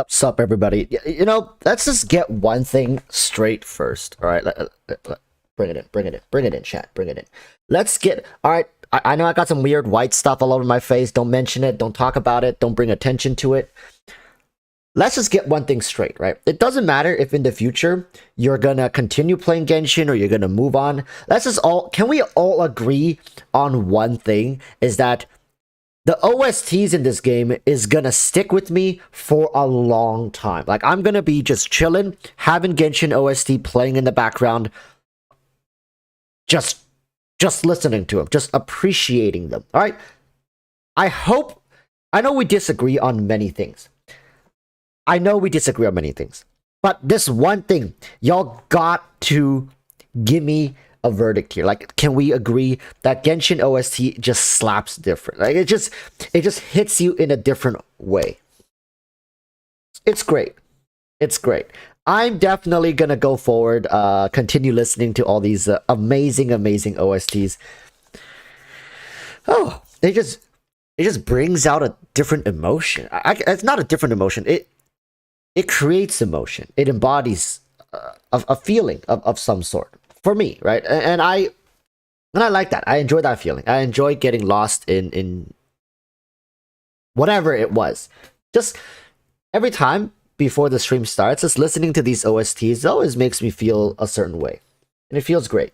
Sup, everybody. You know, let's just get one thing straight first. All right, bring it in, bring it in, chat, bring it in. Let's get. All right, I know I got some weird white stuff all over my face. Don't mention it. Don't talk about it. Don't bring attention to it. Let's just get one thing straight, right? It doesn't matter if in the future you're gonna continue playing Genshin or you're gonna move on. Let's just all. Can we all agree on one thing? Is that the OSTs in this game is gonna stick with me for a long time. Like, I'm gonna be just chilling, having Genshin OST playing in the background, just listening to them, just appreciating them. All right. I know we disagree on many things. But this one thing, y'all got to give me a verdict here. Like, can we agree that Genshin OST just slaps different? Like, it just hits you in a different way. It's great. I'm definitely gonna go forward, continue listening to all these amazing OSTs. Oh, it just brings out a different emotion. It's not a different emotion. It creates emotion. It embodies a feeling of some sort. For me, right? And I like that. I enjoy that feeling. I enjoy getting lost in whatever it was. Just every time before the stream starts, just listening to these OSTs always makes me feel a certain way. And it feels great.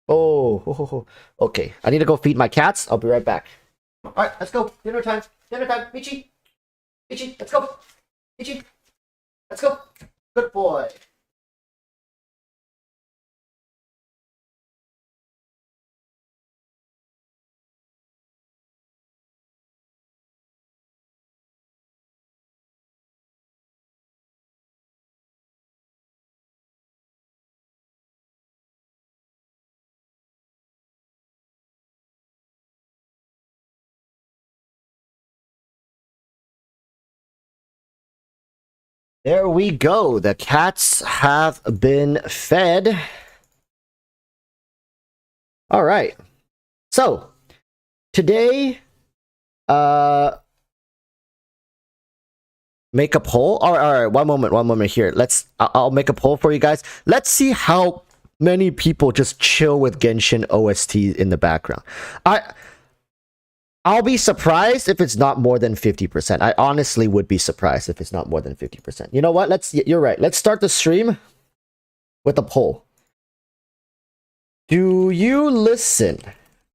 Oh, okay. I need to go feed my cats. I'll be right back. All right, let's go. Dinner time. Michi, let's go. Michi, let's go. Good boy. There we go. The cats have been fed. All right. So, today, make a poll. All right, one moment here. I'll make a poll for you guys. Let's see how many people just chill with Genshin OST in the background. I'll be surprised if it's not more than 50%. I honestly would be surprised if it's not more than 50%. You know what? You're right. Let's start the stream with a poll. Do you listen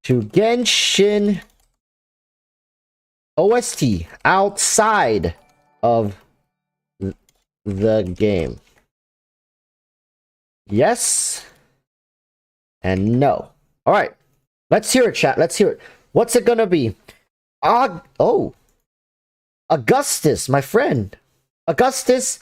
to Genshin OST outside of the game? Yes and no. All right. Let's hear it, chat. Let's hear it. What's it gonna be? Oh, Augustus, my friend. Augustus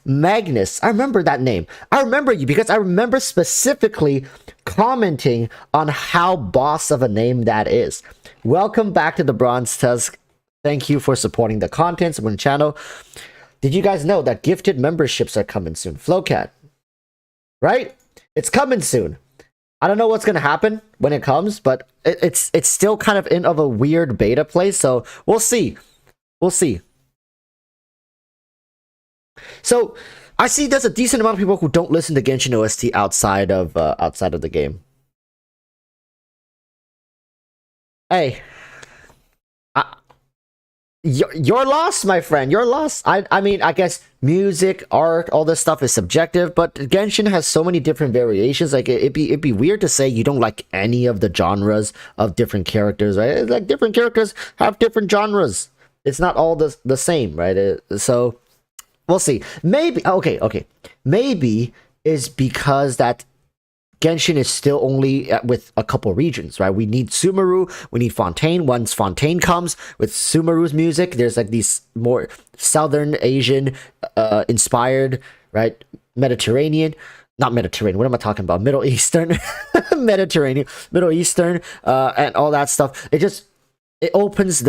Magnus. I remember that name. I remember you because I remember specifically commenting on how boss of a name that is. Welcome back to the Bronze Tusk. Thank you for supporting the contents of my channel. Did you guys know that gifted memberships are coming soon? Flowcat. Right? It's coming soon. I don't know what's gonna happen when it comes, but it's still kind of in of a weird beta place, so we'll see. So I see there's a decent amount of people who don't listen to Genshin OST outside of the game. Hey, you're lost, my friend. You're lost. I mean, I guess music, art, all this stuff is subjective, but Genshin has so many different variations. Like, it'd be weird to say you don't like any of the genres of different characters, right? It's like different characters have different genres. It's not all the same, right? So we'll see. Maybe okay. Maybe is because that Genshin is still only with a couple regions, right? We need Sumeru, we need Fontaine. Once Fontaine comes with Sumeru's music, there's like these more Southern Asian inspired, right? Mediterranean, not Mediterranean. What am I talking about? Middle Eastern, Mediterranean, Middle Eastern, and all that stuff. It opens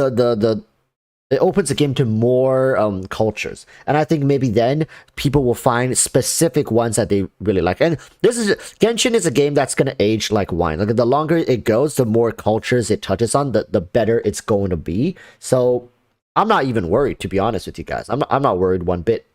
it opens the game to more cultures, and I think maybe then people will find specific ones that they really like. And Genshin is a game that's gonna age like wine. Like, the longer it goes, the more cultures it touches on, the better it's going to be. So I'm not even worried, to be honest with you guys. I'm not worried one bit.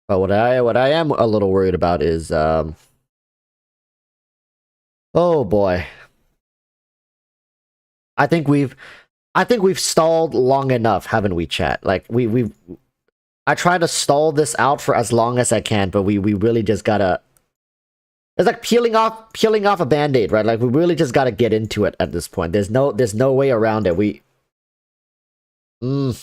But what I am a little worried about is oh boy. I think we've stalled long enough, haven't we, chat? Like we've I try to stall this out for as long as I can, but we really just gotta. It's like peeling off a band-aid, right? Like we really just gotta get into it at this point. There's no way around it. Mm.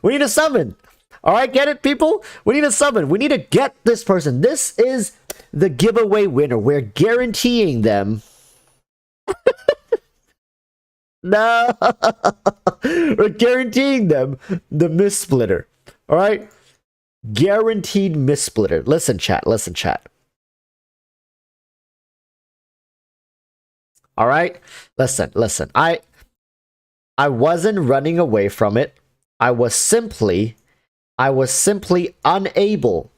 We need a summon. All right, get it, people? We need a summon. We need to get this person. This is the giveaway winner. We're guaranteeing them. No, we're guaranteeing them the Mistsplitter. All right, guaranteed Mistsplitter. Listen, chat. Listen, chat. All right, listen. I wasn't running away from it. I was simply unable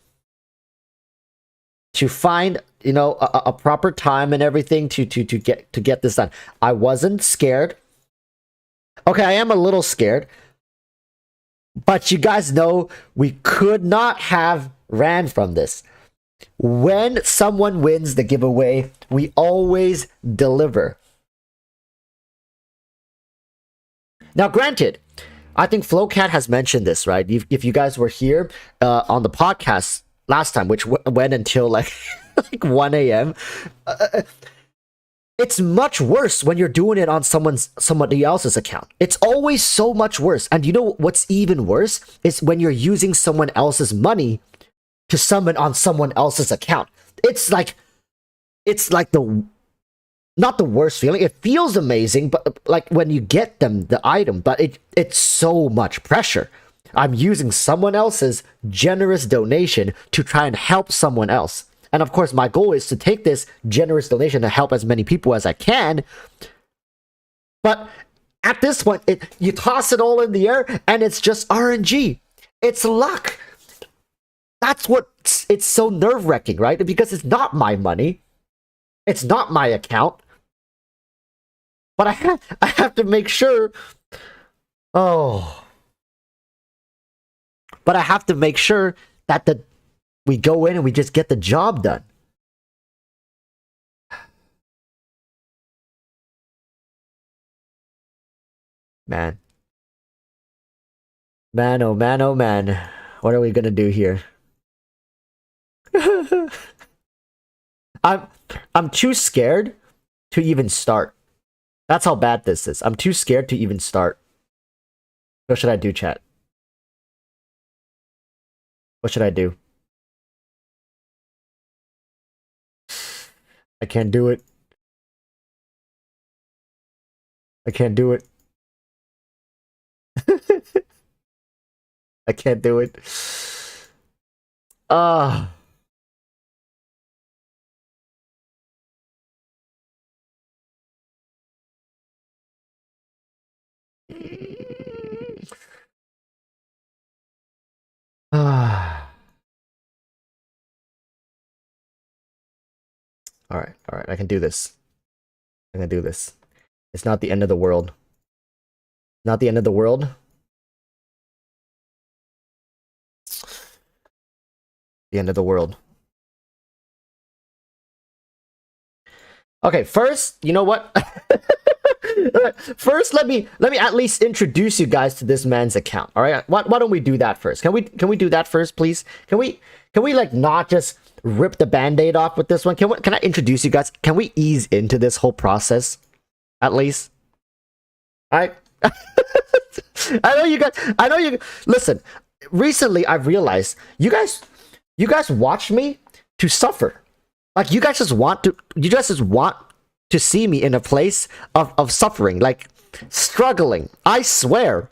to find, you know, a proper time and everything to get this done. I wasn't scared. Okay, I am a little scared. But you guys know we could not have ran from this. When someone wins the giveaway, we always deliver. Now, granted, I think Flowcat has mentioned this, right? If you guys were here on the podcast last time, which went until like 1 a.m., it's much worse when you're doing it on somebody else's account. It's always so much worse. And you know what's even worse is when you're using someone else's money to summon on someone else's account. It's like the not the worst feeling. It feels amazing, but like when you get them the item, but it's so much pressure. I'm using someone else's generous donation to try and help someone else. And of course, my goal is to take this generous donation to help as many people as I can. But at this point, you toss it all in the air and it's just RNG. It's luck. That's what it's so nerve-wracking, right? Because it's not my money. It's not my account. But I have to make sure. Oh. But I have to make sure that we go in and we just get the job done. Man. Man, oh man, oh man. What are we gonna do here? I'm too scared to even start. That's how bad this is. I'm too scared to even start. What should I do, chat? What should I do? I can't do it. I can't do it. I can't do it. Ah. Ah. All right. I can do this. I can do this. It's not the end of the world. Not the end of the world. The end of the world. Okay, first, you know what? First, let me at least introduce you guys to this man's account. All right, why don't we do that first? Can we do that first, please? Can we like not just rip the band-aid off with this one? Can I introduce you guys? Can we ease into this whole process, at least? All right. I know you guys. I know you. Listen, recently I've realized you guys watch me to suffer. Like you guys just want to see me in a place of suffering, like struggling. I swear.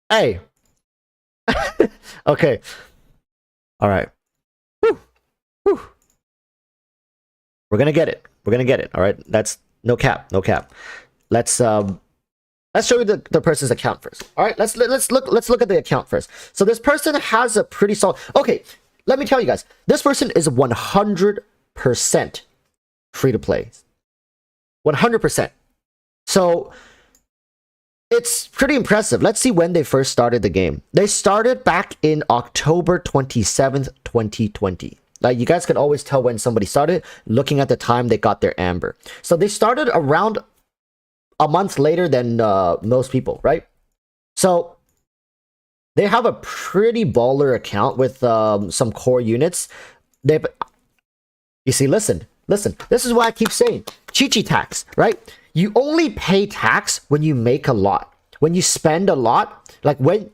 Hey. Okay. All right. Whew. Whew. We're gonna get it. We're gonna get it. All right. That's no cap. No cap. Let's Let's show you the person's account first. All right, let's look at the account first. So this person has a pretty solid. Okay, let me tell you guys. This person is 100% free to play. 100%. So it's pretty impressive. Let's see when they first started the game. They started back in October 27th, 2020. Like, you guys can always tell when somebody started looking at the time they got their amber. So they started around a month later than most people, right? So they have a pretty baller account with some core units. You see, listen. This is why I keep saying Chi tax, right? You only pay tax when you make a lot. When you spend a lot, like when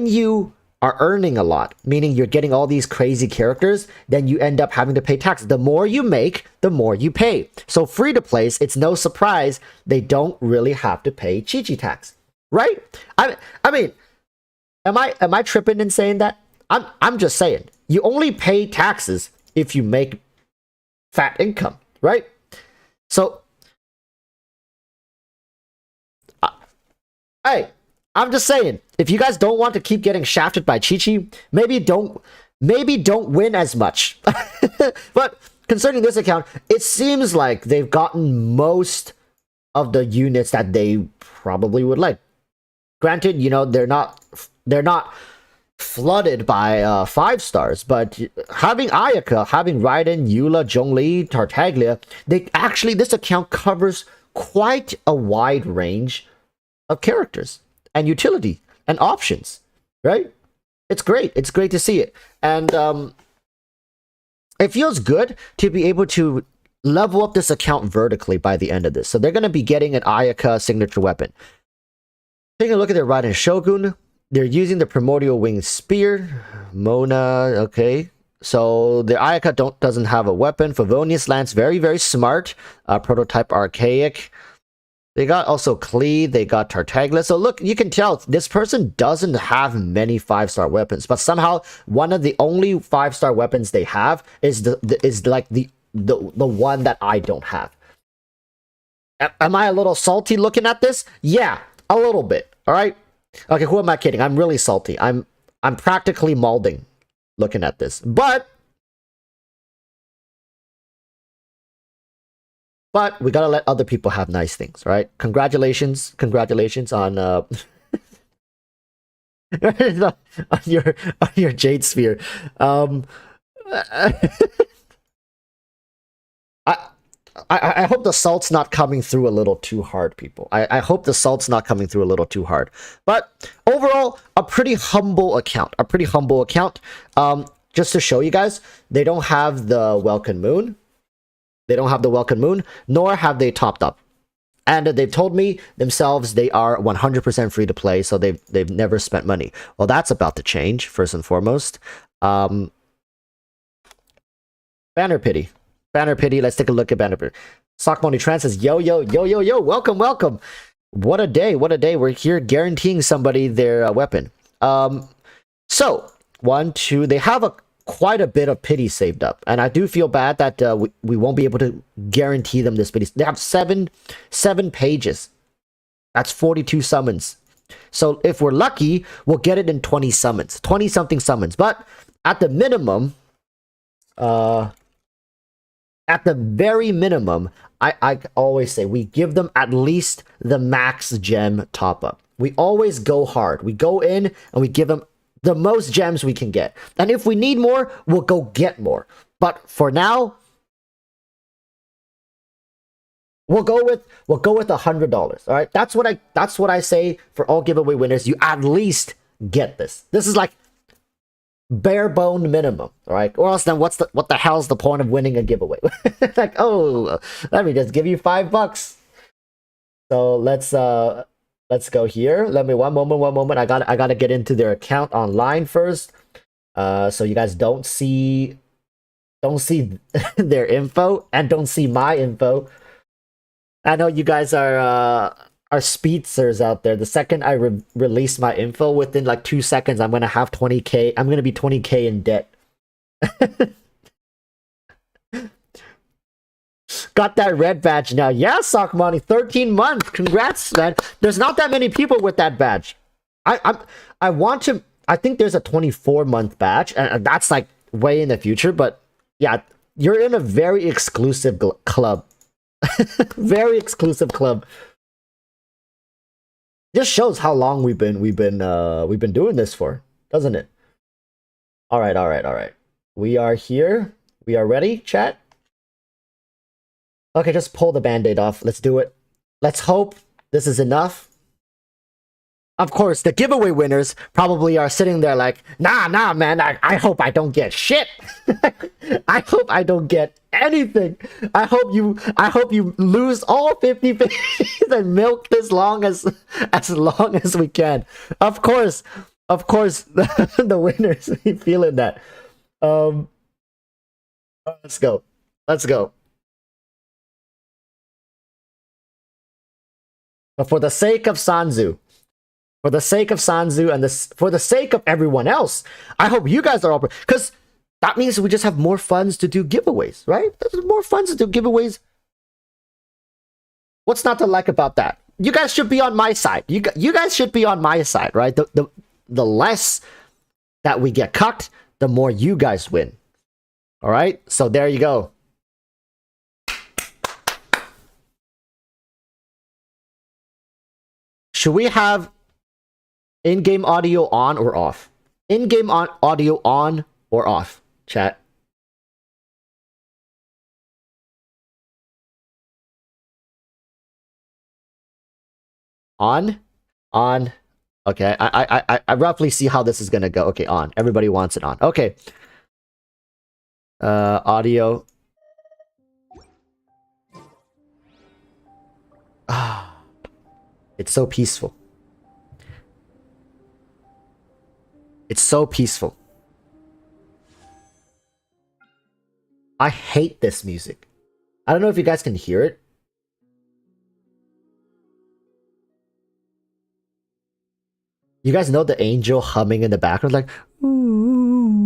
you are earning a lot, meaning you're getting all these crazy characters, then you end up having to pay tax. The more you make, the more you pay. So free to play, it's no surprise they don't really have to pay Chi tax, right? I mean, am I tripping in saying that? I'm just saying you only pay taxes if you make fat income, right? So, hey, I'm just saying, if you guys don't want to keep getting shafted by Chi, maybe don't win as much. But concerning this account, it seems like they've gotten most of the units that they probably would like. Granted, you know, they're not flooded by 5 stars, but having Ayaka, having Raiden, Eula, Zhongli, Tartaglia, this account covers quite a wide range of characters and utility and options, right? It's great. It's great to see it. And it feels good to be able to level up this account vertically by the end of this. So they're going to be getting an Ayaka signature weapon. Taking a look at their Raiden Shogun, they're using the Primordial Winged Spear. Mona, okay. So the Ayaka doesn't have a weapon. Favonius Lance, very, very smart. Prototype Archaic. They got also Klee, they got Tartaglia. So look, you can tell this person doesn't have many 5-star weapons, but somehow one of the only 5-star weapons they have is the one that I don't have. Am I a little salty looking at this? Yeah, a little bit. All right. Okay, who am I kidding? I'm really salty. I'm practically malding looking at this, but we gotta let other people have nice things, right? Congratulations on on your Jade Sphere. I hope the salt's not coming through a little too hard, people. I hope the salt's not coming through a little too hard. But overall, a pretty humble account. Just to show you guys, they don't have the Welkin Moon. Nor have they topped up. And they've told me themselves they are 100% free to play, so they've never spent money. Well, that's about to change, first and foremost. Banner Pity. Let's take a look at Banner Pity. Sockmoney Trans says, yo, welcome. What a day. We're here guaranteeing somebody their weapon. So, 1, 2, they have quite a bit of pity saved up, and I do feel bad that we won't be able to guarantee them this pity. They have seven pages. That's 42 summons. So if we're lucky, we'll get it in 20 summons, 20 something summons. But at the minimum, at the very minimum, I always say we give them at least the max gem top up. We always go hard. We go in and we give them the most gems we can get, and if we need more, we'll go get more. But for now, we'll go with $100. All right, that's what I say for all giveaway winners. You at least get this. This is like bare bone minimum, all right? Or else then what the hell's the point of winning a giveaway? Like, oh, let me just give you $5. So let's go here. Let me one moment. I gotta get into their account online first. So you guys don't see their info and don't see my info. I know you guys are speedsters out there. The second I release my info, within like 2 seconds, I'm gonna have 20k. I'm gonna be 20k in debt. got that red badge now. Yeah, Sockmoney, 13 months. Congrats, man. There's not that many people with that badge. I want to. I think there's a 24-month badge, and that's like way in the future. But yeah, you're in a very exclusive club. Very exclusive club. Just shows how long we've been doing this for, doesn't it? All right. We are here. We are ready, chat. Okay, just pull the band-aid off. Let's do it. Let's hope this is enough. Of course, the giveaway winners probably are sitting there like, nah, man, I hope I don't get shit. I hope I don't get anything. I hope you lose all 50 pages and milk this long as long as we can. Of course, the winners be feeling that. Let's go. But for the sake of Sanzu, and for the sake of everyone else, I hope you guys are all, because that means we just have more funds to do giveaways, right? There's more funds to do giveaways. What's not to like about that? You guys should be on my side. You guys should be on my side, right? The less that we get cucked, the more you guys win. All right? So there you go. Should we have in-game audio on or off? In-game audio on or off, chat? On? Okay, I roughly see how this is gonna go. Okay, on. Everybody wants it on. Okay. Audio. Ah, it's so peaceful. It's so peaceful. I hate this music. I don't know if you guys can hear it. You guys know the angel humming in the background, like, ooh,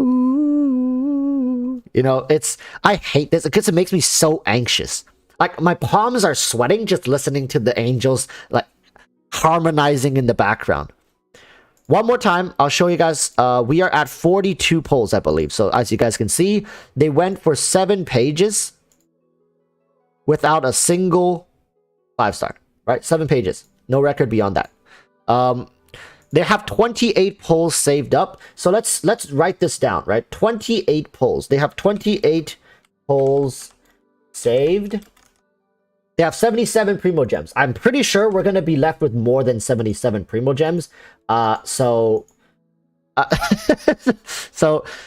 ooh. You know, I hate this because it makes me so anxious. Like, my palms are sweating just listening to the angels, like, harmonizing in the background. One more time, I'll show you guys. We are at 42 polls, I believe. So as you guys can see, they went for 7 pages without a single 5-star, right? 7 pages. No record beyond that. They have 28 polls saved up. So let's write this down, right? 28 polls. They have 28 polls saved. They have 77 Primo Gems. I'm pretty sure we're going to be left with more than 77 Primo Gems. So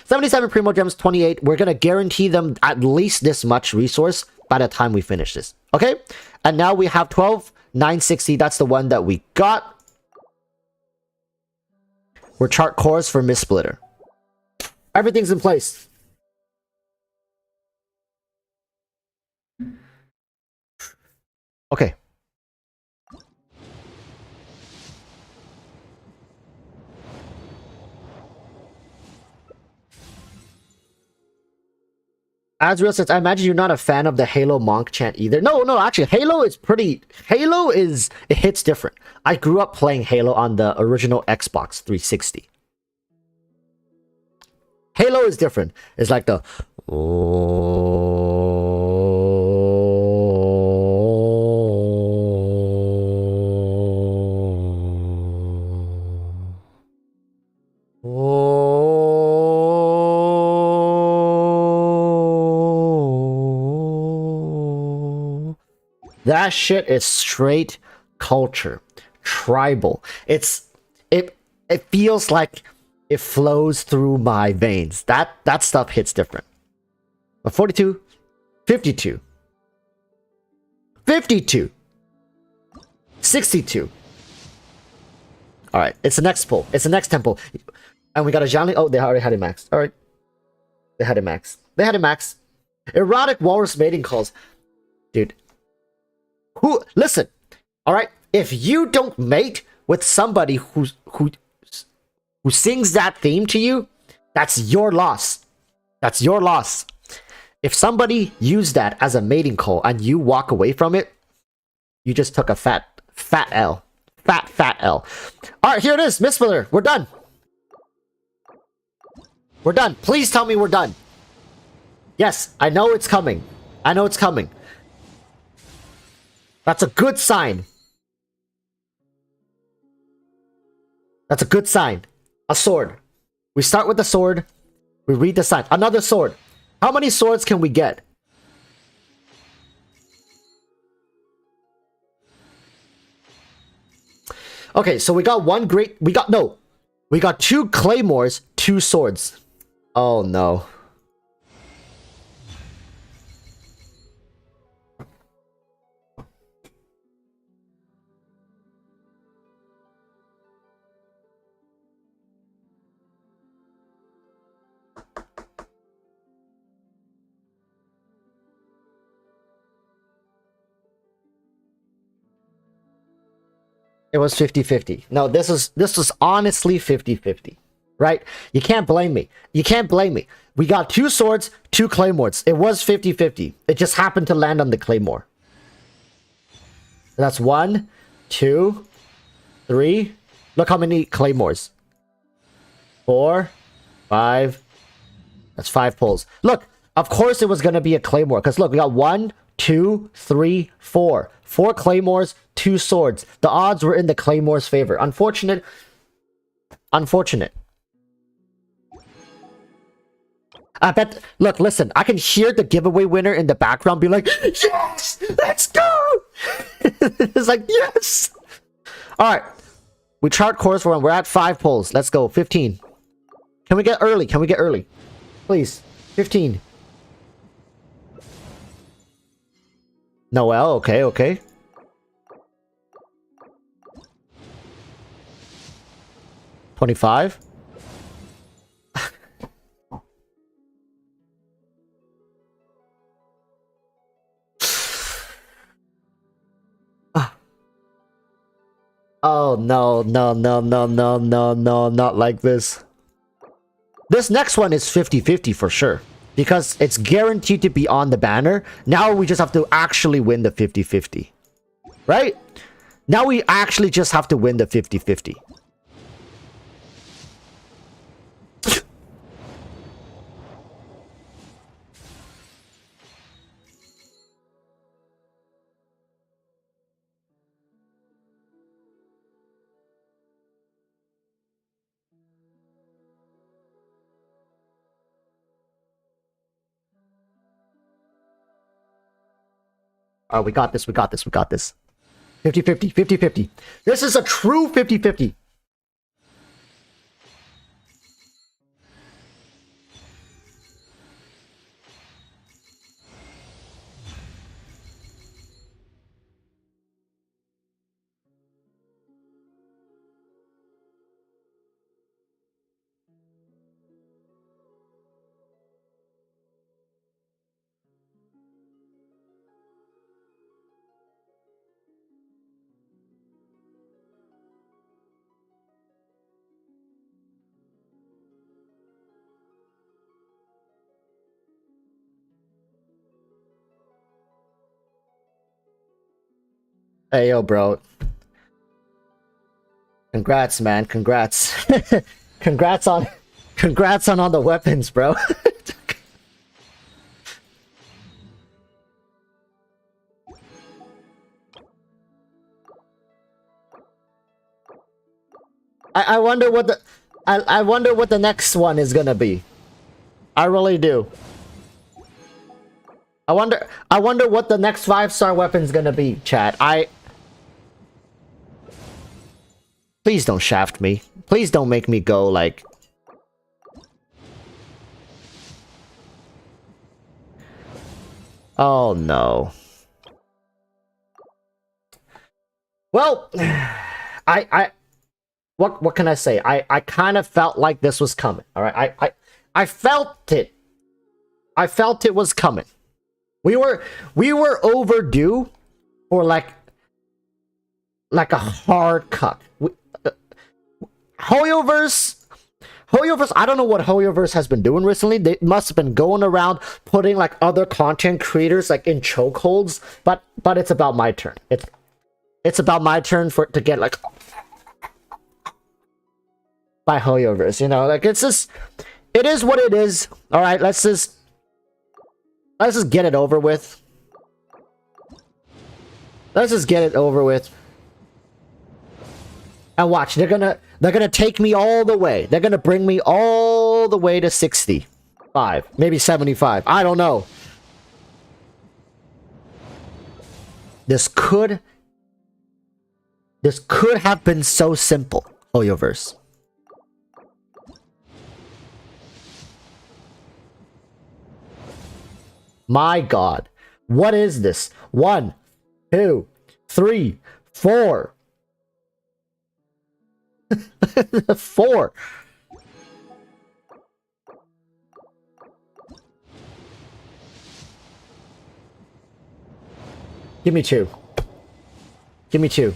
77 Primo Gems, 28. We're going to guarantee them at least this much resource by the time we finish this. Okay? And now we have 12,960. That's the one that we got. We're chart cores for Mistsplitter. Everything's in place. Okay. Azrael says, I imagine you're not a fan of the Halo Monk chant either. No, actually, Halo is it hits different. I grew up playing Halo on the original Xbox 360. Halo is different. It's like the... That shit is straight culture, tribal. It feels like it flows through my veins. That stuff hits different. But 42, 52, 52, 62. All right, it's the next pull. It's the next temple, and we got a Zhangli. Oh, they already had it maxed. All right, they had it maxed. EroticWalruss mating calls, dude. Listen, all right? If you don't mate with somebody who sings that theme to you, that's your loss. That's your loss. If somebody used that as a mating call and you walk away from it, you just took a fat L. Fat L. Alright, here it is. Mistsplitter. We're done. We're done. Please tell me we're done. Yes, I know it's coming. I know it's coming. That's a good sign. That's a good sign. A sword. We start with the sword. We read the sign. Another sword. How many swords can we get? Okay, so we got one great... We got 2 claymores, 2 swords. Oh, no. It was 50-50. No, this was honestly 50-50. Right? You can't blame me. You can't blame me. We got 2 swords, 2 claymores. It was 50-50. It just happened to land on the claymore. That's 1, 2, 3. Look how many claymores. 4, 5. That's 5 pulls. Look, of course it was going to be a claymore. Because look, we got 1, 2, 3, 4. 4 claymores, 2 swords. The odds were in the claymore's favor. Unfortunate. Unfortunate. I bet... Look, listen. I can hear the giveaway winner in the background be like, yes! Let's go! It's like, yes! Alright. We chart course for when we're at 5 pulls. Let's go. 15. Can we get early? Can we get early? Please. 15. Noel, okay, okay. 25. Oh, no, no, no, no, no, no, no, not like this. This next one is 50-50 for sure. Because it's guaranteed to be on the banner. Now we just have to actually win the 50-50. Right? Now we actually just have to win the 50-50. Oh, we got this, we got this, we got this. 50-50, 50-50. This is a true 50-50. Hey, yo, bro. Congrats, man. Congrats. Congrats on all the weapons, bro. I wonder what the I wonder what the next one is gonna be. I really do. I wonder what the next 5-star weapon's gonna be, chat. Please don't shaft me. Please don't make me go like... Oh no. Well, what can I say? I kind of felt like this was coming. All right, I felt it. I felt it was coming. We were overdue for like a hard cut. Hoyoverse Hoyoverse, I don't know what Hoyoverse has been doing recently. They must have been going around putting like other content creators like in chokeholds, but it's about my turn. It's about my turn for to get like by Hoyoverse, you know? Like it's just it is what it is. All right, let's just get it over with. Let's just get it over with. And watch, they're gonna take me all the way. They're gonna bring me all the way to 65, maybe 75. I don't know. This could have been so simple, Hoyoverse. My God, what is this? 1, 2, 3, 4. 4. Give me 2. Give me 2.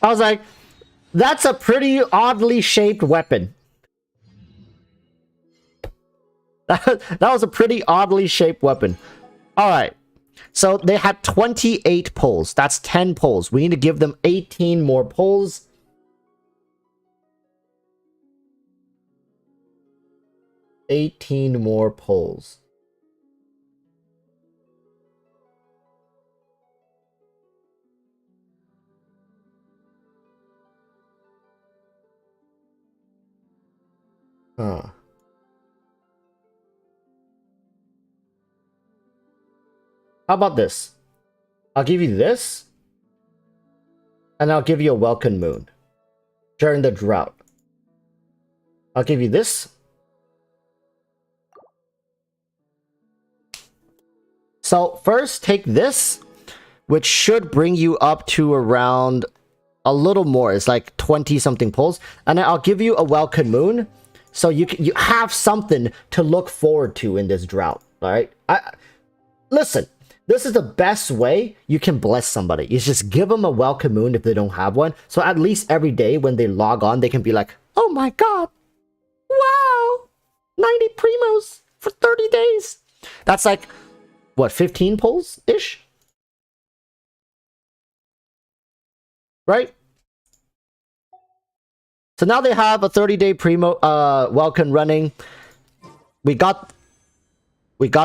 I was like, that's a pretty oddly shaped weapon. That was a pretty oddly shaped weapon. Alright. So they had 28 pulls. That's 10 pulls. We need to give them 18 more pulls. More pulls. Huh. How about this? I'll give you this. And I'll give you a welcome moon. During the drought. I'll give you this. So first take this. Which should bring you up to around a little more. It's like 20 something pulls. And then I'll give you a welcome moon. So you have something to look forward to in this drought. Alright? Listen. This is the best way you can bless somebody. Is just give them a welcome moon if they don't have one. So at least every day when they log on, they can be like, oh my God. Wow. 90 primos for 30 days. That's like, what, 15 pulls-ish? Right? So now they have a 30-day primo welcome running. We got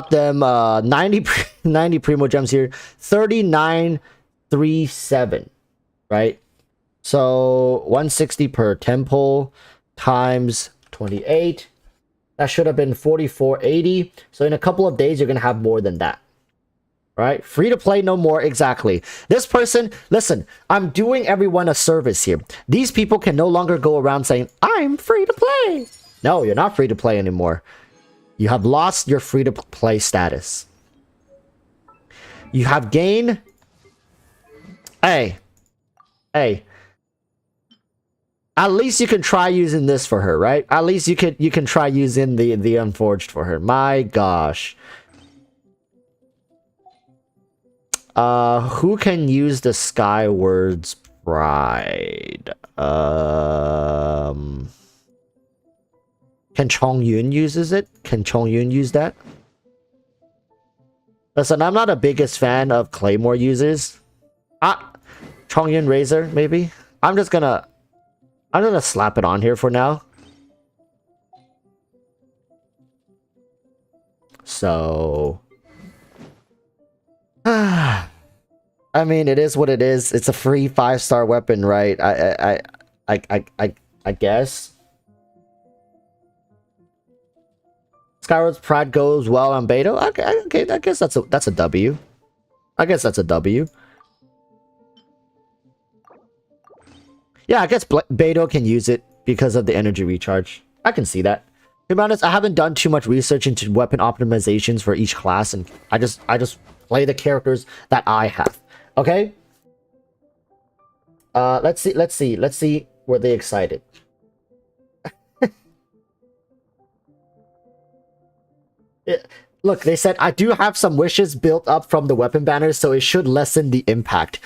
them 90 primo gems here. 3937, right? So 160 per 10 pull times 28. That should have been 4480. So in a couple of days, you're gonna have more than that. Right? Free to play no more. Exactly. This person, listen, I'm doing everyone a service here. These people can no longer go around saying, I'm free to play. No, you're not free to play anymore. You have lost your free-to-play status. You have gained... Hey. At least you can try using this for her, right? At least you can try using the Unforged for her. My gosh. Who can use the Skyward's Pride? Can Chongyun uses it? Can Chongyun use that? Listen, I'm not the biggest fan of Claymore users. Chongyun Razor, maybe? I'm gonna slap it on here for now. So... I mean, it is what it is. It's a free 5-star weapon, right? I guess. Skyward's Pride goes well on Beto. Okay, I guess that's a W. I guess that's a W. Yeah, I guess Beto can use it because of the energy recharge. I can see that. To be honest, I haven't done too much research into weapon optimizations for each class, and I just play the characters that I have. Okay. Let's see. Were they excited? Look, they said I do have some wishes built up from the weapon banners, so it should lessen the impact.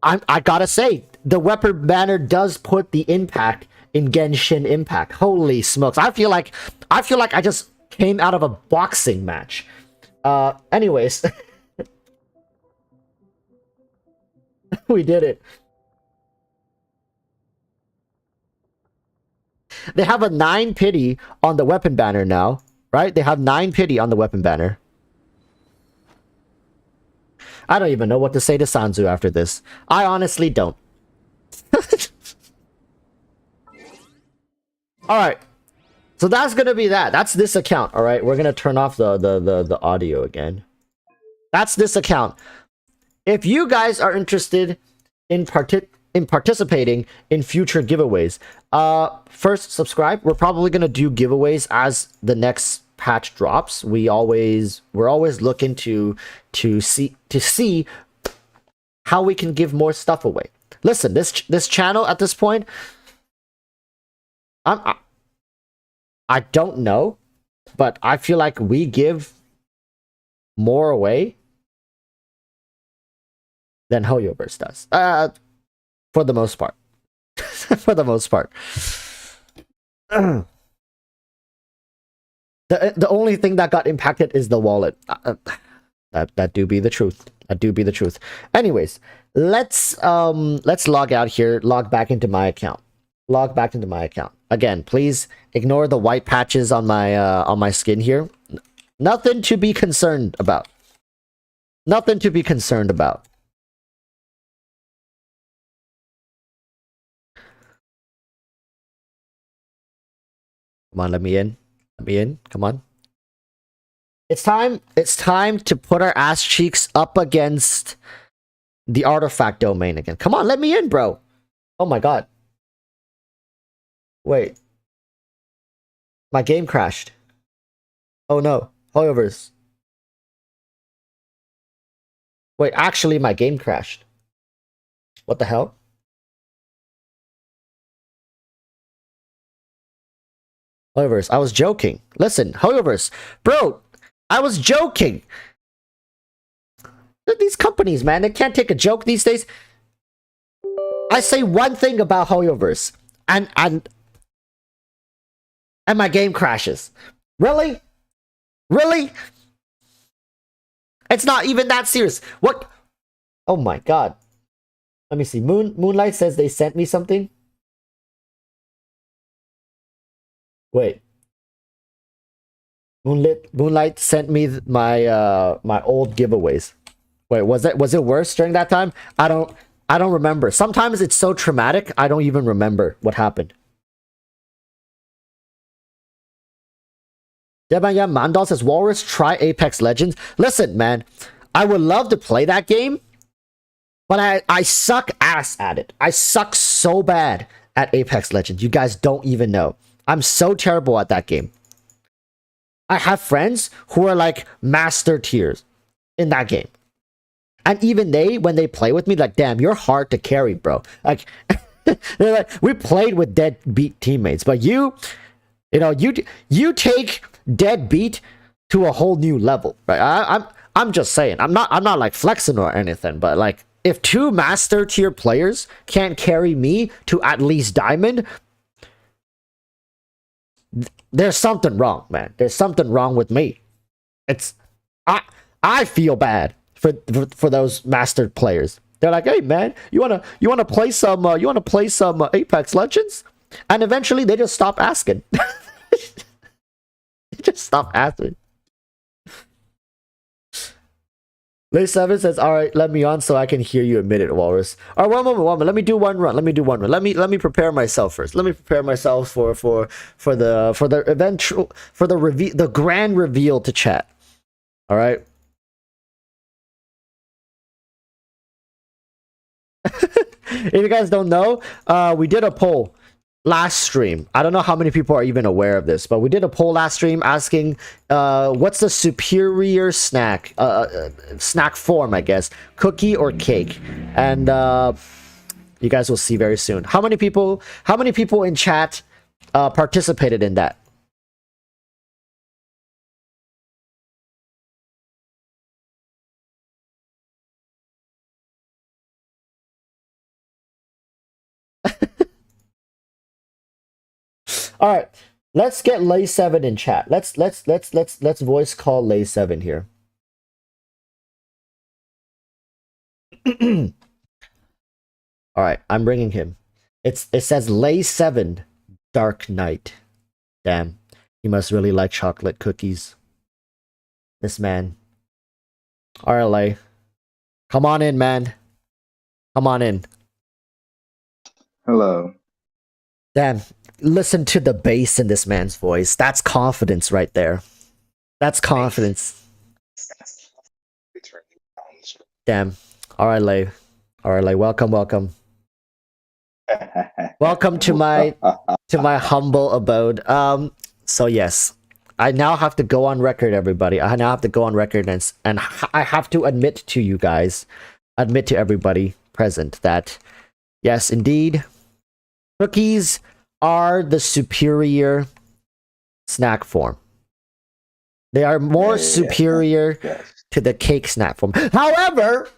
I gotta say, the weapon banner does put the impact in Genshin Impact. Holy smokes! I feel like I just came out of a boxing match. Anyways, we did it. They have a 9 pity on the weapon banner now, right? They have 9 pity on the weapon banner. I don't even know what to say to Sanzu after this. I honestly don't. Alright. So that's gonna be that. That's this account, alright? We're gonna turn off the audio again. That's this account. If you guys are interested in participating in future giveaways, first subscribe. We're probably gonna do giveaways as the next patch drops. We're always looking to see how we can give more stuff away. Listen, this channel at this point, I don't know, but I feel like we give more away than HoYoverse does. For the most part. For the most part. The only thing that got impacted is the wallet. That do be the truth. That do be the truth. Anyways, let's log out here. Log back into my account. Log back into my account. Again, please ignore the white patches on my skin here. Nothing to be concerned about. Nothing to be concerned about. Come on, let me in. Let me in. Come on. It's time to put our ass cheeks up against the artifact domain again. Come on, let me in, bro. Oh my god. Wait. My game crashed. Oh no. HoYoverse. Wait, actually my game crashed. What the hell? HoYoverse, I was joking. Listen, HoYoverse. Bro, I was joking. These companies, man, they can't take a joke these days. I say one thing about HoYoverse, and my game crashes. Really? Really? It's not even that serious. What? Oh my god. Let me see. Moonlight says they sent me something. Wait. Moonlight sent me my my old giveaways. Wait, was it worse during that time? I don't remember. Sometimes it's so traumatic, I don't even remember what happened. Yeah, Mandal says, Walrus, try Apex Legends. Listen, man, I would love to play that game, but I suck ass at it. I suck so bad at Apex Legends. You guys don't even know. I'm so terrible at that game. I have friends who are like master tiers in that game. And even they, when they play with me, like, damn, you're hard to carry, bro. Like, they're like, we played with deadbeat teammates, but you know, you take deadbeat to a whole new level, right? I'm just saying. I'm not like flexing or anything, but like, if 2 master tier players can't carry me to at least diamond, there's something wrong, man. There's something wrong with me. It's I feel bad for those mastered players. They're like, hey man, you wanna play some Apex Legends, and eventually they just stop asking. They just stop asking. Lay 7 says, all right, let me on so I can hear you admit it, Walrus. All right, one moment. Let me do one run. Let me prepare myself first. Let me prepare myself for the eventual, for the grand reveal to chat. All right. If you guys don't know, we did a poll. last stream, I don't know how many people are even aware of this, but we did a poll last stream asking, what's the superior snack form, I guess, cookie or cake, and you guys will see very soon. How many people in chat participated in that? All right, let's get Lay 7 in chat. Let's voice call Lay 7 here. All right, I'm bringing him. It says Lay 7 Dark Knight. Damn, he must really like chocolate cookies. This man. All right, Lay. Come on in, man. Come on in. Hello. Damn, listen to the bass in this man's voice. That's confidence right there. That's confidence. Damn. All right, Lay. All right, Lay. Welcome. Welcome to my humble abode. So yes, I now have to go on record, everybody. I now have to go on record and I have to admit to you guys, admit to everybody present that yes, indeed, cookies are the superior snack form. They are more superior to the cake snack form. However,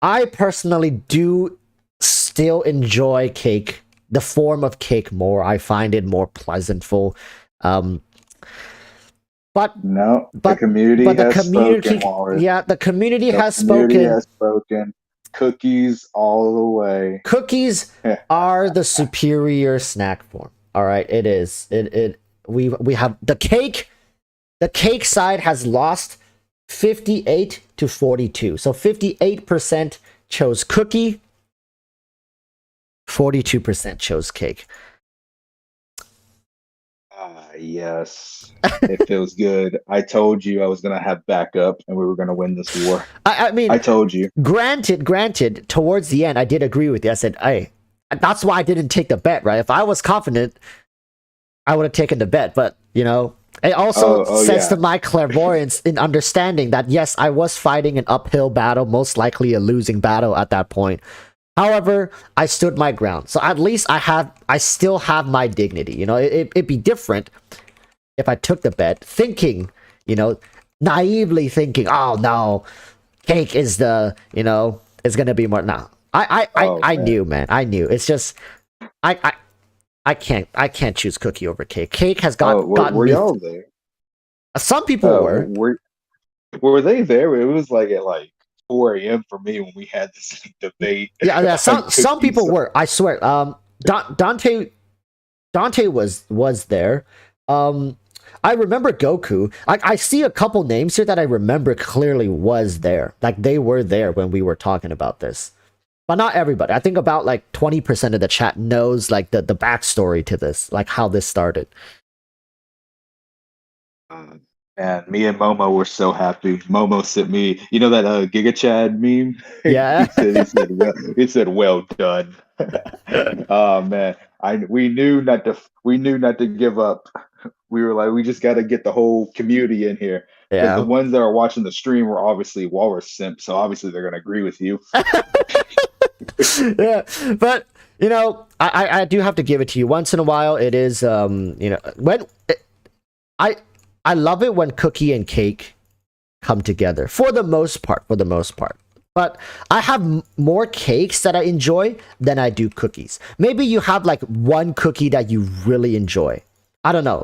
I personally do still enjoy cake, the form of cake more. I find it more pleasantful. But the community has spoken, Walrus. Yeah, the community has spoken. Cookies all the way. Cookies are the superior snack form. All right, it is. We have the cake. The cake side has lost 58 to 42. So 58% chose cookie, 42% chose cake. Yes. It feels good. I told you I was going to have backup and we were going to win this war. I mean, I told you. Granted, towards the end, I did agree with you. I said, hey, that's why I didn't take the bet, right? If I was confident, I would have taken the bet. But, you know, it also says to my clairvoyance in understanding that, yes, I was fighting an uphill battle, most likely a losing battle at that point. However, I stood my ground. So at least I still have my dignity. You know, it'd be different if I took the bet, thinking, you know, naively thinking, oh no, cake is the, you know, it's gonna be more. No, I knew, man. I knew. It's just, I can't choose cookie over cake. Cake has gotten were y'all there? Some people were. Were they there? It was like at 4 a.m. for me when we had this debate. Yeah. Some people were. I swear. Dante was there. I remember Goku. I see a couple names here that I remember clearly was there. Like they were there when we were talking about this. But not everybody. I think about 20% of the chat knows the backstory to this, like how this started. And me and Momo were so happy. Momo sent me, you know that Giga Chad meme? Yeah. he said, well done. Oh man. We knew not to give up. We were like, we just got to get the whole community in here. Because the ones that are watching the stream were obviously Walrus simps, so obviously they're going to agree with you. Yeah, but you know, I do have to give it to you. Once in a while, it is you know, when I love it when cookie and cake come together for the most part. But I have more cakes that I enjoy than I do cookies. Maybe you have one cookie that you really enjoy. I don't know,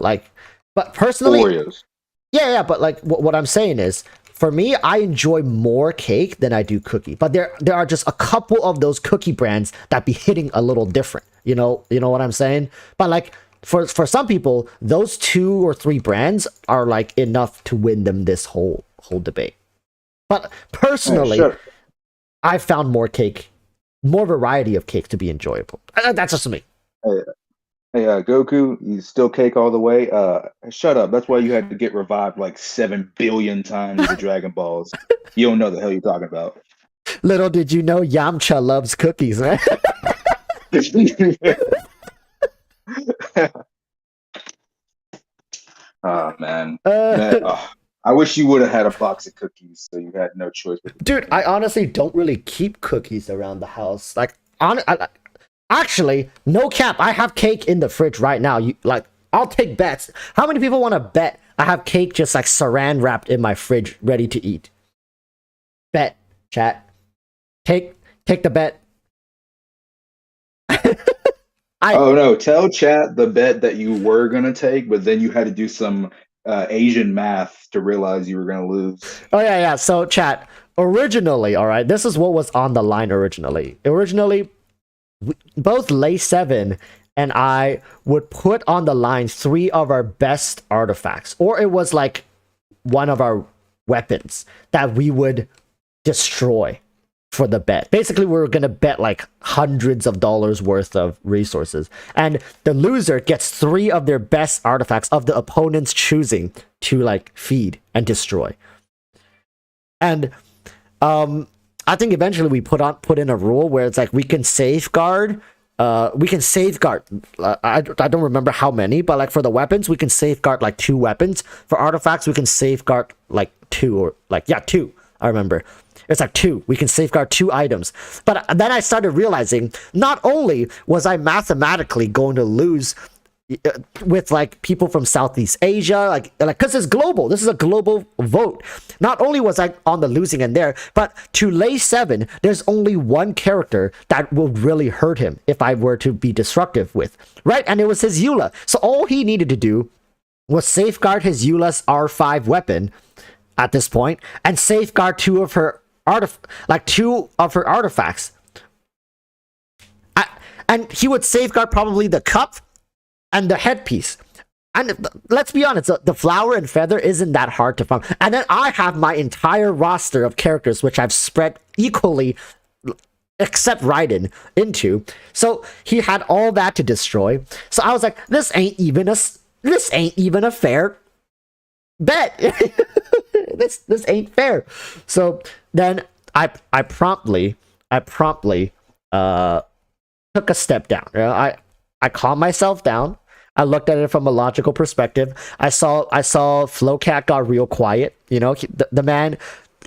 but personally, Oreos. Yeah, but what I'm saying is, for me, I enjoy more cake than I do cookie. But there are just a couple of those cookie brands that be hitting a little different. You know what I'm saying? But for some people, those 2 or 3 brands are enough to win them this whole debate. But personally, I found more variety of cake to be enjoyable. That's just me. Hey, Goku, you still cake all the way? Shut up. That's why you had to get revived 7 billion times with the Dragon Balls. You don't know the hell you're talking about. Little did you know Yamcha loves cookies, man. Oh man, oh, I wish you would have had a box of cookies, so you had no choice but to eat Dude, them. I honestly don't really keep cookies around the house. Like, actually, no cap. I have cake in the fridge right now. I'll take bets. How many people want to bet I have cake just like saran wrapped in my fridge, ready to eat? Bet, chat. Take the bet. Oh no, tell chat the bet that you were gonna take, but then you had to do some Asian math to realize you were gonna lose. Oh yeah. So chat. Originally, all right. This is what was on the line originally. Both Lay 7 and I would put on the line 3 of our best artifacts, or it was like one of our weapons that we would destroy for the bet. Basically, we were gonna bet like hundreds of dollars worth of resources, and the loser gets 3 of their best artifacts of the opponent's choosing to like feed and destroy. And I think eventually we put in a rule where it's like we can safeguard. I don't remember how many, but like for the weapons, we can safeguard like 2 weapons. For artifacts, we can safeguard like 2 or like 2. I remember. It's like 2. We can safeguard 2 items. But then I started realizing not only was I mathematically going to lose with like people from Southeast Asia, like because it's global. This is a global vote. Not only was I on the losing end there, but to Lay 7, there's only one character that will really hurt him if I were to be destructive with, right? And it was his Eula. So all he needed to do was safeguard his Eula's R5 weapon at this point and safeguard 2 of her artifacts. And he would safeguard probably the cup and the headpiece. And let's be honest, the flower and feather isn't that hard to find. And then I have my entire roster of characters, which I've spread equally, except Raiden, into. So he had all that to destroy. So I was like, this ain't even a fair bet. this ain't fair. So then I promptly took a step down. You know, I calmed myself down. I looked at it from a logical perspective. I saw Flowcat got real quiet. You know, the man.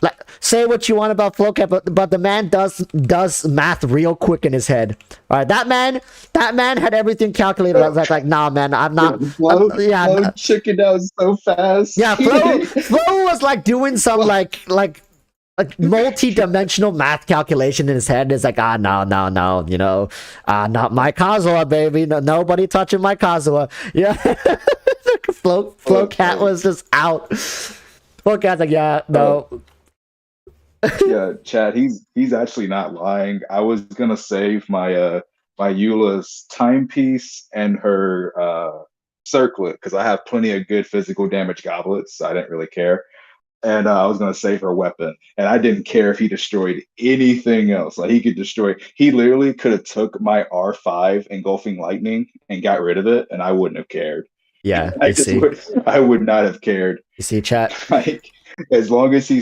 Like, say what you want about Flowcat, but the man does math real quick in his head. All right, that man had everything calculated. I was like, nah, man, I'm not. Flow chickened out so fast. Yeah, Flow was like doing some like multi-dimensional math calculation in his head. It's like, no, you know, not my Kazuha, baby. No, nobody touching my Kazuha. Yeah. Flow Cat was just out. Flow Cat's like, yeah, no. Yeah, Chad, he's actually not lying. I was gonna save my my Eula's timepiece and her circlet because I have plenty of good physical damage goblets, so I didn't really care. And I was going to save her weapon, and I didn't care if he destroyed anything else. Like he literally could have took my R5 engulfing lightning and got rid of it, and I wouldn't have cared. Yeah, I would not have cared. You see, chat. Like as long as I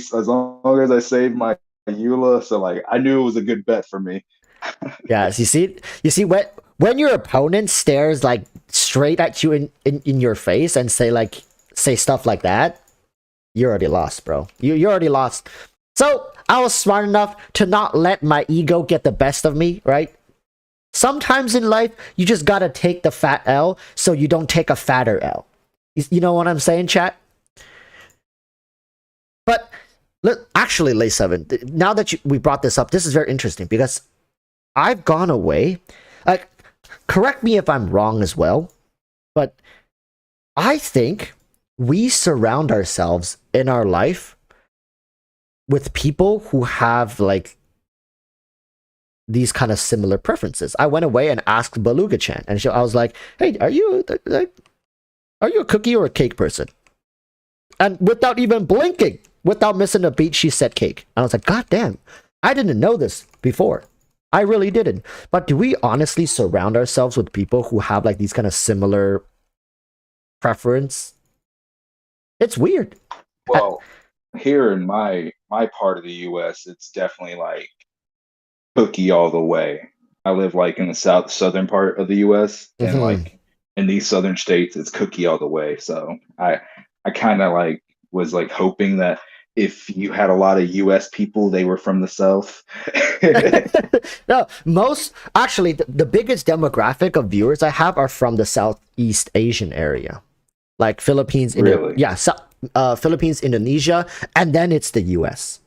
saved my Eula, so like I knew it was a good bet for me. Yeah, you see when your opponent stares like straight at you in your face and say stuff like that. You're already lost, bro. You're already lost. So I was smart enough to not let my ego get the best of me, right? Sometimes in life, you just gotta take the fat L so you don't take a fatter L. You know what I'm saying, chat? But actually, Lay 7, now that we brought this up, this is very interesting because I've gone away. Like, correct me if I'm wrong as well, but I think we surround ourselves in our life with people who have like these kind of similar preferences. I went away and asked Beluga-chan, and I was like, "Hey, are you a cookie or a cake person?" And without even blinking, without missing a beat, she said cake. And I was like, "God damn, I didn't know this before. I really didn't." But do we honestly surround ourselves with people who have like these kind of similar preference? It's weird. Well, here in my part of the U.S., it's definitely like cookie all the way. I live like in the southern part of the U.S. and Hmm. like in these southern states, it's cookie all the way. So I kind of like was like hoping that if you had a lot of U.S. people, they were from the South. No, most actually the biggest demographic of viewers I have are from the Southeast Asian area, like Philippines, Really? yeah, Philippines, Indonesia, and then it's the U.S.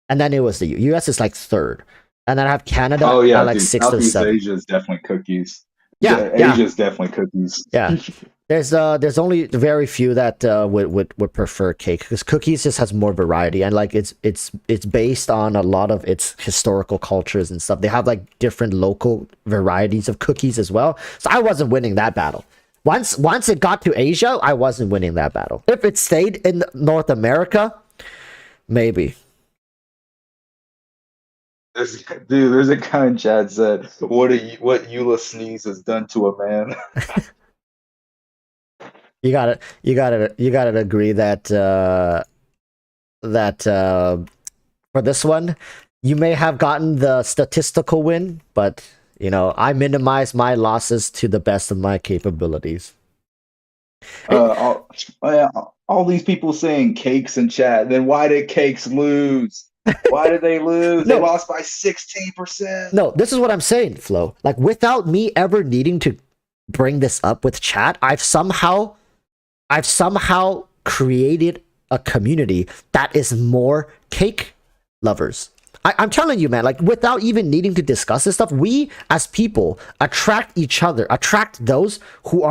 And then it was the U.S. is like third, and then I have Canada Oh at yeah, like dude. sixth or Southeast seventh. Asia is definitely cookies. Yeah, yeah, Asia is definitely cookies. yeah. There's only very few that would prefer cake because cookies just has more variety and like it's based on a lot of its historical cultures and stuff. They have like different local varieties of cookies as well. So I wasn't winning that battle. Once it got to Asia, I wasn't winning that battle. If it stayed in North America, maybe. There's a guy in chat said, what Eula sneeze has done to a man." You gotta agree that for this one, you may have gotten the statistical win, but I minimize my losses to the best of my capabilities. Uh, all, all these people saying cakes in chat. Then why did cakes lose? Why did they lose? They No, lost by 16%. no, this is what I'm saying, Flo. Like without me ever needing to bring this up with chat, I've somehow created a community that is more cake lovers. I'm telling you, man, like without even needing to discuss this stuff, we as people attract each other, attract those who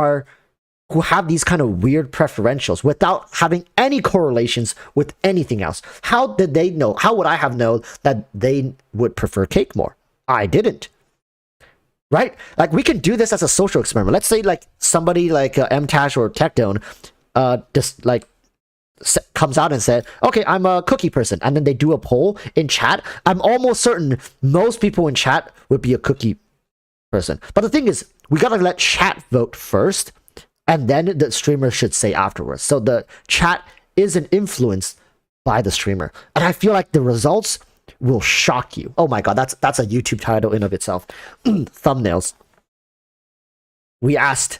have these kind of weird preferentials without having any correlations with anything else. How did they know? How would I have known that they would prefer cake more? I didn't. Right? Like we can do this as a social experiment. Let's say like somebody like MTash or TechDone just like comes out and said, okay, I'm a cookie person, and then they do a poll in chat. I'm almost certain most people in chat would be a cookie person. But the thing is, we gotta let chat vote first, and then the streamer should say afterwards. So the chat isn't influenced by the streamer, and I feel like the results will shock you. Oh my god, that's a YouTube title in of itself. Thumbnails. We asked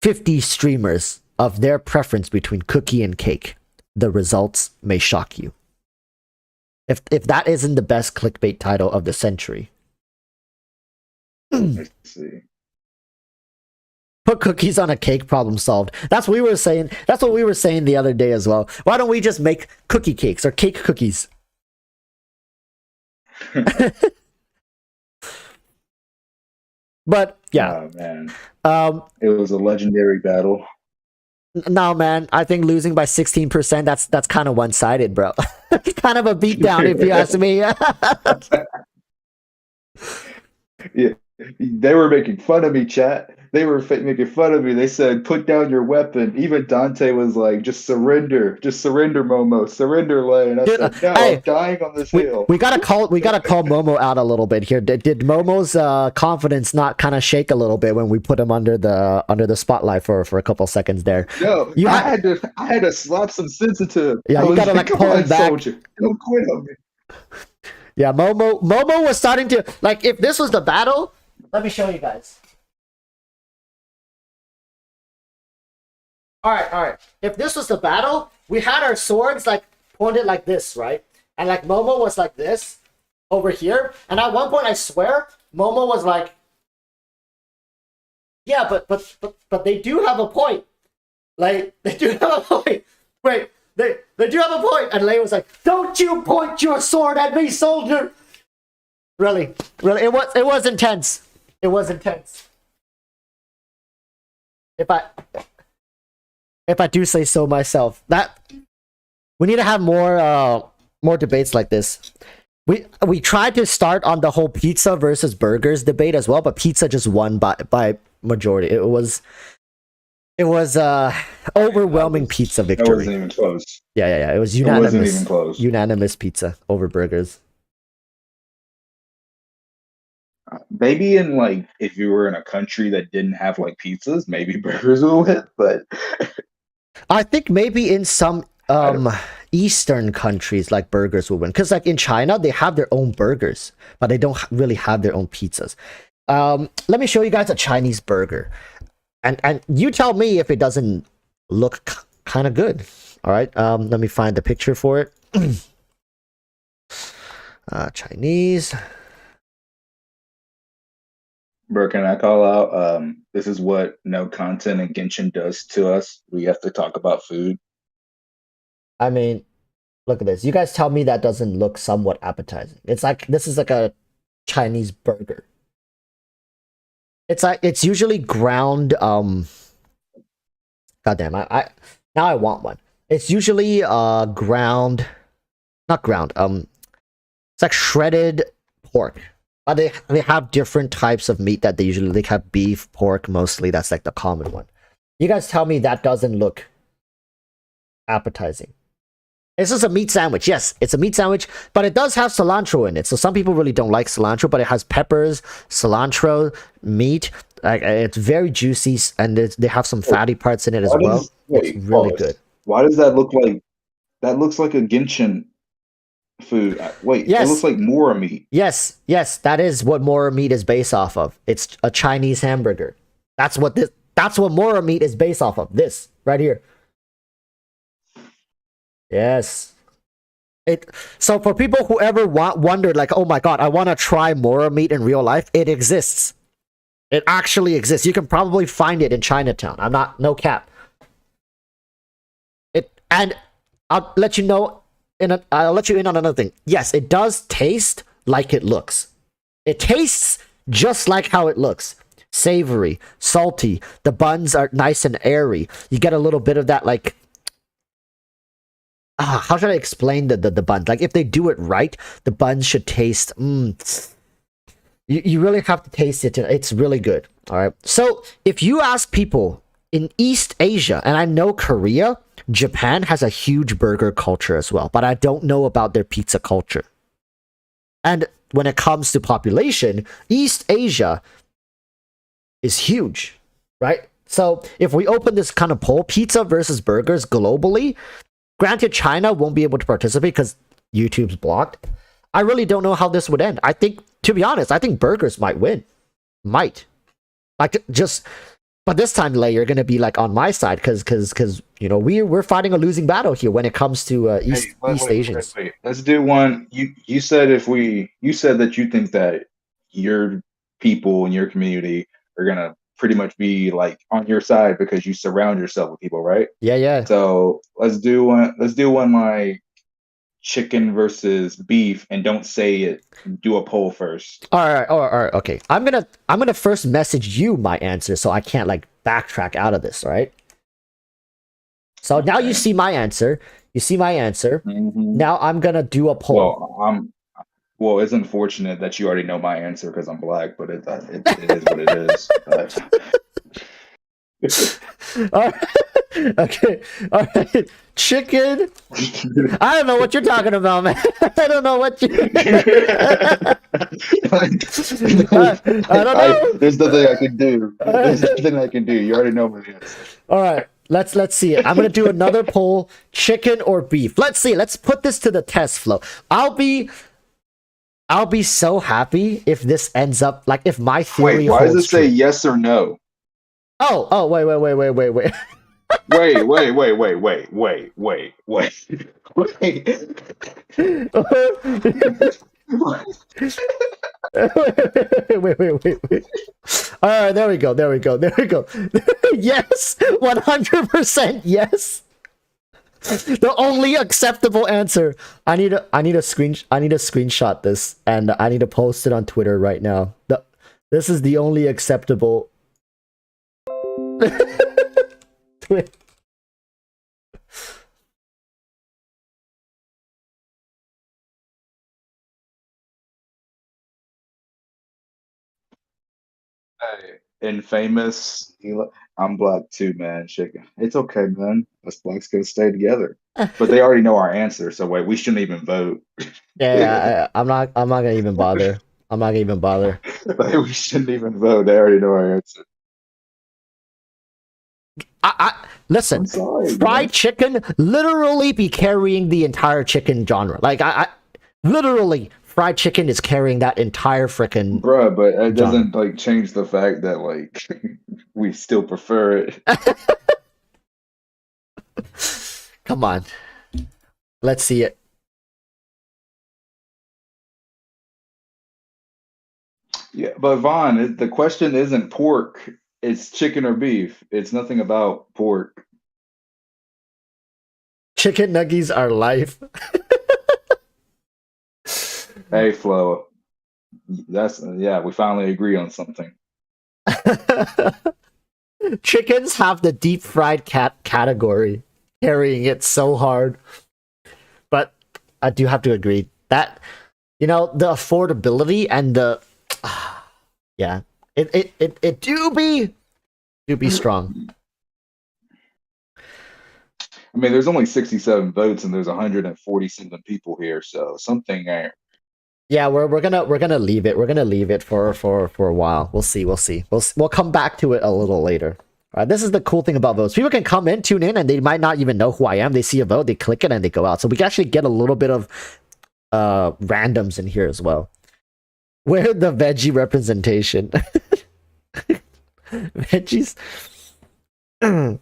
50 streamers of their preference between cookie and cake. The results may shock you. If that isn't the best clickbait title of the century. Let's see. Put cookies on a cake, problem solved. That's what we were saying. That's what we were saying the other day as well. Why don't we just make cookie cakes or cake cookies? But yeah. Oh man, Um it was a legendary battle. no man, I think losing by 16%, that's kind of one-sided, bro. It's kind of a beatdown if you ask me. Yeah, they were making fun of me, chat. They were making fun of me. They said, "Put down your weapon." Even Dante was like, just surrender, Momo, surrender, Lay." And I Dude, said, "No, I'm hey, dying on this we, hill." we gotta call Momo out a little bit here. Did Momo's confidence not kind of shake a little bit when we put him under the spotlight for a couple seconds there? No, You had I had to slap some sensitive. Yeah, I you was gotta like, like "Come pull him on, back. soldier, don't quit on me." Yeah, Momo was starting to like if this was the battle. Let me show you guys. All right. If this was the battle, we had our swords like pointed like this, right? And like Momo was like this over here. And at one point, I swear, Momo was like, "Yeah, but they do have a point. Like they do have a point. Wait, they do have a point." And Lei was like, "Don't you point your sword at me, soldier." Really, it was intense. It was intense. If I do say so myself, that we need to have more debates like this. We tried to start on the whole pizza versus burgers debate as well, but pizza just won by majority. It was overwhelming pizza That wasn't victory. even close. Yeah. It was It wasn't even close. unanimous pizza over burgers. Maybe in like if you were in a country that didn't have like pizzas, maybe burgers would win. But I think maybe in some Eastern countries like burgers will win, because like in China they have their own burgers, but they don't really have their own pizzas. Let me show you guys a Chinese burger, and you tell me if it doesn't look kind of good. All right. Let me find the picture for it. Chinese. Bro, can I call out? This is what no content and Genshin does to us. We have to talk about food. I mean, look at this. You guys tell me that doesn't look somewhat appetizing. It's like this is like a Chinese burger. It's like it's usually ground. Goddamn! I now I want one. It's usually ground, not ground. It's like shredded pork. But they have different types of meat that they usually they have beef, pork mostly. That's like the common one. You guys tell me that doesn't look appetizing. This is a meat sandwich. Yes, it's a meat sandwich, but it does have cilantro in it. So some people really don't like cilantro, but it has peppers, cilantro, meat. Like it's very juicy, and they have some fatty parts in it as well. It's really good. Why does that look like? That looks like a Genshin food. Wait, yes. It looks like Mora meat. Yes, that is what Mora meat is based off of. It's a Chinese hamburger. That's what Mora meat is based off of. This right here. Yes. So for people who ever wondered like, oh my god, I want to try Mora meat in real life, it exists. It actually exists. You can probably find it in Chinatown. I'm not no cap. And I'll let you know I'll let you in on another thing. Yes, it does taste like it looks. It tastes just like how it looks. Savory, salty. The buns are nice and airy. You get a little bit of that like how should I explain the buns? Like if they do it right, the buns should taste you really have to taste it. It's really good. All right. So if you ask people in East Asia, and I know Korea, Japan has a huge burger culture as well, but I don't know about their pizza culture. And when it comes to population, East Asia is huge, right? So if we open this kind of poll, pizza versus burgers globally, granted China won't be able to participate because YouTube's blocked. I really don't know how this would end. I think, to be honest, I think burgers might win. Might. Like, just... But this time, Lay, you're gonna be like on my side because you know we're fighting a losing battle here when it comes to East Asians. Wait. Let's do one. You said you said that you think that your people in your community are gonna pretty much be like on your side because you surround yourself with people, right? Yeah. So let's do one. Let's do one like chicken versus beef, and don't say it. Do a poll first. All right. Okay. I'm gonna first message you my answer, so I can't like backtrack out of this. All right. So now you see my answer. You see my answer. Mm-hmm. Now I'm gonna do a poll. Well, it's unfortunate that you already know my answer because I'm black, but it is what it is. All right. Okay. All right. Chicken. I don't know what you're talking about, man. I don't know what you. I don't know. There's nothing I can do. There's nothing I can do. You already know my answer. All right. Let's see it. I'm gonna do another poll: chicken or beef. Let's see. Let's put this to the test, Flo. I'll be so happy if this ends up like if my theory. Wait, why does it say yes or no? Oh, wait. wait. Wait. All right, there we go. Yes, 100% yes. The only acceptable answer. I need a screenshot this, and I need to post it on Twitter right now. This is the only acceptable. Hey, infamous. I'm black too, man. Chicken. It's okay, man. Us blacks gonna stay together. But they already know our answer, so wait, we shouldn't even vote. Yeah, I'm not gonna even bother. I'm not gonna even bother. Like, we shouldn't even vote. They already know our answer. Listen, I'm sorry, fried chicken literally be carrying the entire chicken genre. Like I literally fried chicken is carrying that entire freaking bruh, but it genre. doesn't like change the fact that like we still prefer it. Come on, let's see it. Yeah, but Vaughn, the question isn't pork, it's chicken or beef. It's nothing about pork. Chicken nuggies are life. Hey, Flo, that's yeah, we finally agree on something. Chickens have the deep fried cat category, carrying it so hard. But I do have to agree that the affordability and the yeah, it do be strong. I mean, there's only 67 votes and there's 147 people here, so something ain't. Yeah, we're gonna leave it. We're gonna leave it for a while. We'll see. We'll come back to it a little later. This is the cool thing about votes. People can come in, tune in, and they might not even know who I am. They see a vote, they click it, and they go out. So we can actually get a little bit of randoms in here as well. Where the veggie representation? Veggies. My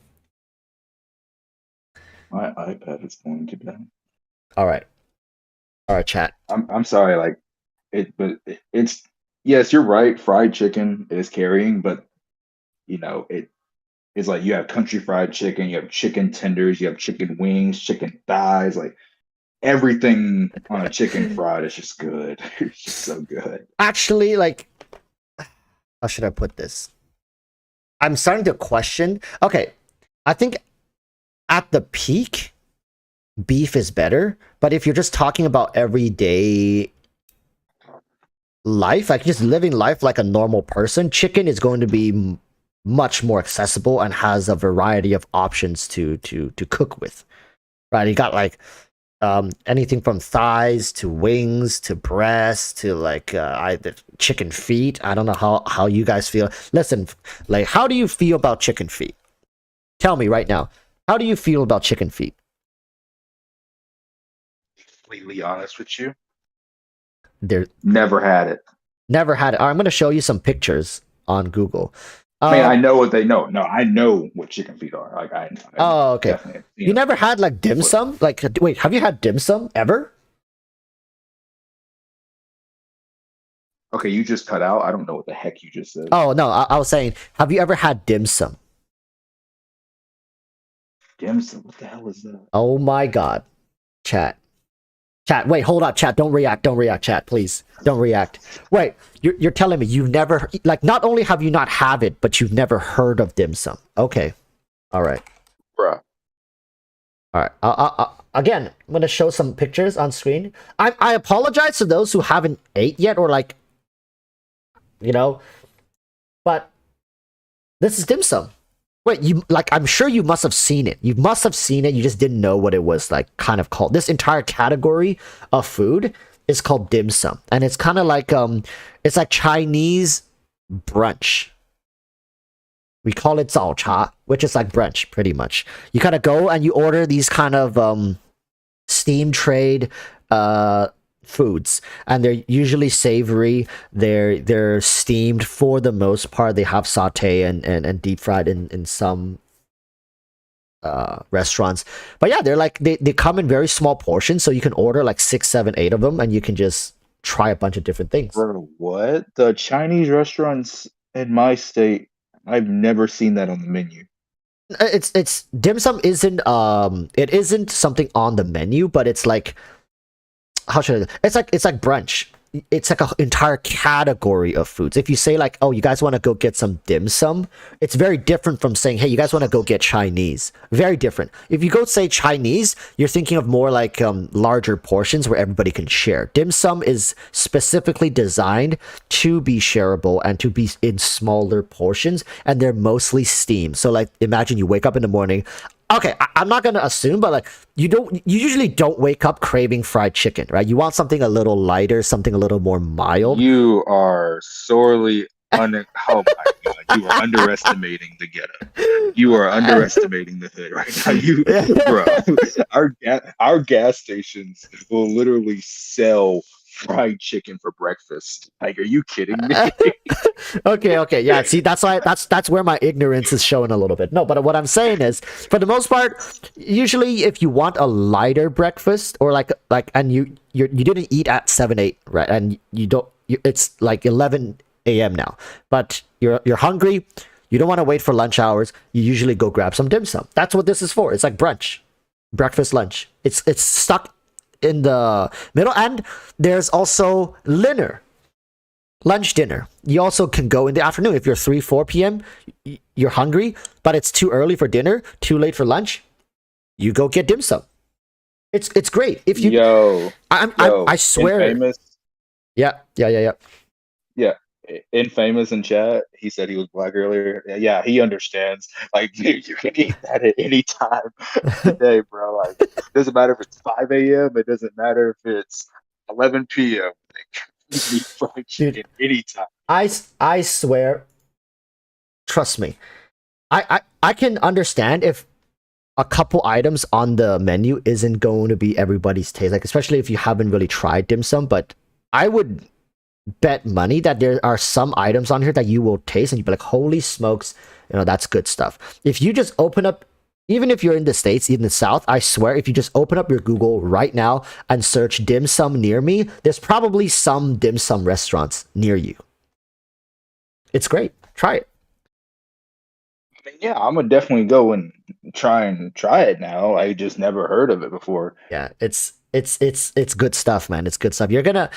iPad is going to die. All right, chat. I'm sorry, like it's yes, you're right. Fried chicken is carrying, but it's like you have country fried chicken, you have chicken tenders, you have chicken wings, chicken thighs, like everything on a chicken fried is just good. It's just so good. Actually, like, how should I put this? I'm starting to question. Okay, I think at the peak, beef is better. But if you're just talking about everyday life, like just living life like a normal person, chicken is going to be much more accessible and has a variety of options to cook with. Right? You got like anything from thighs to wings to breasts to like chicken feet. I don't know how you guys feel. Listen, like, how do you feel about chicken feet? Tell me right now. How do you feel about chicken feet? Completely honest with you, They're never had it. never had it. I'm going to show you some pictures on Google. I mean, I know what they know. No, I know what chicken feet are. Like I Oh, okay. definitely. You never had like dim sum? Like, wait, have you had dim sum ever? Okay, you just cut out. I don't know what the heck you just said. Oh no, I was saying, have you ever had dim sum? Dim sum? What the hell is that? Oh my god, chat. Wait, hold up, chat. Don't react, chat. Please, don't react. Wait, you're telling me you've never, like, not only have you not have it, but you've never heard of dim sum. Okay, all right, Bruh. all right. Again, I'm gonna show some pictures on screen. I apologize to those who haven't ate yet, or like, but this is dim sum. Wait, I'm sure you must have seen it. You must have seen it. You just didn't know what it was like kind of called. This entire category of food is called dim sum. And it's kind of like it's like Chinese brunch. We call it 早茶, which is like brunch pretty much. You kind of go and you order these kind of steam trade foods, and they're usually savory. They're steamed for the most part. They have saute and deep fried in some restaurants, but yeah, they're like they come in very small portions, so you can order like 6, 7, 8 of them, and you can just try a bunch of different things. Bro, what? The Chinese restaurants in my state, I've never seen that on the menu. It's dim sum isn't it isn't something on the menu, but it's like, how should I? It's like brunch. It's like an entire category of foods. If you say like, oh, you guys want to go get some dim sum, it's very different from saying, hey, you guys want to go get Chinese. Very different. If you go say Chinese, you're thinking of more like larger portions where everybody can share. Dim sum is specifically designed to be shareable and to be in smaller portions, and they're mostly steamed. So like, imagine you wake up in the morning. Okay, I'm not gonna assume, but like, you usually don't wake up craving fried chicken, right? You want something a little lighter, something a little more mild. You are sorely Oh my God, you are underestimating the ghetto. You are underestimating the hood right now. Bro, our gas stations will literally sell fried chicken for breakfast. Like, are you kidding me? Okay, yeah. See, that's where my ignorance is showing a little bit. No, but what I'm saying is, for the most part, usually if you want a lighter breakfast or and you didn't eat at 7 8, right, and you don't, it's like 11 a.m. now, but you're hungry, you don't want to wait for lunch hours. You usually go grab some dim sum. That's what this is for. It's like brunch, breakfast, lunch. It's stuck in the middle, and there's also dinner. Lunch, dinner. You also can go in the afternoon if you're 3 4 p.m. You're hungry, but it's too early for dinner, too late for lunch. You go get dim sum. It's great if you. I swear. Infamous. Yeah. Yeah, Infamous in chat. He said he was black earlier. Yeah, he understands. Like, dude, you can eat that at any time today, bro. Like, doesn't matter if it's 5 a.m. It doesn't matter if it's 11 p.m. Like, you can eat fried chicken anytime. I swear. Trust me. I can understand if a couple items on the menu isn't going to be everybody's taste, like especially if you haven't really tried dim sum. But I would bet money that there are some items on here that you will taste and you'd be like, holy smokes, that's good stuff. If you just open up, even if you're in the States, in the South, I swear, if you just open up your Google right now and search dim sum near me, there's probably some dim sum restaurants near you. It's great. Try it. I mean, yeah, I'm gonna definitely go and try it now. I just never heard of it before. Yeah, it's good stuff, man. It's good stuff. You're gonna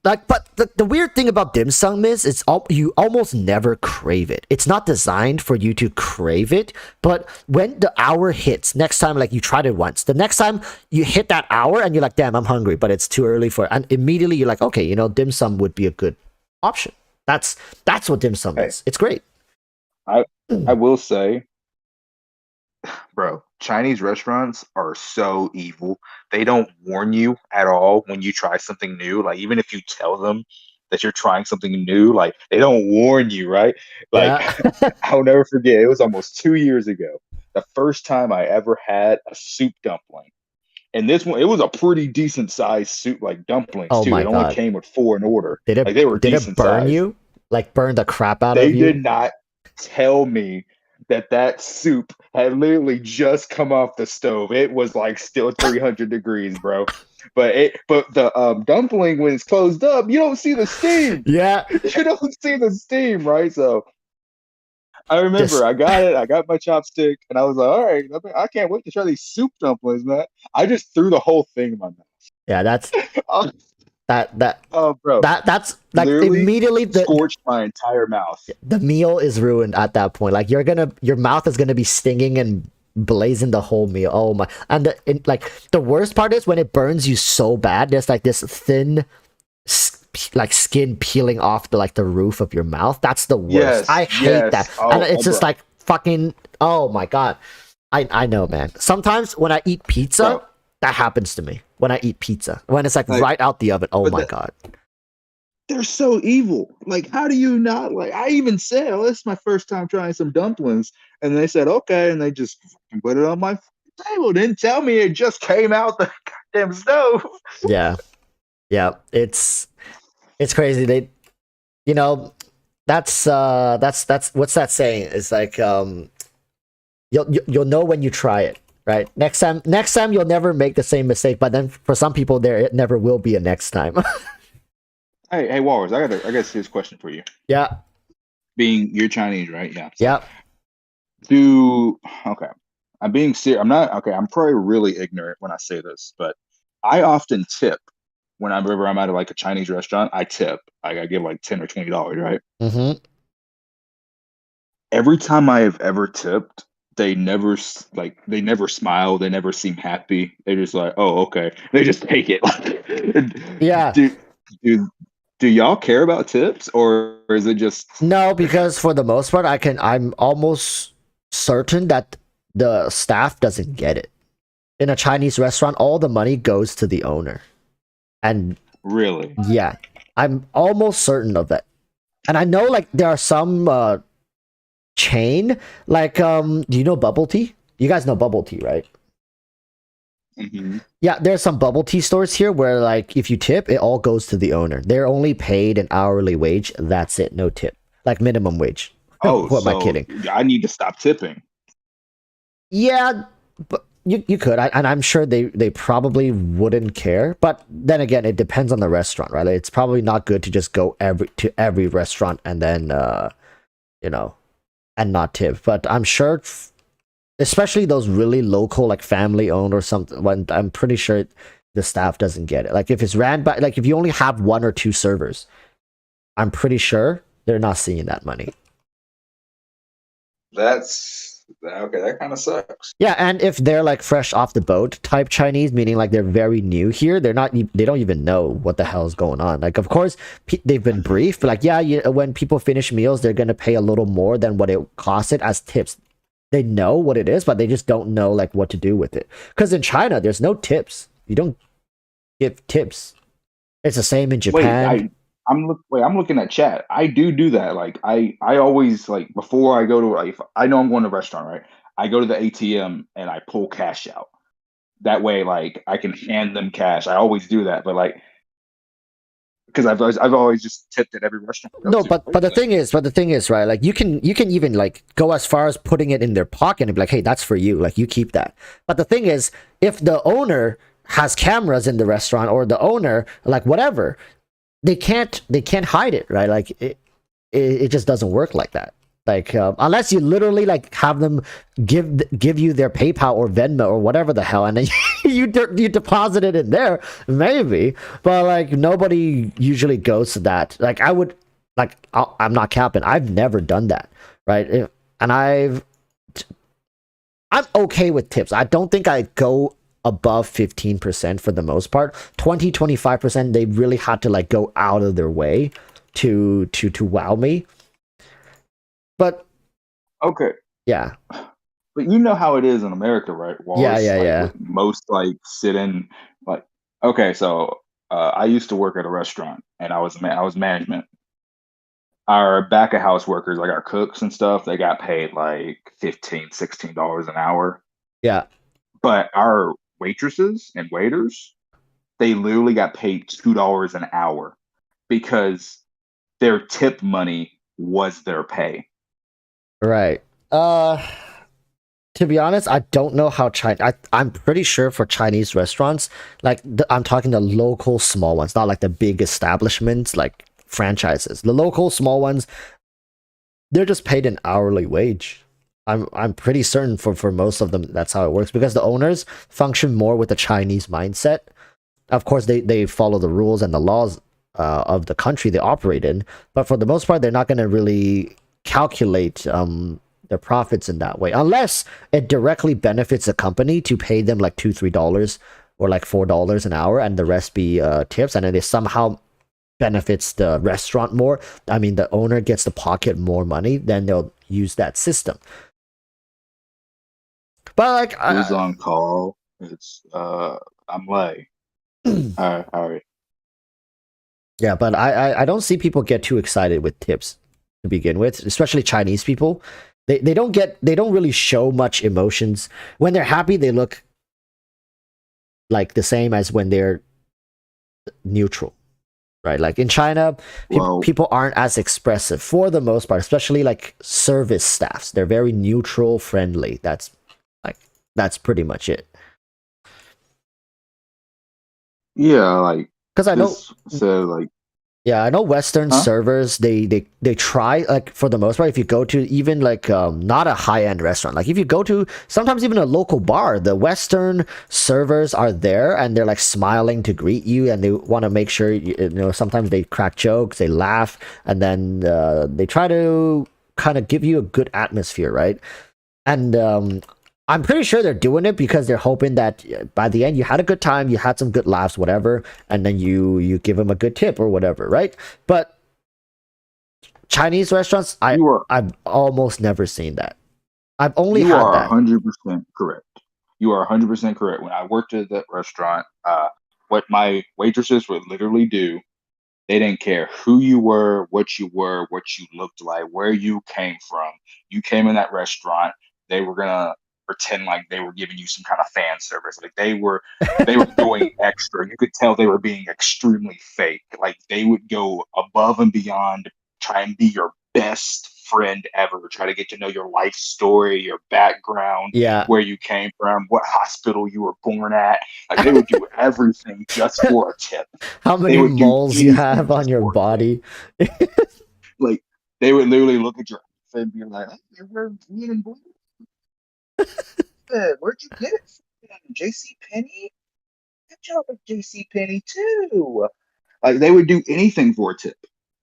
like, but the weird thing about dim sum is you almost never crave it. It's not designed for you to crave it, but when the hour hits, next time, like you tried it once, the next time you hit that hour and you're like, damn, I'm hungry, but it's too early and immediately you're like, okay, dim sum would be a good option. That's what dim sum is. It's great. I will say, bro, Chinese restaurants are so evil. They don't warn you at all when you try something new. Like, even if you tell them that you're trying something new, like, they don't warn you, right? Like, Yeah. I'll never forget. It was almost 2 years ago. The first time I ever had a soup dumpling. And this one, it was a pretty decent sized soup, like dumplings Oh too. my It only God. came with 4 in order. Did Like, they were it decent burn sized. you? Like burn the crap out They of you? did not tell me that soup had literally just come off the stove. It was like still 300 degrees, bro. But the dumpling, when it's closed up, you don't see the steam. Yeah. You don't see the steam, right? So I remember I got it. I got my chopstick, and I was like, all right, I can't wait to try these soup dumplings, man. I just threw the whole thing in my mouth. Yeah, that's Oh, bro, that's like literally immediately scorched my entire mouth. The meal is ruined at that point. Like your mouth is gonna be stinging and blazing the whole meal. Oh my! And like the worst part is when it burns you so bad. There's like this thin, like skin peeling off the roof of your mouth. That's the worst. Yes, I hate that. Oh, and it's just bro. like fucking. Oh my God! I know, man. Sometimes when I eat pizza, Bro. that happens to me. When I eat pizza, when it's like right out the oven. Oh my God! They're so evil. Like, how do you not like? I even said, "Oh, this is my first time trying some dumplings," and they said, "Okay," and they just put it on my table. Didn't tell me it just came out the goddamn stove. Yeah, it's crazy. They, that's what's that saying? It's like you'll know when you try it, right? Next time you'll never make the same mistake. But then for some people, it never will be a next time. Hey, Walrus, I got a serious question for you. Yeah. Being you're Chinese, right? Yeah. Yeah. Okay. I'm being serious. I'm not okay. I'm probably really ignorant when I say this, but I often tip whenever I'm at like a Chinese restaurant. I tip. I give like $10 or $20, right? Mm-hmm. Every time I have ever tipped, they never smile. They never seem happy. They're just like, oh, okay. They just take it. Yeah. Do y'all care about tips, or is it just no? Because for the most part, I'm almost certain that the staff doesn't get it. In a Chinese restaurant, all the money goes to the owner, and really? Yeah, I'm almost certain of that. And I know like there are some chain like do you know bubble tea? You guys know bubble tea, right? Hmm. Yeah, there's some bubble tea stores here where like if you tip, it all goes to the owner. They're only paid an hourly wage. That's it, no tip. Like minimum wage. Oh, What am I so kidding? I need to stop tipping. Yeah, but you could, and I'm sure they probably wouldn't care. But then again, it depends on the restaurant, right? Like, it's probably not good to just go every restaurant and then you know and not tip. But I'm sure, especially those really local, like family owned or something. When I'm pretty sure the staff doesn't get it. Like if it's ran by, like if you only have one or two servers, I'm pretty sure they're not seeing that money. That's okay. That kind of sucks. Yeah, and if they're like fresh off the boat type Chinese, meaning like they're very new here, they don't even know what the hell is going on. Like, of course, they've been briefed, but like, yeah, when people finish meals, they're gonna pay a little more than what it costed as tips. They know what it is, but they just don't know like what to do with it. Because in China, there's no tips. You don't give tips. It's the same in Wait, Japan. I'm looking at chat. I do that. Like I always like before I go to like if I know I'm going to a restaurant, right? I go to the ATM and I pull cash out. That way, like I can hand them cash. I always do that, but like because I've always just tipped at every restaurant I go No, to. but the thing is, right? Like you can even like go as far as putting it in their pocket and be like, hey, that's for you. Like you keep that. But the thing is, if the owner has cameras in the restaurant or the owner like whatever, they can't hide it, right? Like it just doesn't work like that. Like unless you literally like have them give you their PayPal or Venmo or whatever the hell, and then you deposit it in there, maybe. But like nobody usually goes to that. Like I would, like I'm not capping. I've never done that, right? And I'm okay with tips. I don't think I go above 15% for the most part. 20-25%, they really had to like go out of their way to wow me. But Okay, yeah. but you know how it is in America, right? Yeah, Walrus, yeah, like yeah. with most like sit in like okay, so I used to work at a restaurant and I was management. Our back of house workers, like our cooks and stuff, they got paid like 15, $16 an hour. Yeah. But our waitresses and waiters, they literally got paid $2 an hour because their tip money was their pay. Right. To be honest, I don't know how China. I'm pretty sure for Chinese restaurants, like I'm talking the local small ones, not like the big establishments, like franchises. The local small ones, they're just paid an hourly wage. I'm pretty certain for most of them that's how it works because the owners function more with the Chinese mindset. Of course, they follow the rules and the laws of the country they operate in, but for the most part, they're not going to really calculate their profits in that way unless it directly benefits the company to pay them like $2-3 or like $4 an hour and the rest be tips, and then it somehow benefits the restaurant more. I mean, the owner gets to pocket more money, then they'll use that system. But like, Who's on call? It's I'm late. All right. yeah, but I don't see people get too excited with tips to begin with, especially Chinese people. They don't really show much emotions. When they're happy, they look like the same as when they're neutral, right? Like in China, Well, people aren't as expressive for the most part, especially like service staffs. They're very neutral, friendly. Like that's pretty much it. yeah, like Because I know this said like Yeah, I know Western huh? servers they try like for the most part if you go to even like not a high-end restaurant. Like if you go to sometimes even a local bar, the Western servers are there and they're like smiling to greet you and they want to make sure you know sometimes they crack jokes, they laugh and then they try to kind of give you a good atmosphere, right? And I'm pretty sure they're doing it because they're hoping that by the end you had a good time, you had some good laughs, whatever, and then you give them a good tip or whatever, right? But Chinese restaurants, You are I've almost never seen that. I've only you had are that. 100% correct. You are 100% correct. When I worked at that restaurant, what my waitresses would literally do They didn't care who you were, what you looked like, where you came from. You came in that restaurant, they were gonna pretend like they were giving you some kind of fan service. Like they were doing extra. You could tell they were being extremely fake. Like they would go above and beyond, try and be your best friend ever, try to get to know your life story, your background, Yeah. where you came from, what hospital you were born at. Like they would do everything just for a tip. How They many would do moles you anything have on just your for a tip. body? Like they would literally look at your outfit and be like, "Hey, we're green and blue. Where'd you get it from? JC Penney? Good job at JC Penney too." Like they would do anything for a tip.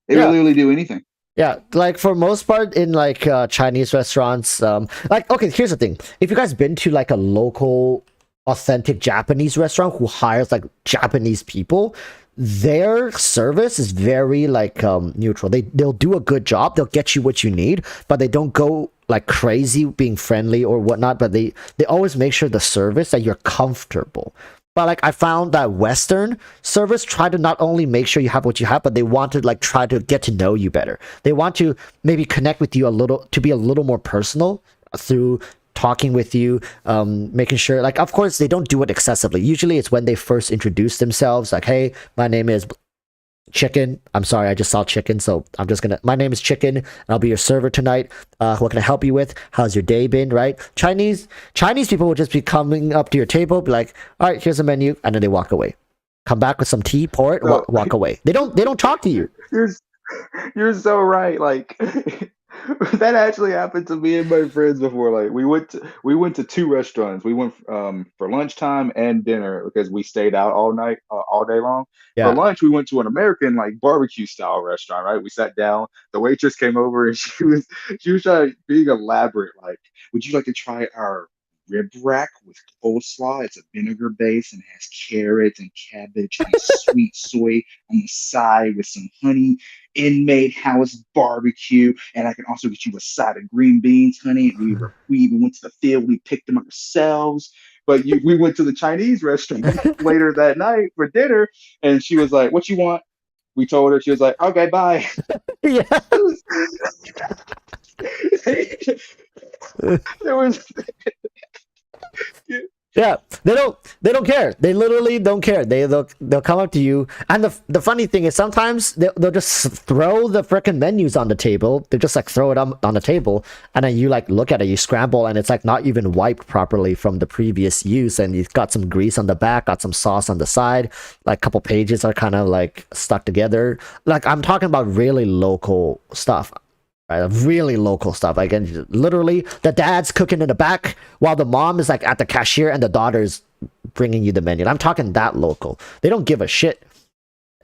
They would Yeah. literally do anything. Yeah, like for most part in like Chinese restaurants, like okay, here's the thing. If you guys been to like a local authentic Japanese restaurant who hires like Japanese people, their service is very like neutral. They'll do a good job, they'll get you what you need, but they don't go like crazy being friendly or whatnot, but they always make sure the service that you're comfortable. But like I found that Western service try to not only make sure you have what you have, but they want to like try to get to know you better. They want to maybe connect with you a little to be a little more personal through talking with you, making sure like of course they don't do it excessively. Usually it's when they first introduce themselves, like, hey, my name is Chicken. I'm sorry, I just saw Chicken, so I'm just gonna. My name is Chicken, and I'll be your server tonight. What can I help you with? How's your day been? Right? Chinese people will just be coming up to your table, be like, all right, here's a menu, and then they walk away. Come back with some tea, pour it, So walk away. They don't talk to you. you're you're so right. Like that actually happened to me and my friends before. Like we went to two restaurants. We went for lunchtime and dinner because we stayed out all night, all day long. For Yeah. lunch, we went to an American like barbecue style restaurant. Right, we sat down. The waitress came over and she was trying being elaborate. Like, would you like to try our rib rack with coleslaw? It's a vinegar base and has carrots and cabbage and sweet soy on the side with some honey, inmate house barbecue, and I can also get you a side of green beans, honey. We even went to the field. We picked them ourselves. But we went to the Chinese restaurant later that night for dinner, and she was like, "What you want?" We told her. She was like, "Okay, bye." Yeah. It was, there was Yeah, they don't care. They literally don't care. They'll come up to you, and the funny thing is sometimes they'll just throw the freaking menus on the table. They just like throw it on the table, and then you like look at it, you scramble, and it's like not even wiped properly from the previous use, and you've got some grease on the back, got some sauce on the side, like a couple pages are kind of like stuck together. Like I'm talking about really local stuff. Right, really local stuff. Like, and literally, the dad's cooking in the back while the mom is like at the cashier and the daughter's bringing you the menu. I'm talking that local. They don't give a shit.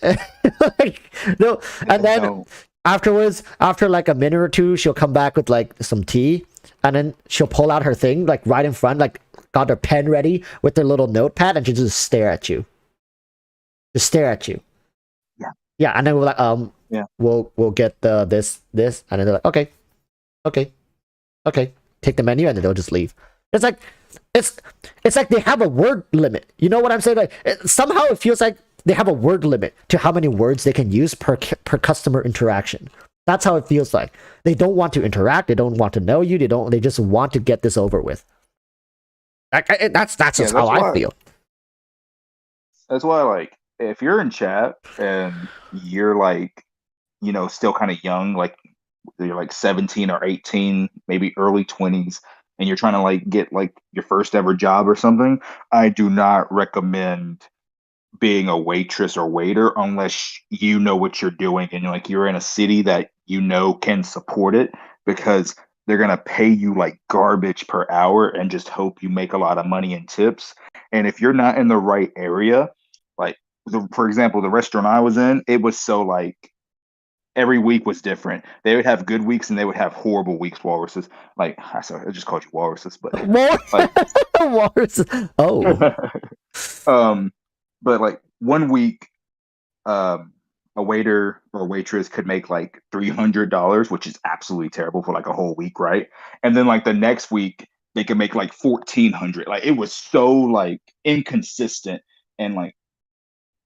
Like, no, and then no. afterwards, after like a minute or two, she'll come back with like some tea, and then she'll pull out her thing like right in front, like got her pen ready with her little notepad, and she'll just stare at you. Just stare at you. Yeah, Yeah, and then we're like, yeah, we'll get the this, and then they're like, okay, okay, okay, take the menu, and then they'll just leave. It's like, it's it's like they have a word limit. You know what I'm saying? Like somehow it feels like they have a word limit to how many words they can use per customer interaction. That's how it feels like. They don't want to interact. They don't want to know you. They don't. They just want to get this over with. That's yeah. just how I feel. That's why, like, if you're in chat and you're like, still kind of young, like you're like 17 or 18, maybe early 20s, and you're trying to like get like your first ever job or something, I do not recommend being a waitress or waiter unless you know what you're doing and you're in a city that can support it, because they're going to pay you like garbage per hour and just hope you make a lot of money in tips. And if you're not in the right area, like for example, the restaurant I was in, it was so like every week was different. They would have good weeks and they would have horrible weeks. Walruses, like I sorry, I just called you walruses, but More like, Wars. Oh, um, but like one week, um, a waiter or waitress could make like $300, which is absolutely terrible for like a whole week, right? And then like the next week they could make like 1,400. Like it was so like inconsistent, and like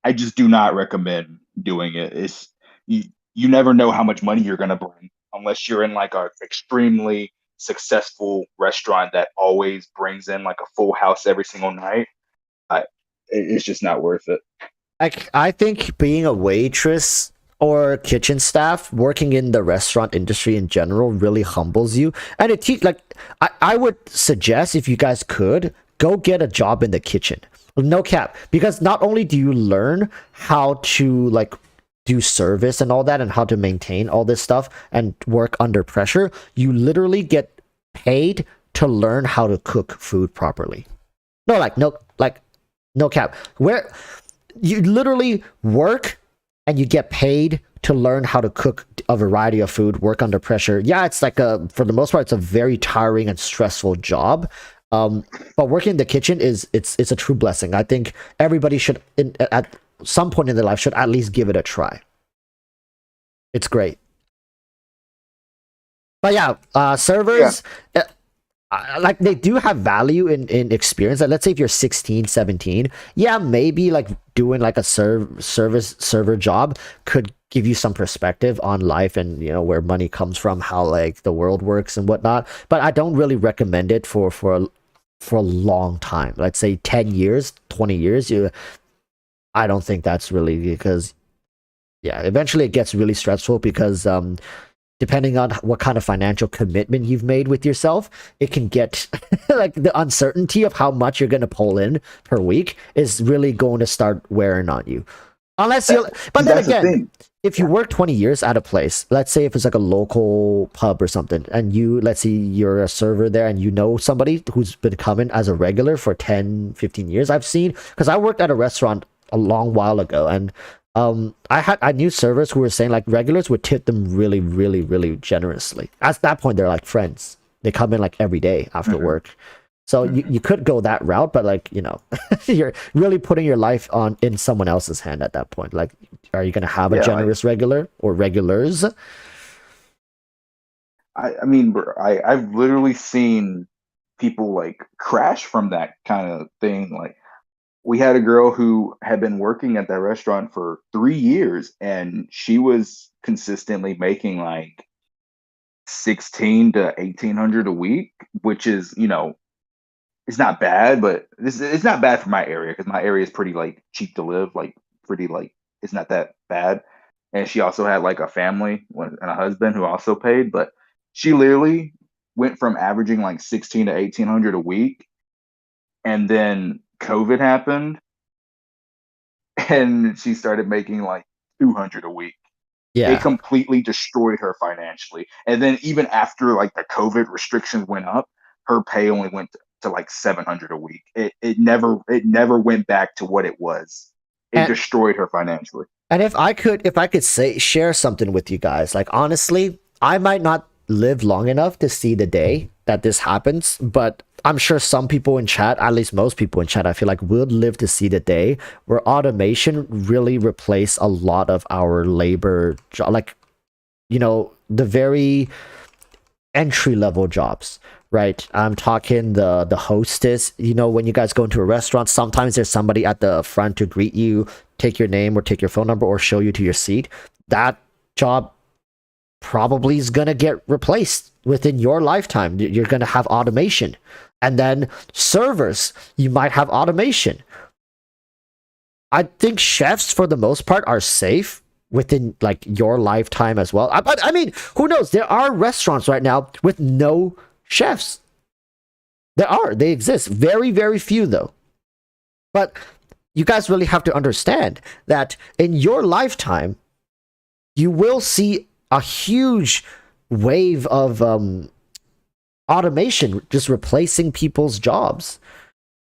I just do not recommend doing it. You, you never know how much money you're going to bring unless you're in like a extremely successful restaurant that always brings in like a full house every single night. I, it's just not worth it. I think being a waitress or kitchen staff working in the restaurant industry in general really humbles you, and I would suggest, if you guys could, go get a job in the kitchen. No cap, because not only do you learn how to like do service and all that and how to maintain all this stuff and work under pressure, you literally get paid to learn how to cook food properly. No cap, where you literally work and you get paid to learn how to cook a variety of food, work under pressure. Yeah, it's like for the most part, it's a very tiring and stressful job. But working in the kitchen it's a true blessing. I think everybody should, at some point in their life, should at least give it a try. It's great. But yeah, servers, like they do have value in experience. Like, let's say if you're 16, 17, yeah, maybe like doing like a server job could give you some perspective on life and, you know, where money comes from, how like the world works and whatnot. But I don't really recommend it for a long time. Let's say 10 years, 20 years. I don't think that's really, because yeah, eventually it gets really stressful because depending on what kind of financial commitment you've made with yourself, it can get like the uncertainty of how much you're going to pull in per week is really going to start wearing on you. Unless you, but then again, if you work 20 years at a place, let's say if it's like a local pub or something, and let's say you're a server there and you know somebody who's been coming as a regular for 10, 15 years. I've seen, because I worked at a restaurant a long while ago, and I knew servers who were saying like regulars would tip them really, really, really generously. At that point, they're like friends. They come in like every day after work. So you could go that route, but like, you know, you're really putting your life in someone else's hand at that point. Like, are you going to have a generous regular or regulars? I mean, I've literally seen people like crash from that kind of thing. Like, we had a girl who had been working at that restaurant for 3 years, and she was consistently making like 16 to 1800 a week, which is, you know, it's not bad, but it's not bad for my area because my area is pretty like cheap to live, like pretty like it's not that bad. And she also had like a family and a husband who also paid, but she literally went from averaging like 16 to 1800 a week, and then COVID happened, and she started making like 200 a week. Yeah. It completely destroyed her financially. And then even after like the COVID restrictions went up, her pay only went to like 700 a week. It never went back to what it was. It destroyed her financially. And if I could share something with you guys, like honestly, I might not live long enough to see the day that this happens, but I'm sure some people in chat, at least most people in chat, I feel like would live to see the day where automation really replace a lot of our labor, like, you know, the very entry level jobs, right? I'm talking the hostess. You know, when you guys go into a restaurant, sometimes there's somebody at the front to greet you, take your name or take your phone number or show you to your seat. That job probably is gonna get replaced within your lifetime. You're gonna have automation. And then servers, you might have automation. I think chefs, for the most part, are safe within like your lifetime as well. I mean, who knows? There are restaurants right now with no chefs. They exist. Very, very few though. But you guys really have to understand that in your lifetime, you will see a huge wave of automation just replacing people's jobs.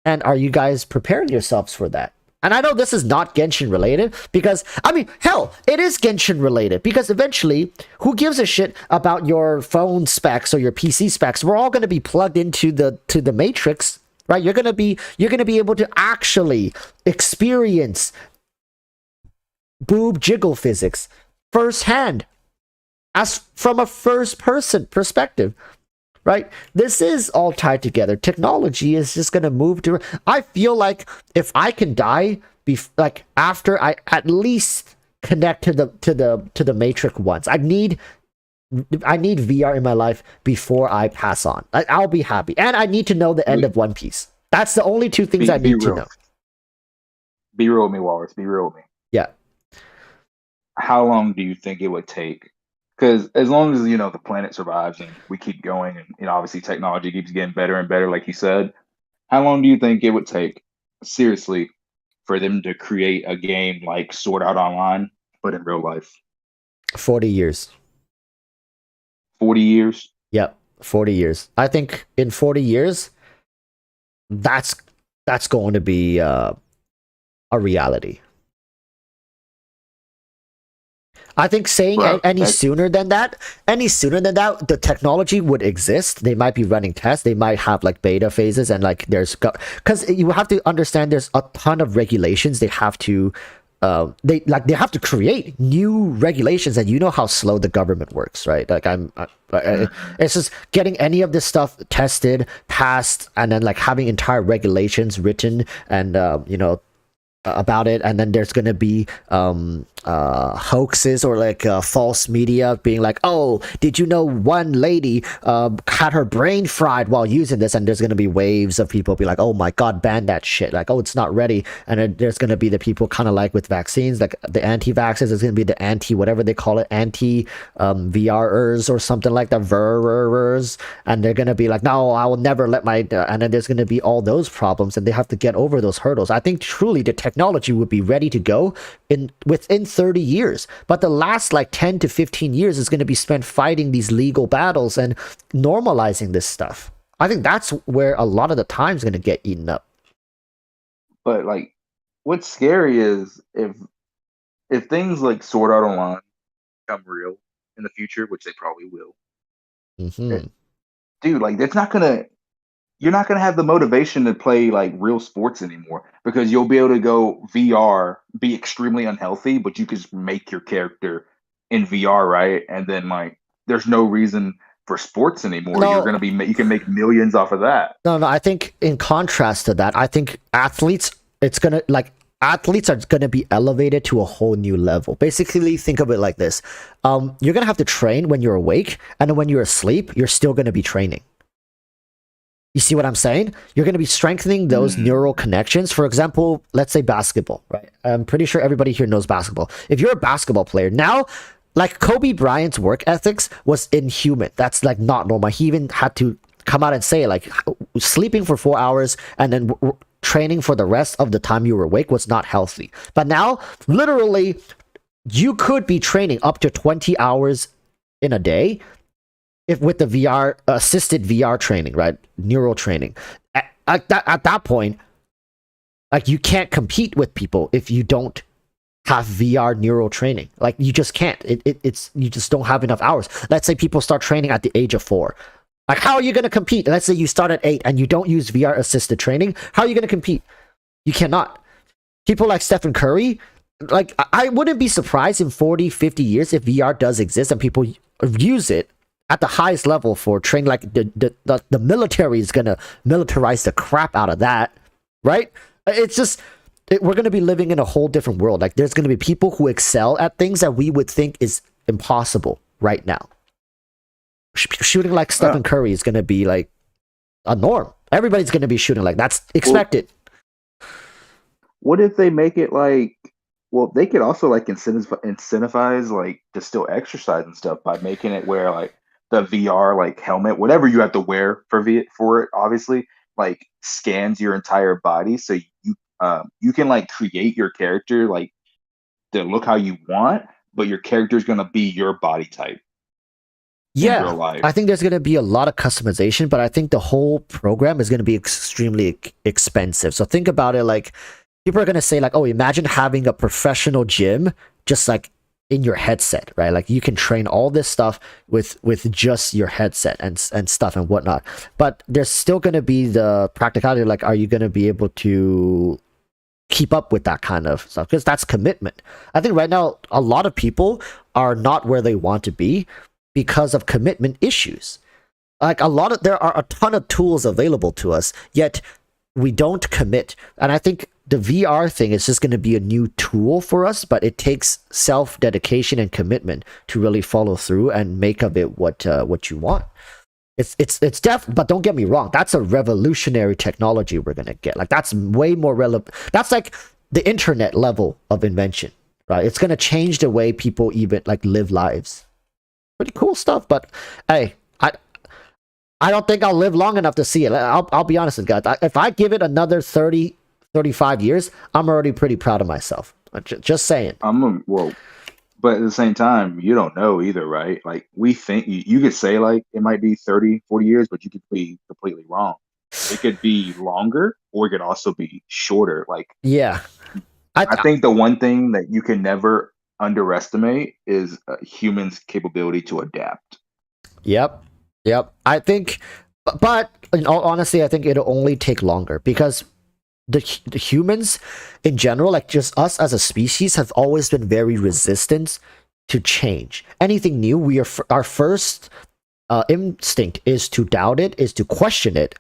And are you guys preparing yourselves for that? And I know this is not Genshin related, because I mean, hell, it is Genshin related, because eventually, who gives a shit about your phone specs or your PC specs? We're all going to be plugged into the matrix, right? You're going to be able to actually experience boob jiggle physics firsthand, as from a first person perspective. Right? This is all tied together. Technology is just going to move to... I feel like if I can die like after I at least connect to the Matrix once. I need VR in my life before I pass on. I'll be happy, and I need to know the end of One Piece. That's the only two things I need to know. Be real with me, Walrus. Be real with me. Yeah. How long do you think it would take? Because as long as the planet survives and we keep going, and obviously technology keeps getting better and better, like you said, how long do you think it would take, seriously, for them to create a game like Sword Art Online, but in real life? 40 years. 40 years? Yep, 40 years. I think in 40 years, that's going to be a reality. I think saying any sooner than that, the technology would exist. They might be running tests. They might have like beta phases, and like because you have to understand there's a ton of regulations they have to they have to create new regulations, and you know how slow the government works, right? Like it's just getting any of this stuff tested, passed, and then like having entire regulations written and about it. And then there's gonna be hoaxes or like false media being like, oh, did you know one lady had her brain fried while using this? And there's gonna be waves of people be like, oh my god, ban that shit, like, oh, it's not ready. And then there's gonna be the people kind of like with vaccines, like the anti-vaxxers. There's gonna be the anti whatever they call it, anti VRers or something like that, verers, and they're gonna be like, no, I will never let my and then there's gonna be all those problems, and they have to get over those hurdles. I think truly the technology would be ready to go within 30 years, but the last like 10 to 15 years is going to be spent fighting these legal battles and normalizing this stuff. I think that's where a lot of the time is going to get eaten up. But like, what's scary is if things like Sword Art Online become real in the future, which they probably will, dude, like you're not gonna have the motivation to play like real sports anymore, because you'll be able to go VR, be extremely unhealthy, but you can just make your character in VR, right? And then like, there's no reason for sports anymore. No, you can make millions off of that. No, I think in contrast to that, I think athletes are gonna be elevated to a whole new level. Basically, think of it like this: you're gonna have to train when you're awake, and then when you're asleep, you're still gonna be training. You see what I'm saying? You're going to be strengthening those neural connections. For example, let's say basketball, right? I'm pretty sure everybody here knows basketball. If you're a basketball player now, like Kobe Bryant's work ethics was inhuman. That's like not normal. He even had to come out and say like sleeping for 4 hours and then training for the rest of the time you were awake was not healthy. But now, literally, you could be training up to 20 hours in a day if with the VR assisted VR training, right? Neural training. At that point, like you can't compete with people if you don't have VR neural training. Like you just can't. It's you just don't have enough hours. Let's say people start training at the age of 4. Like how are you going to compete? Let's say you start at 8 and you don't use VR assisted training. How are you going to compete? You cannot. People like Stephen Curry, like I wouldn't be surprised in 40, 50 years if VR does exist and people use it at the highest level for training. Like the military is gonna militarize the crap out of that, right? It's just we're gonna be living in a whole different world. Like there's gonna be people who excel at things that we would think is impossible right now. Shooting like Stephen Curry is gonna be like a norm. Everybody's gonna be shooting like that's expected. What if they make it like? Well, they could also like incentivize like to still exercise and stuff by making it where like the VR like helmet, whatever you have to wear for it, obviously, like scans your entire body, so you can like create your character like to look how you want, but your character is gonna be your body type. Yeah, in real life. I think there's gonna be a lot of customization, but I think the whole program is gonna be extremely expensive. So think about it like people are gonna say like, oh, imagine having a professional gym just like in your headset, right? Like you can train all this stuff with just your headset and stuff and whatnot. But there's still going to be the practicality. Like, are you going to be able to keep up with that kind of stuff? Because that's commitment. I think right now a lot of people are not where they want to be because of commitment issues. Like there are a ton of tools available to us, yet we don't commit. And I think the VR thing is just going to be a new tool for us, but it takes self-dedication and commitment to really follow through and make of it what you want. It's but don't get me wrong, that's a revolutionary technology we're gonna get. Like, that's way more relevant. That's like the internet level of invention, right? It's gonna change the way people even like live lives. Pretty cool stuff. But hey, I don't think I'll live long enough to see it. I'll be honest with you guys. If I give it another 30, 35 years, I'm already pretty proud of myself. Just saying. Well, but at the same time, you don't know either, right? Like, we think you could say like it might be 30, 40 years, but you could be completely wrong. It could be longer, or it could also be shorter. Like, yeah, I think the one thing that you can never underestimate is humans' capability to adapt. Yep. I think, but in all honesty, I think it'll only take longer because the humans in general, like just us as a species, have always been very resistant to change. Anything new, our first instinct is to doubt it, is to question it.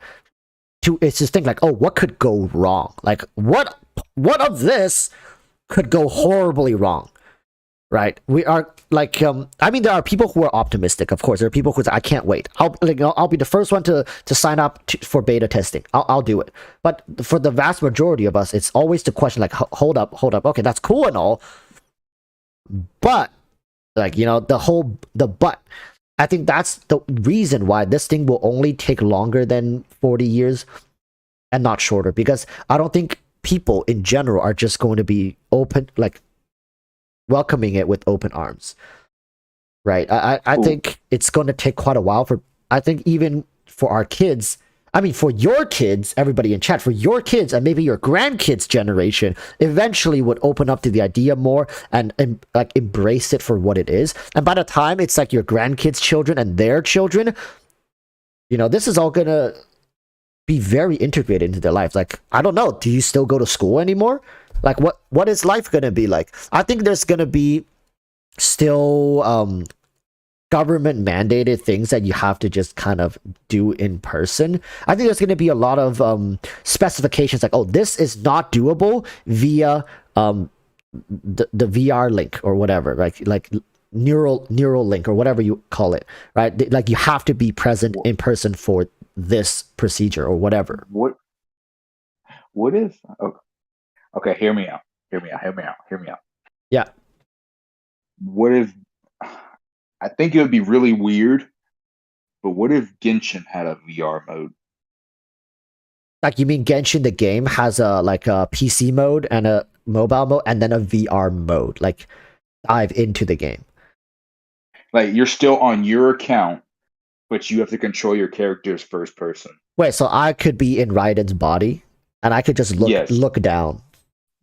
It's just think like, oh, what could go wrong? Like, what of this could go horribly wrong? Right? We are like, I mean, there are people who are optimistic. Of course, there are people who say, I can't wait. I'll be the first one to sign up for beta testing. I'll do it. But for the vast majority of us, it's always the question like, hold up. Okay, that's cool and all, but like, the but. I think that's the reason why this thing will only take longer than 40 years and not shorter, because I don't think people in general are just going to be open, like welcoming it with open arms. Right? I think it's going to take quite a while I think even for our kids, I mean, for your kids, everybody in chat, for your kids and maybe your grandkids' generation, eventually would open up to the idea more and like embrace it for what it is. And by the time it's like your grandkids' children and their children, this is all gonna be very integrated into their lives. Like, I don't know, do you still go to school anymore? Like, what is life gonna be like? I think there's gonna be still government mandated things that you have to just kind of do in person. I think there's going to be a lot of specifications like, oh, this is not doable via the VR link or whatever, like neural link or whatever you call it, right? Like, you have to be present in person for this procedure or whatever. What if? Okay, hear me out. Yeah. What if? I think it would be really weird, but what if Genshin had a VR mode? Like, you mean Genshin the game has a PC mode and a mobile mode and then a VR mode, like dive into the game. Like, you're still on your account, but you have to control your character's first person. Wait, so I could be in Raiden's body and I could just look down.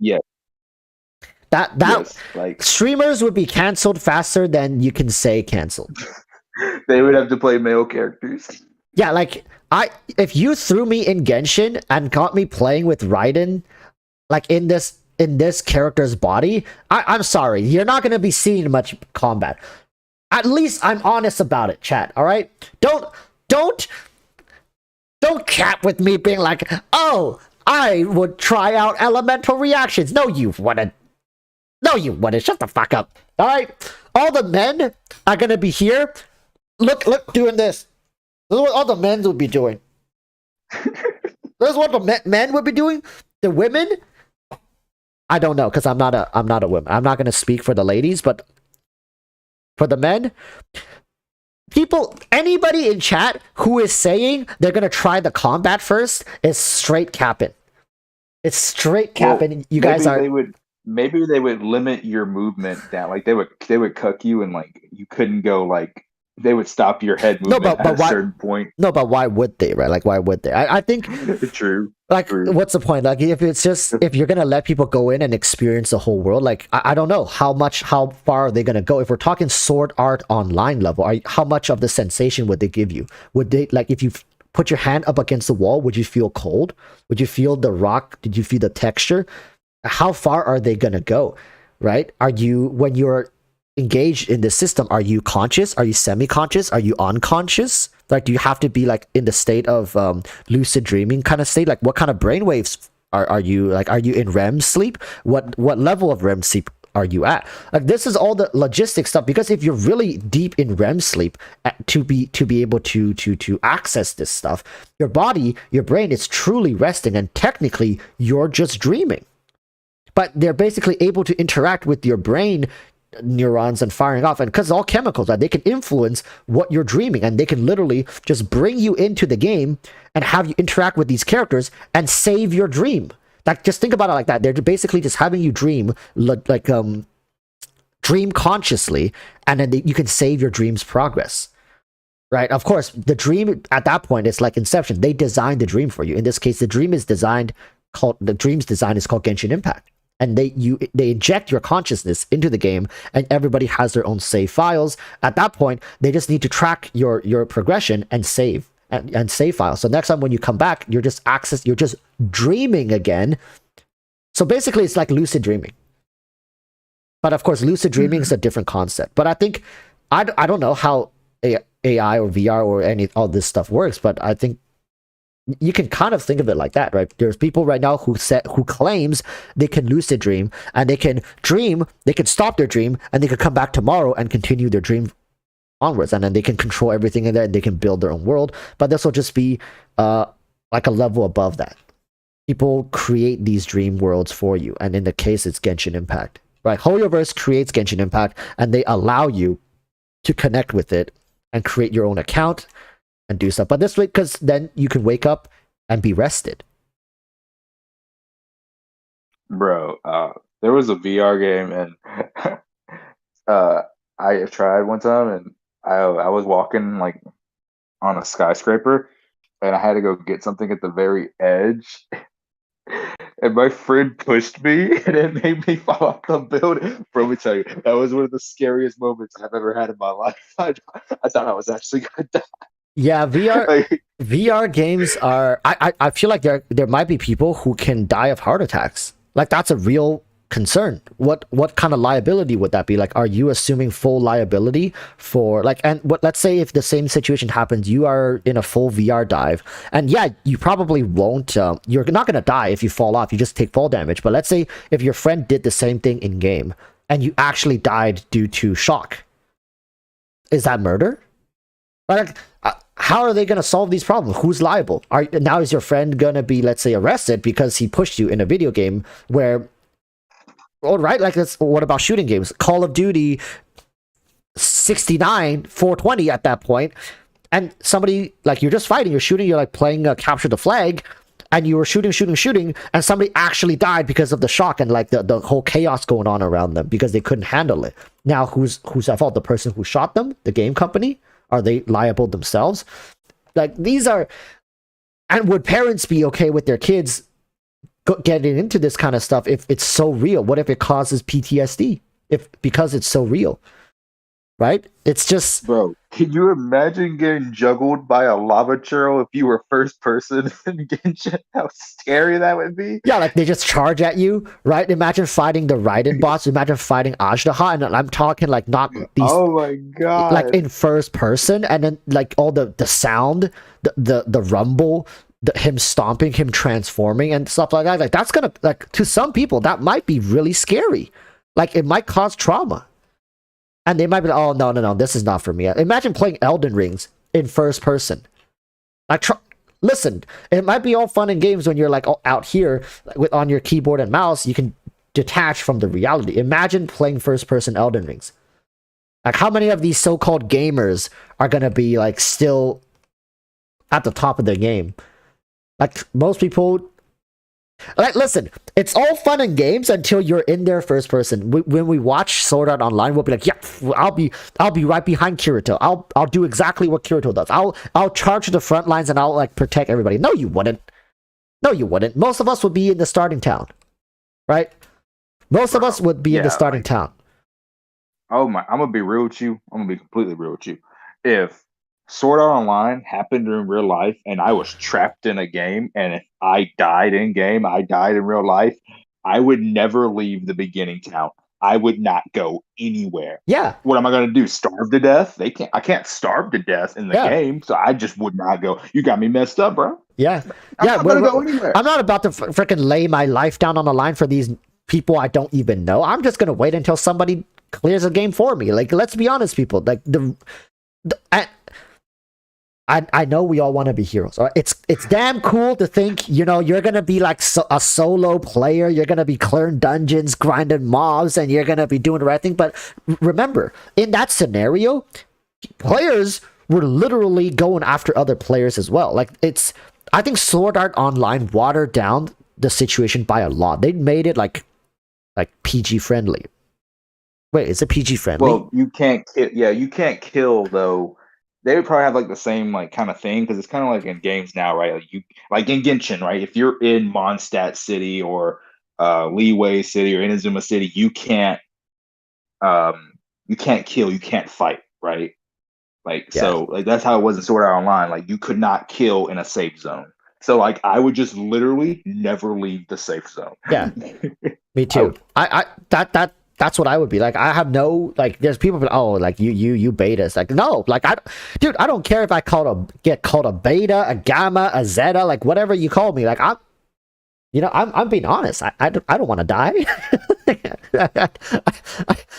Yeah. Like, streamers would be canceled faster than you can say canceled. They would have to play male characters. Yeah, like, if you threw me in Genshin and got me playing with Raiden, like in this character's body, I'm sorry, you're not gonna be seeing much combat. At least I'm honest about it, chat. All right, don't cap with me being like, oh, I would try out elemental reactions. No, you wouldn't. Shut the fuck up. All right? All the men are going to be here. Look, doing this. This is what all the men would be doing. This is what the men would be doing. The women, I don't know, because I'm not a woman. I'm not going to speak for the ladies, but for the men, anybody in chat who is saying they're going to try the combat first is straight capping. It's straight capping. Well, you guys are... Maybe they would limit your movement down. Like, they would cuck you and like you couldn't go, like they would stop your head movement at a certain point. No, but why would they, right? Like, why would they? I think true. Like, what's the point? Like, if you're gonna let people go in and experience the whole world, like, I don't know how far are they gonna go? If we're talking Sword Art Online level, how much of the sensation would they give you? Would they, like, if you put your hand up against the wall, would you feel cold? Would you feel the rock? Did you feel the texture? How far are they gonna go, right? When you're engaged in the system, are you conscious? Are you semi-conscious? Are you unconscious? Like, do you have to be like in the state of lucid dreaming kind of state? Like, what kind of brainwaves Are you like, are you in REM sleep? What level of REM sleep are you at? Like, this is all the logistic stuff, because if you're really deep in REM sleep, to be able to access this stuff, your body, your brain is truly resting, and technically you're just dreaming. But they're basically able to interact with your brain neurons and firing off, and because it's all chemicals, right, they can influence what you're dreaming, and they can literally just bring you into the game and have you interact with these characters and save your dream. Like, just think about it like that. They're basically just having you dream, like dream consciously, and then you can save your dream's progress. Right? Of course, the dream at that point is like Inception. They designed the dream for you. In this case, the dream's design is called Genshin Impact. And they inject your consciousness into the game, and everybody has their own save files. At that point, they just need to track your progression and save and save files. So next time when you come back, you're just dreaming again. So basically, it's like lucid dreaming. But of course, lucid dreaming is a different concept. But I think I don't know how AI or VR or all this stuff works, but I think you can kind of think of it like that, right? There's people right now who claims they can lucid dream, and they can dream, they can stop their dream, and they can come back tomorrow and continue their dream onwards, and then they can control everything in there, and they can build their own world. But this will just be like a level above that. People create these dream worlds for you, and in the case, it's Genshin Impact, right? HoYoverse creates Genshin Impact, and they allow you to connect with it and create your own account and do stuff. But this way, because then you can wake up and be rested. Bro, there was a VR game, and I tried one time, and I was walking like on a skyscraper, and I had to go get something at the very edge. And my friend pushed me, and it made me fall off the building. Bro, let me tell you, that was one of the scariest moments I've ever had in my life. I thought I was actually gonna die. Yeah, VR games are. I feel like there might be people who can die of heart attacks. Like, that's a real concern. What kind of liability would that be? Like, are you assuming full liability for, like, and what, let's say if the same situation happens, you are in a full VR dive, and yeah, you probably won't, you're not going to die if you fall off, you just take fall damage. But let's say if your friend did the same thing in game and you actually died due to shock, is that murder? Like, how are they going to solve these problems? Who's liable? Now is your friend going to be, let's say, arrested because he pushed you in a video game where, all right, like, what about shooting games? Call of Duty 69, 420 at that point, and somebody, like, you're just fighting, you're shooting, you're like playing capture the flag, and you were shooting, and somebody actually died because of the shock and like the whole chaos going on around them because they couldn't handle it. Now, who's at fault? The person who shot them? The game company? Are they liable themselves? Like, these are, and would parents be okay with their kids getting into this kind of stuff if it's so real? What if it causes PTSD because it's so real, right? It's just, bro, can you imagine getting juggled by a lava churl if you were first person in Genshin? How scary that would be. Yeah, like, they just charge at you, right? Imagine fighting the Raiden boss. Imagine fighting Ajdaha, and I'm talking like not these. Oh my god! Like in first person, and then like all the sound, the rumble, him stomping, him transforming, and stuff like that. Like, that's gonna, like, to some people that might be really scary. Like, it might cause trauma. And they might be like, oh, no, this is not for me. Imagine playing Elden Rings in first person. Like, listen, it might be all fun and games when you're like out here on your keyboard and mouse. You can detach from the reality. Imagine playing first person Elden Rings. Like, how many of these so-called gamers are going to be like still at the top of the game? Like, most people, like, listen, it's all fun and games until you're in there first person. When we watch Sword Art Online, we'll be like, yeah, I'll be right behind Kirito. I'll do exactly what Kirito does. I'll charge the front lines and I'll like protect everybody. No, you wouldn't. No, you wouldn't. Most of us would be in the starting town, right? Most of us would be in the starting town. Oh my! I'm gonna be real with you. I'm gonna be completely real with you. If Sword Art Online happened in real life and I was trapped in a game, and if I died in game, I died in real life, I would never leave the beginning town. I would not go anywhere. Yeah. What am I going to do? Starve to death? I can't starve to death in the Yeah. game, so I just would not go. You got me messed up, bro. Yeah. I'm Yeah. not going to go anywhere. I'm not about to freaking lay my life down on the line for these people I don't even know. I'm just going to wait until somebody clears the game for me. Like, let's be honest, people. Like, I know we all want to be heroes. It's damn cool to think, you know, you're gonna be like a solo player. You're gonna be clearing dungeons, grinding mobs, and you're gonna be doing the right thing. But remember, in that scenario, players were literally going after other players as well. Like, I think Sword Art Online watered down the situation by a lot. They made it like PG friendly. Wait, is it PG friendly? Well, you can't kill. Yeah, you can't kill though. They would probably have like the same like kind of thing because it's kind of like in games now, right? Like in Genshin, right? If you're in Mondstadt City or Leeway City or Inazuma City, you can't kill, you can't fight, right? Like so, like that's how it was in Sword Art Online. Like you could not kill in a safe zone. So like I would just literally never leave the safe zone. Yeah, me too. That's what I would be like. I have no like. There's people like you betas. Like no, like dude, I don't care if I get called a beta, a gamma, a zeta, like whatever you call me. Like I'm being honest. I don't want to die.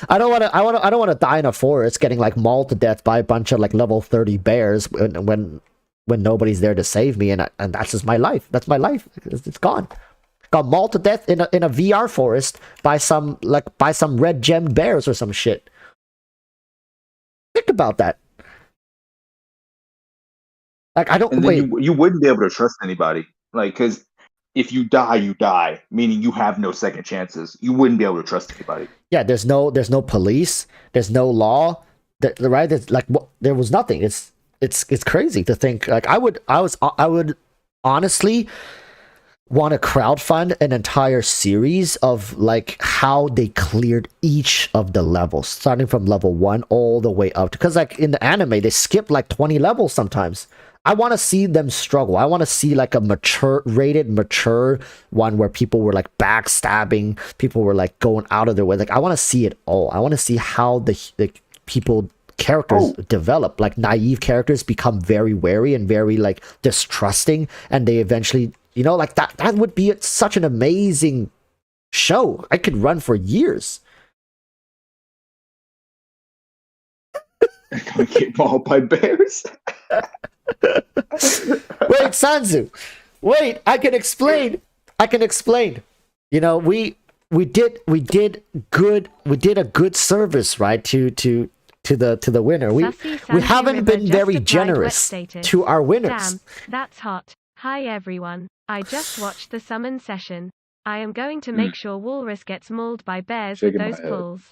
I don't want to die in a forest getting like mauled to death by a bunch of like level 30 bears when nobody's there to save me, and that's just my life. That's my life. It's gone. Got mauled to death in a VR forest by some red gem bears or some shit. Think about that. Like I don't you wouldn't be able to trust anybody. Like because if you die, you die, meaning you have no second chances. You wouldn't be able to trust anybody. Yeah, there's no police, there's no law. Right? There's like there was nothing. It's crazy to think. Like I would honestly want to crowdfund an entire series of like how they cleared each of the levels, starting from level 1 all the way up. Because like in the anime, they skip like 20 levels sometimes. I want to see them struggle. I want to see like a rated mature one where people were like backstabbing, people were like going out of their way. Like I want to see it all. I want to see how the characters develop. Like naive characters become very wary and very like distrusting, and they eventually, you know, like that would be such an amazing show. I could run for years. Gonna get mauled by bears. Wait, Sanzu. Wait, I can explain. You know, we did a good service, right, to the winner. We haven't been very generous to our winners. Damn, that's hot. Hi everyone. I just watched the summon session. I am going to make sure Walrus gets mauled by bears with those pulls.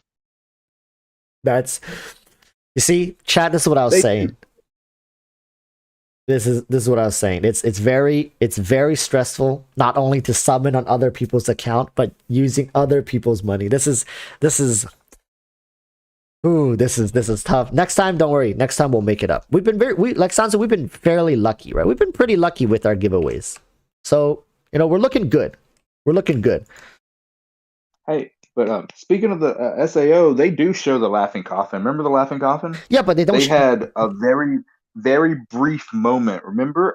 That's, you see, chat, this is what I was saying. This is what I was saying. It's very stressful, not only to summon on other people's account, but using other people's money. This is tough. Next time, don't worry. Next time we'll make it up. We've been like Sansa, we've been fairly lucky, right? We've been pretty lucky with our giveaways. So, you know, we're looking good. Hey, but speaking of the SAO, they do show the laughing coffin. Remember the laughing coffin? Yeah, but they don't. They had a very, very brief moment. Remember?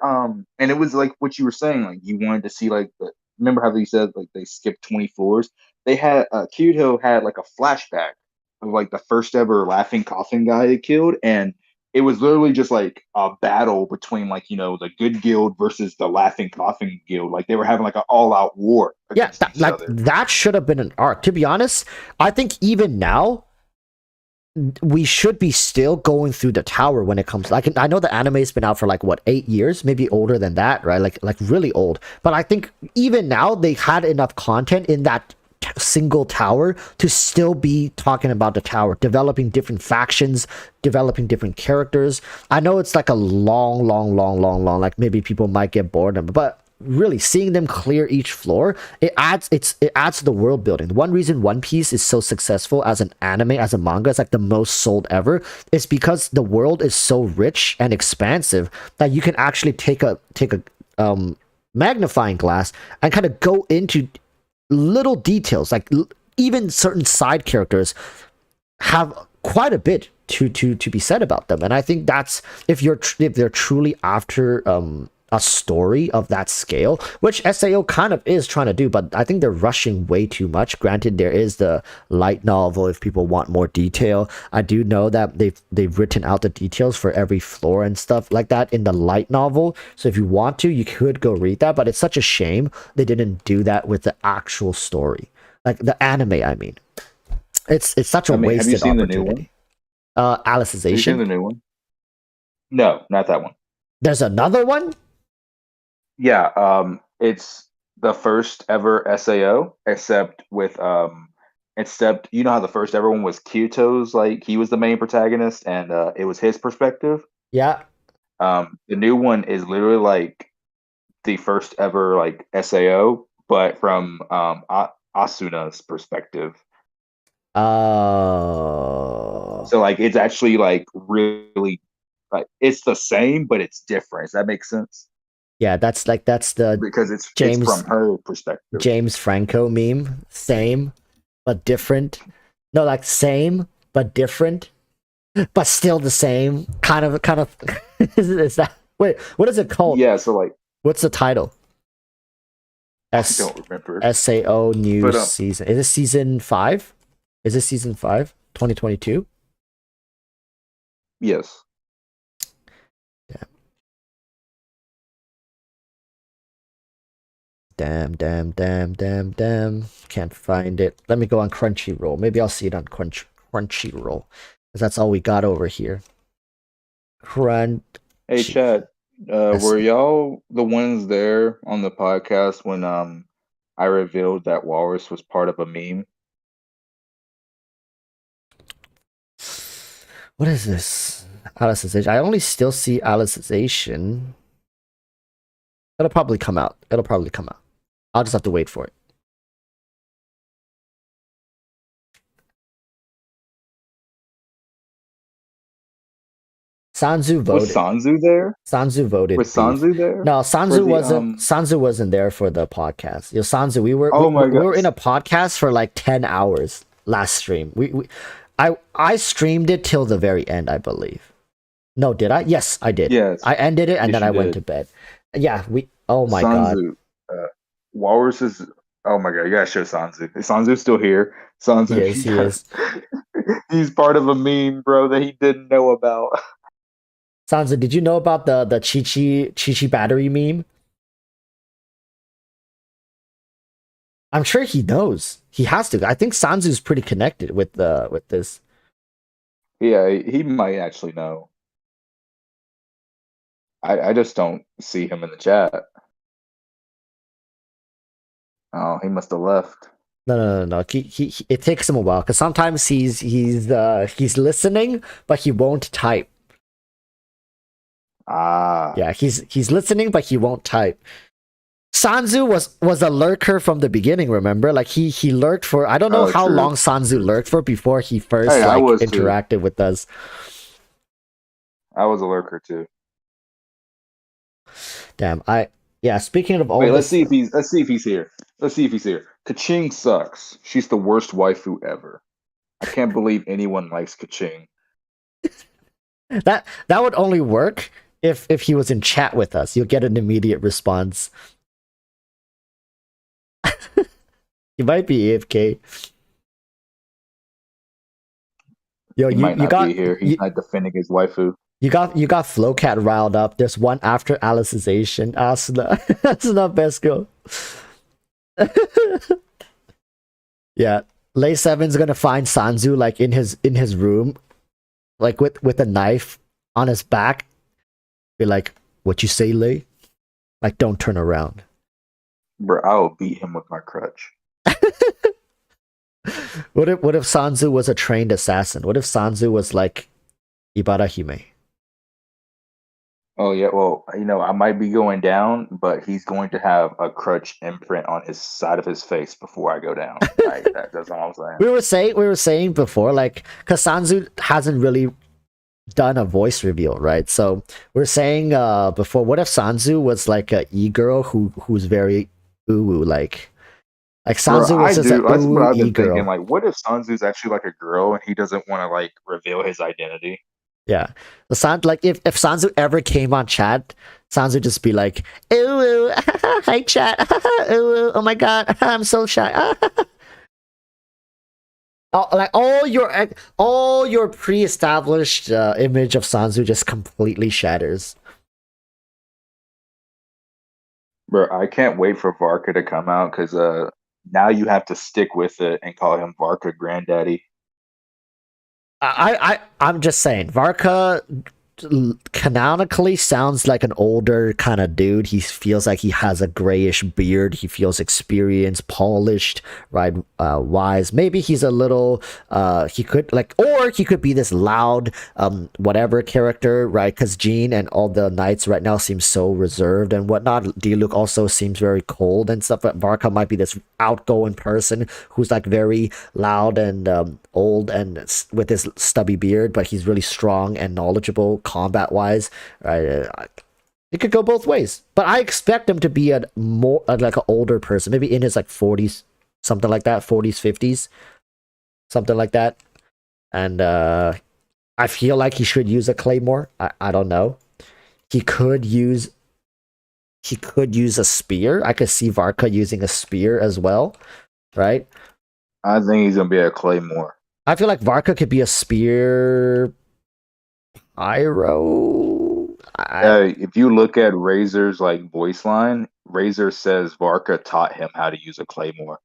And it was like what you were saying. Like you wanted to see like remember how they said like they skipped 20 floors. They had Cute Hill had like a flashback of like the first ever laughing coffin guy they killed, and it was literally just like a battle between like, you know, the good guild versus the laughing coffin guild. Like they were having like an all-out war. Yeah, that should have been an arc. To be honest, I think even now we should be still going through the tower when it comes. Like I know the anime's been out for like what, 8 years, maybe older than that, right? Like really old. But I think even now they had enough content in that single tower to still be talking about the tower, developing different factions, developing different characters. I know it's like a long, like maybe people might get bored of it, but really seeing them clear each floor, it adds to the world building. One reason One Piece is so successful as an anime, as a manga, it's like the most sold ever, is because the world is so rich and expansive that you can actually take a magnifying glass and kind of go into little details, like even certain side characters have quite a bit to be said about them. And I think that's if they're truly after a story of that scale, which SAO kind of is trying to do, but I think they're rushing way too much. Granted, there is the light novel if people want more detail. I do know that they've written out the details for every floor and stuff like that in the light novel. So if you want to, you could go read that, but it's such a shame they didn't do that with the actual story. Like the anime, I mean. It's such a wasted have you seen opportunity. The new one? Alicization. Have you seen the new one? No, not that one. There's another one? Yeah, it's the first ever SAO, except you know how the first ever one was Kyoto's, like he was the main protagonist and it was his perspective. Yeah. The new one is literally like the first ever like SAO, but from Asuna's perspective. Oh. So like it's actually like really like it's the same, but it's different. Does that make sense? Yeah, that's the because it's from her perspective. James Franco meme. Same, but different. No, like same, but different. But still the same. Kind of is that wait, what is it called? Yeah, so like what's the title? I don't remember. SAO new season. Is it season 5? Is it season 5? 2022? Yes. Damn. Can't find it. Let me go on Crunchyroll. Maybe I'll see it on Crunchyroll. Because that's all we got over here. Hey, Chad. Were y'all the ones there on the podcast when I revealed that Walrus was part of a meme? What is this? Alicization. I only still see Alicization. It'll probably come out. I'll just have to wait for it. Sanzu voted. Was Sanzu there? Sanzu voted. Was Sanzu there? No, Sanzu wasn't. Sanzu wasn't there for the podcast. Yo, Sanzu, we were in a podcast for like 10 hours last stream. I streamed it till the very end, I believe. No, did I? Yes, I did. Yes. I ended it and then I went to bed. Yeah, oh my Sanzu, god. Walrus is. Oh my god, you gotta show Sanzu. Is Sanzu still here? Sanzu, he is. He's part of a meme, bro, that he didn't know about. Sanzu, did you know about the Chi battery meme? I'm sure he knows. He has to. I think Sanzu's pretty connected with this. Yeah, he might actually know. I just don't see him in the chat. Oh, he must have left. No. He it takes him a while because sometimes he's listening, but he won't type. Yeah, he's listening, but he won't type. Sanzu was a lurker from the beginning. Remember, like he lurked for I don't know how long Sanzu lurked for before he first interacted with us. I was a lurker too. Damn, speaking of all let's see if he's here. Kaching sucks. She's the worst waifu ever. I can't believe anyone likes Kaching. That would only work if he was in chat with us. You'll get an immediate response. He might be AFK. Yo, he might not be here. He's not defending his waifu. You got Flowcat riled up. There's one after Alicization. Asuna best girl. Yeah, Lay 7's gonna find Sanzu like in his room, like with a knife on his back. Be like, "What you say, Lay? Like, don't turn around." Bro, I'll beat him with my crutch. What if Sanzu was a trained assassin? What if Sanzu was like Ibarahime? Oh yeah, well, I might be going down, but he's going to have a crutch imprint on his side of his face before I go down. Like, that's all I'm saying. We were saying before, like, because Sanzu hasn't really done a voice reveal, right? So we're saying before, what if Sanzu was like a e-girl who's very ooh, like Like Sanzu was just an That's what I've been girl. thinking. Like, what if Sanzu's actually like a girl and he doesn't want to like reveal his identity? Yeah, the San like if Sanzu ever came on chat, Sanzu just be like, "Ooh, ooh hi chat, ooh, ooh, oh my god, I'm so shy." Oh, like all your pre-established image of Sanzu just completely shatters. Bro, I can't wait for Varka to come out because now you have to stick with it and call him Varka Granddaddy. I'm just saying, Varka canonically sounds like an older kind of dude. He feels like he has a grayish beard. He feels experienced, polished, right? Wise. Maybe he's a little he could like, or he could be this loud whatever character, right? Because Jean and all the knights right now seem so reserved and whatnot. Diluc also seems very cold and stuff, but Varka might be this outgoing person who's like very loud and old and with his stubby beard, but he's really strong and knowledgeable combat wise, right? It could go both ways, but I expect him to be a more like an older person, maybe in his like 40s, something like that, 40s, 50s, something like that. And I feel like he should use a claymore. I don't know. He could use a spear. I could see Varka using a spear as well, right? I think he's gonna be a claymore. I feel like Varka could be a spear pyro. If you look at Razor's like voice line, Razor says Varka taught him how to use a claymore.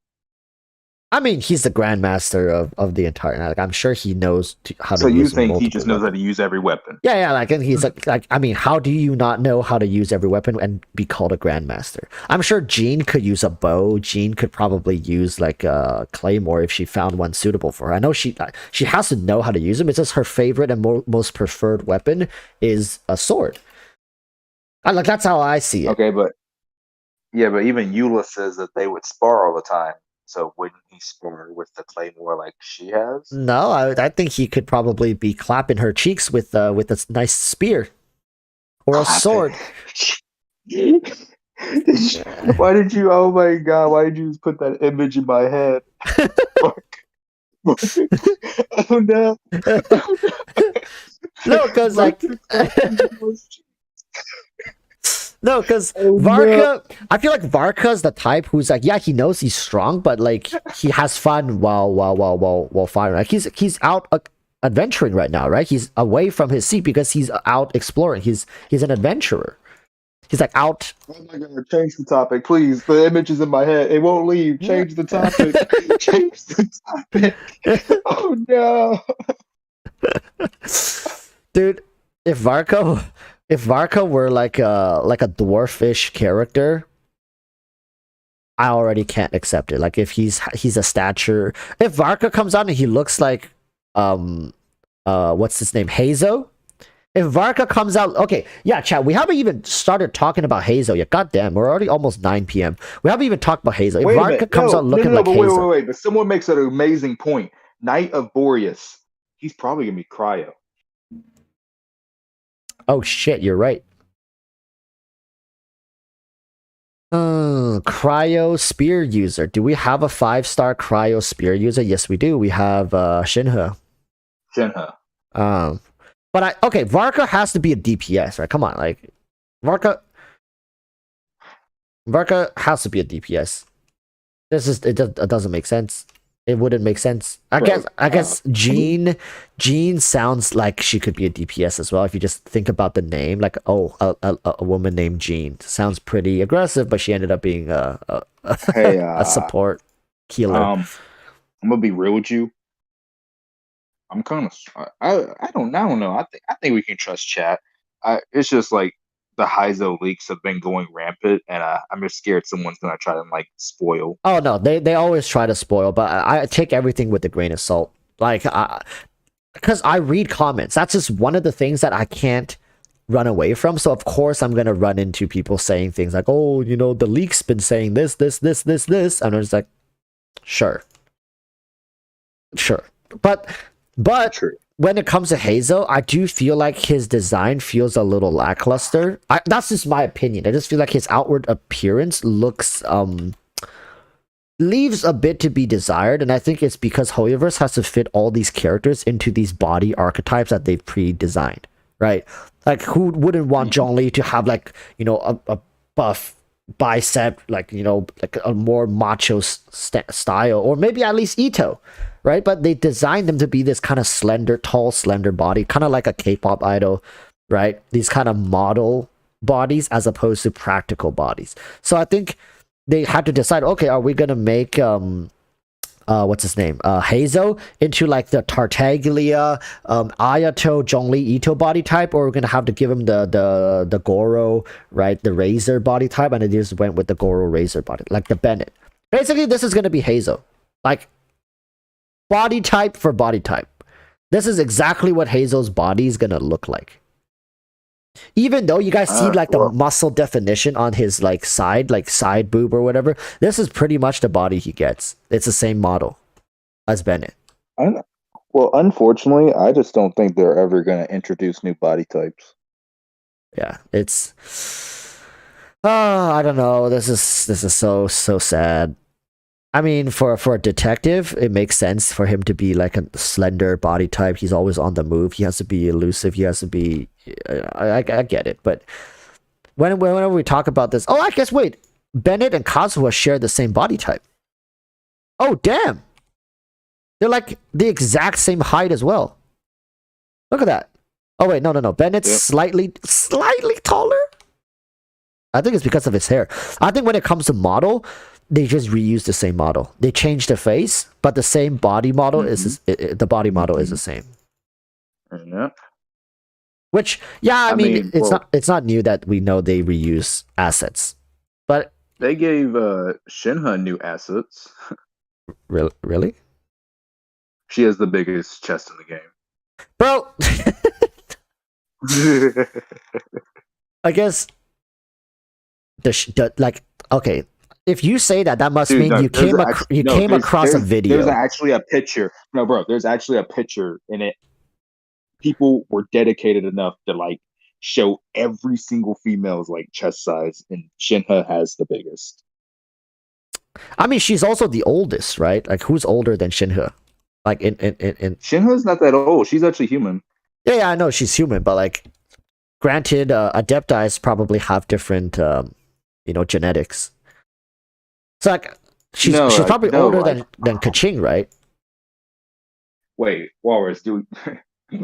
I mean, he's the grandmaster of the entire. Like, I'm sure he knows how to. So use you think he just knows how to use every weapon? Yeah. Like, and he's like, I mean, how do you not know how to use every weapon and be called a grandmaster? I'm sure Jean could use a bow. Jean could probably use like a claymore if she found one suitable for her. I know she has to know how to use them. It's just her favorite and most preferred weapon is a sword. Like that's how I see it. Okay, but even Eula says that they would spar all the time. So wouldn't he spar with the claymore like she has? No, I think he could probably be clapping her cheeks with a nice spear or a sword. Why did you? Oh my god! Why did you just put that image in my head? Oh no! No, because like. No, because Varka, I feel like Varka's the type who's like, yeah, he knows he's strong, but like he has fun while fighting. Like he's out adventuring right now, right? He's away from his seat because he's out exploring. He's an adventurer. He's like out. Oh my god! Change the topic, please. The image is in my head. It won't leave. Change the topic. Change the topic. Oh no, dude! If Varka were like a dwarfish character, I already can't accept it. Like if he's a stature, if Varka comes out and he looks like what's his name, Hazo. If Varka comes out, okay, yeah, chat. We haven't even started talking about Hazo yet. God damn, we're already almost 9 p.m. We haven't even talked about Hazo. If Varka comes out looking like Hazo, wait. But someone makes an amazing point. Knight of Boreas. He's probably gonna be Cryo. Oh shit, you're right. Cryo spear user. Do we have a 5-star cryo spear user? Yes, we do. We have Shinhe. But Varka has to be a DPS, right? Come on, like Varka has to be a DPS. It doesn't make sense. It wouldn't make sense. I guess Jean sounds like she could be a DPS as well. If you just think about the name, like a woman named Jean sounds pretty aggressive, but she ended up being a support healer. I'm gonna be real with you. I'm kind of I don't know. I think we can trust chat. It's just like the Heizo leaks have been going rampant, and I'm just scared someone's gonna try to like spoil. Oh no, they always try to spoil, but I take everything with a grain of salt. Like, because I read comments. That's just one of the things that I can't run away from. So of course I'm gonna run into people saying things like, "Oh, you know, the leak's been saying this," and I'm just like, sure, but True. When it comes to Hazo, I do feel like his design feels a little lackluster. That's just my opinion. I just feel like his outward appearance looks leaves a bit to be desired, and I think it's because Hoyoverse has to fit all these characters into these body archetypes that they've pre-designed, right? Like, who wouldn't want Zhongli to have, like, you know, a buff bicep, like, you know, like a more macho style, or maybe at least Ito, right? But they designed them to be this kind of slender, tall, slender body, kind of like a K-pop idol, right? These kind of model bodies as opposed to practical bodies. So I think they had to decide, okay, are we gonna make what's his name, Hazo into like the Tartaglia, Ayato, Zhongli, Ito body type, or we're gonna have to give him the Goro, right, the Razor body type, and they just went with the Goro Razor body, like the Bennett. Basically, this is gonna be Hazo, like body type for body type. This is exactly what Hazo's body is gonna look like. Even though you guys see like the muscle definition on his like side boob or whatever, this is pretty much the body he gets. It's the same model as Bennett. Well, unfortunately, I just don't think they're ever going to introduce new body types. Yeah, it's I don't know. This is so sad. I mean, for a detective, it makes sense for him to be like a slender body type. He's always on the move. He has to be elusive. He has to be. I get it, but whenever we talk about this, I guess wait, Bennett and Kazuha share the same body type. Oh damn, they're like the exact same height as well. Look at that. Oh wait, no. Bennett's slightly taller. I think it's because of his hair. I think when it comes to model, they just reuse the same model. They change the face, but the same body model is the body model is the same. Yeah. Which, yeah, I mean it's not new that we know they reuse assets, but they gave Shinha new assets. Really? She has the biggest chest in the game, bro. I guess like, okay. If you say that must mean you came across a video. There's actually a picture. No, bro, there's actually a picture in it. People were dedicated enough to like show every single female's like chest size, and Shinha has the biggest. I mean, she's also the oldest, right? Like, who's older than Shinha? Like in Shinha's not that old. She's actually human. Yeah, I know she's human, but like, granted, Adeptis probably have different, genetics. So like, she's probably older than Kaching, right? Wait, Walrus, dude,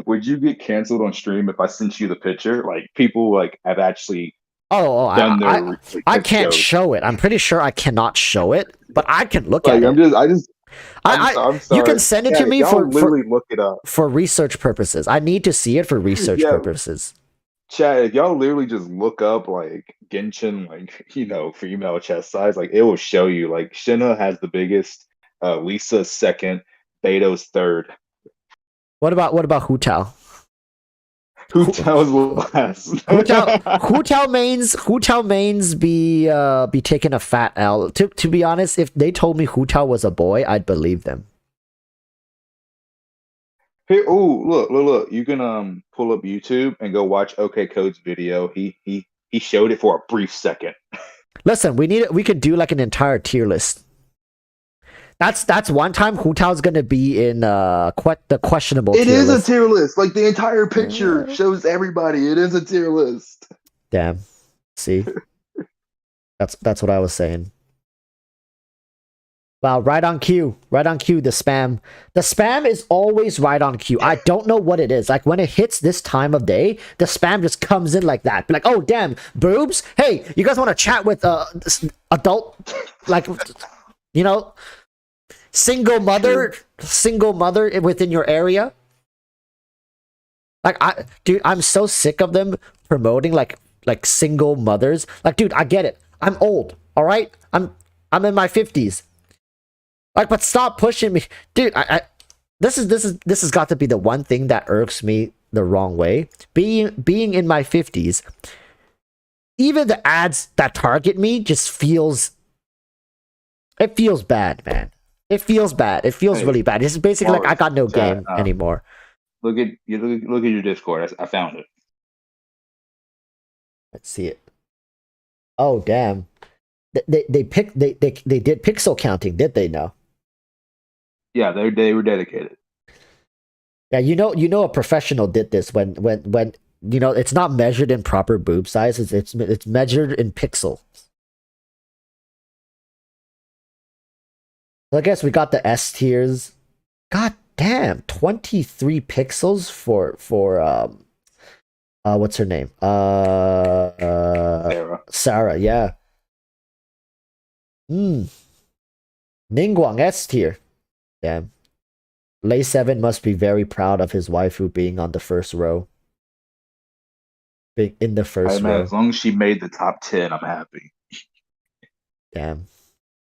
would you get canceled on stream if I sent you the picture? Like, people like have actually done their. I can't show it. I'm pretty sure I cannot show it, but I can look at it. I'm sorry. You can send it to me for look it up for research purposes. I need to see it for research purposes. Chad, if y'all literally just look up like Genshin, like, female chest size, like it will show you. Like, Shinha has the biggest, Lisa's second, Beto's third. What about Hu Tao? Hu Tao's last. Hu Tao mains be taking a fat L. To be honest, if they told me Hu Tao was a boy, I'd believe them. Here, look! You can pull up YouTube and go watch OK Code's video. He showed it for a brief second. Listen, we could do like an entire tier list. That's one time Hu Tao's gonna be in the questionable. It is a tier list. Like, the entire picture shows everybody. It is a tier list. Damn. See, that's what I was saying. Wow, right on cue. Right on cue, the spam. The spam is always right on cue. I don't know what it is. Like, when it hits this time of day, the spam just comes in like that. Be like, oh, damn, boobs? Hey, you guys want to chat with adult, like, single mother within your area? Like, dude, I'm so sick of them promoting like single mothers. Like, dude, I get it. I'm old, all right? I'm in my 50s. Like, but stop pushing me, dude. This has got to be the one thing that irks me the wrong way. Being in my 50s, even the ads that target me just feels bad, man. It feels bad. It feels really bad. It's basically like I got no game anymore. Look at your Discord. I found it. Let's see it. Oh, damn. they did pixel counting, did they? No. Yeah, they were dedicated. Yeah, you know a professional did this when it's not measured in proper boob size. It's measured in pixels. So I guess we got the S tiers. God damn, 23 pixels for what's her name? Sarah, yeah. Ningguang S tier. Damn. Lay 7 must be very proud of his waifu being on the first row. Being in the first row. As long as she made the top 10, I'm happy. Damn.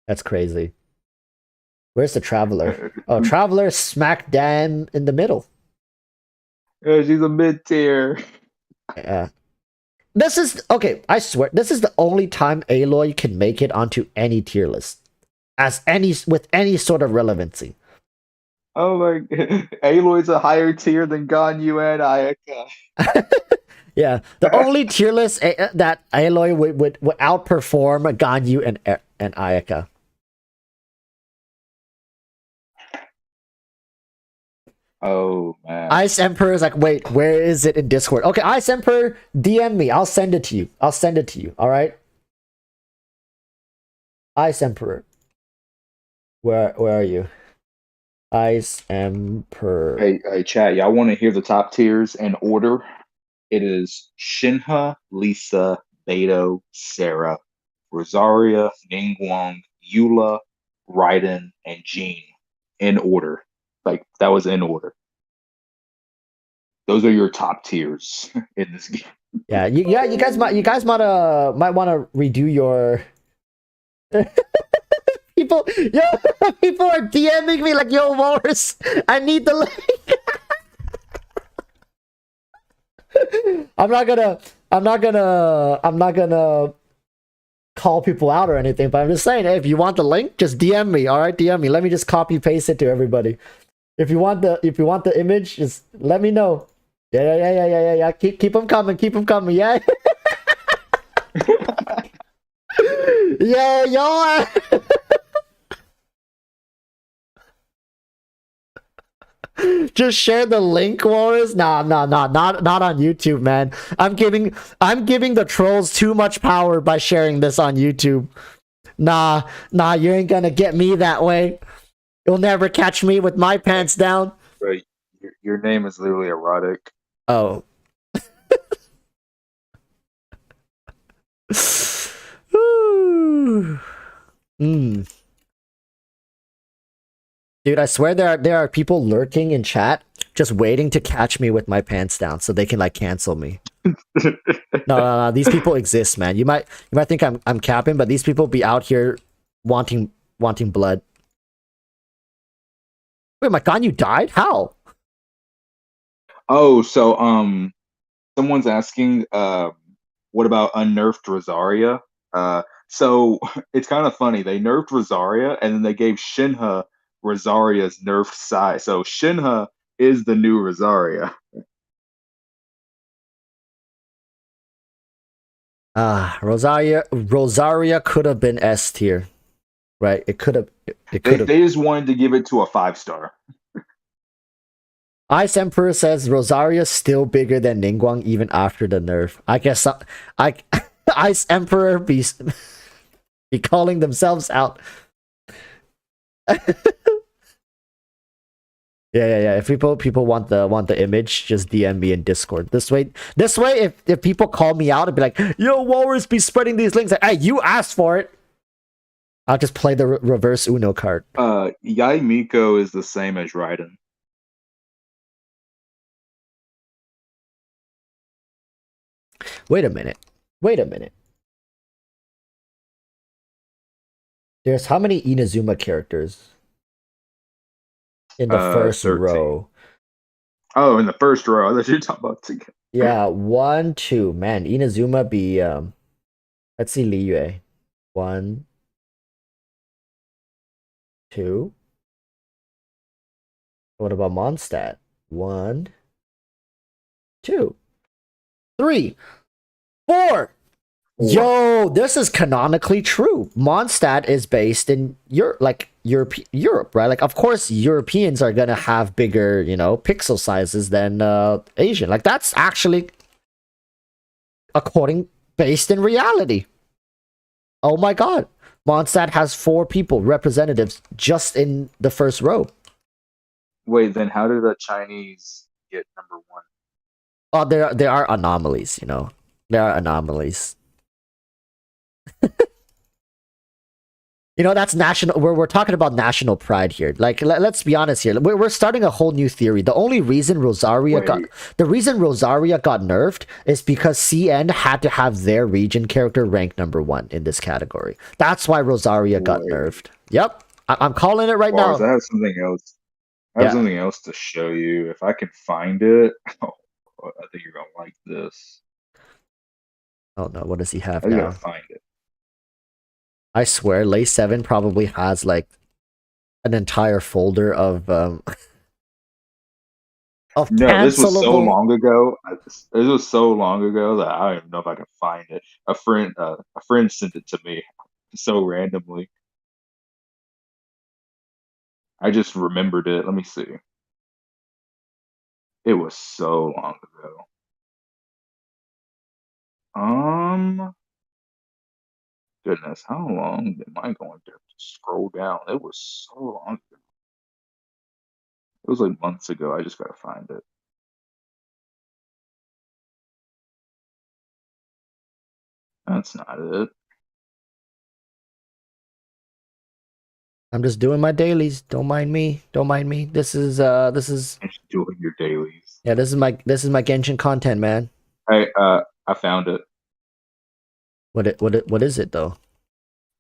That's crazy. Where's the Traveler? Oh, Traveler smack dam in the middle. Yeah, she's a mid tier. Yeah. This is okay, I swear, this is the only time Aloy can make it onto any tier list. With any sort of relevancy. Oh my god. Aloy's a higher tier than Ganyu and Ayaka. Yeah. The only tier list that Aloy would outperform Ganyu and Ayaka. Oh man. Ice Emperor is like, wait, where is it in Discord? Okay, Ice Emperor, DM me. I'll send it to you. All right. Ice Emperor. Where are you? Ice Emperor. Hey, chat. Y'all want to hear the top tiers in order? It is Shinha, Lisa, Beto, Sarah, Rosaria, Ningguang, Eula, Raiden, and Jean in order. Like that was in order. Those are your top tiers in this game. Yeah, you guys might want to redo your people are DMing me like, yo, Walrus, I need the link. I'm not gonna call people out or anything, but I'm just saying, hey, if you want the link, just DM me. All right, DM me. Let me just copy paste it to everybody. If you want the image, just let me know. Yeah. Keep them coming. Yeah. Yo. Just share the link, Walrus. Nah, not on YouTube, man. I'm giving the trolls too much power by sharing this on YouTube. Nah, you ain't gonna get me that way. You'll never catch me with my pants down. Right. Your name is literally erotic. Oh. Dude, I swear there are people lurking in chat just waiting to catch me with my pants down so they can like cancel me. No. These people exist, man. You might think I'm capping, but these people be out here wanting blood. Wait, my god, you died? How? Oh, so someone's asking what about unnerfed Rosaria? So it's kind of funny. They nerfed Rosaria and then they gave Shinha Rosaria's nerfed size. So Shinha is the new Rosaria. Rosaria could have been S tier. Right? It could have. They just wanted to give it to a 5-star. Ice Emperor says Rosaria's still bigger than Ningguang even after the nerf. I guess Ice Emperor be calling themselves out. Yeah. If people want the image, just DM me in Discord. This way, if people call me out and be like, "Yo, Walrus be spreading these links," like, hey, you asked for it. I'll just play the reverse Uno card. Yai Miko is the same as Raiden. Wait a minute. There's how many Inazuma characters in the first 13. row? Oh, in the first row. I thought you were talking about together. Yeah, 1, 2. Man, Inazuma be let's see Liyue. 1, 2. What about Mondstadt? 1, 2, 3, 4. Yo, this is canonically true. Mondstadt is based in Europe, right? Like, of course, Europeans are gonna have bigger, pixel sizes than Asian. Like, that's actually based in reality. Oh my god, Mondstadt has 4 people representatives just in the first row. Wait, then how did the Chinese get number 1? Oh, there are anomalies. There are anomalies. That's national. We're talking about national pride here. Like, let's be honest here. We're starting a whole new theory. The only reason Rosaria got nerfed is because CN had to have their region character ranked number 1 in this category. That's why Rosaria got nerfed. Yep, I'm calling it right now. I have something else. I have something else to show you. If I can find it, I think you're gonna like this. Oh no, what does he have I now? gotta find it. I swear, Lay 7 probably has like an entire folder of No, this was so long ago. This was so long ago that I don't even know if I can find it. A friend sent it to me so randomly. I just remembered it. Let me see. It was so long ago. Goodness, how long am I going to scroll down? It was so long ago. It was like months ago. I just gotta find it. That's not it. I'm just doing my dailies. Don't mind me. Don't mind me. This is I'm just doing your dailies. Yeah, this is my Genshin content, man. Hey, I found it. What is it though?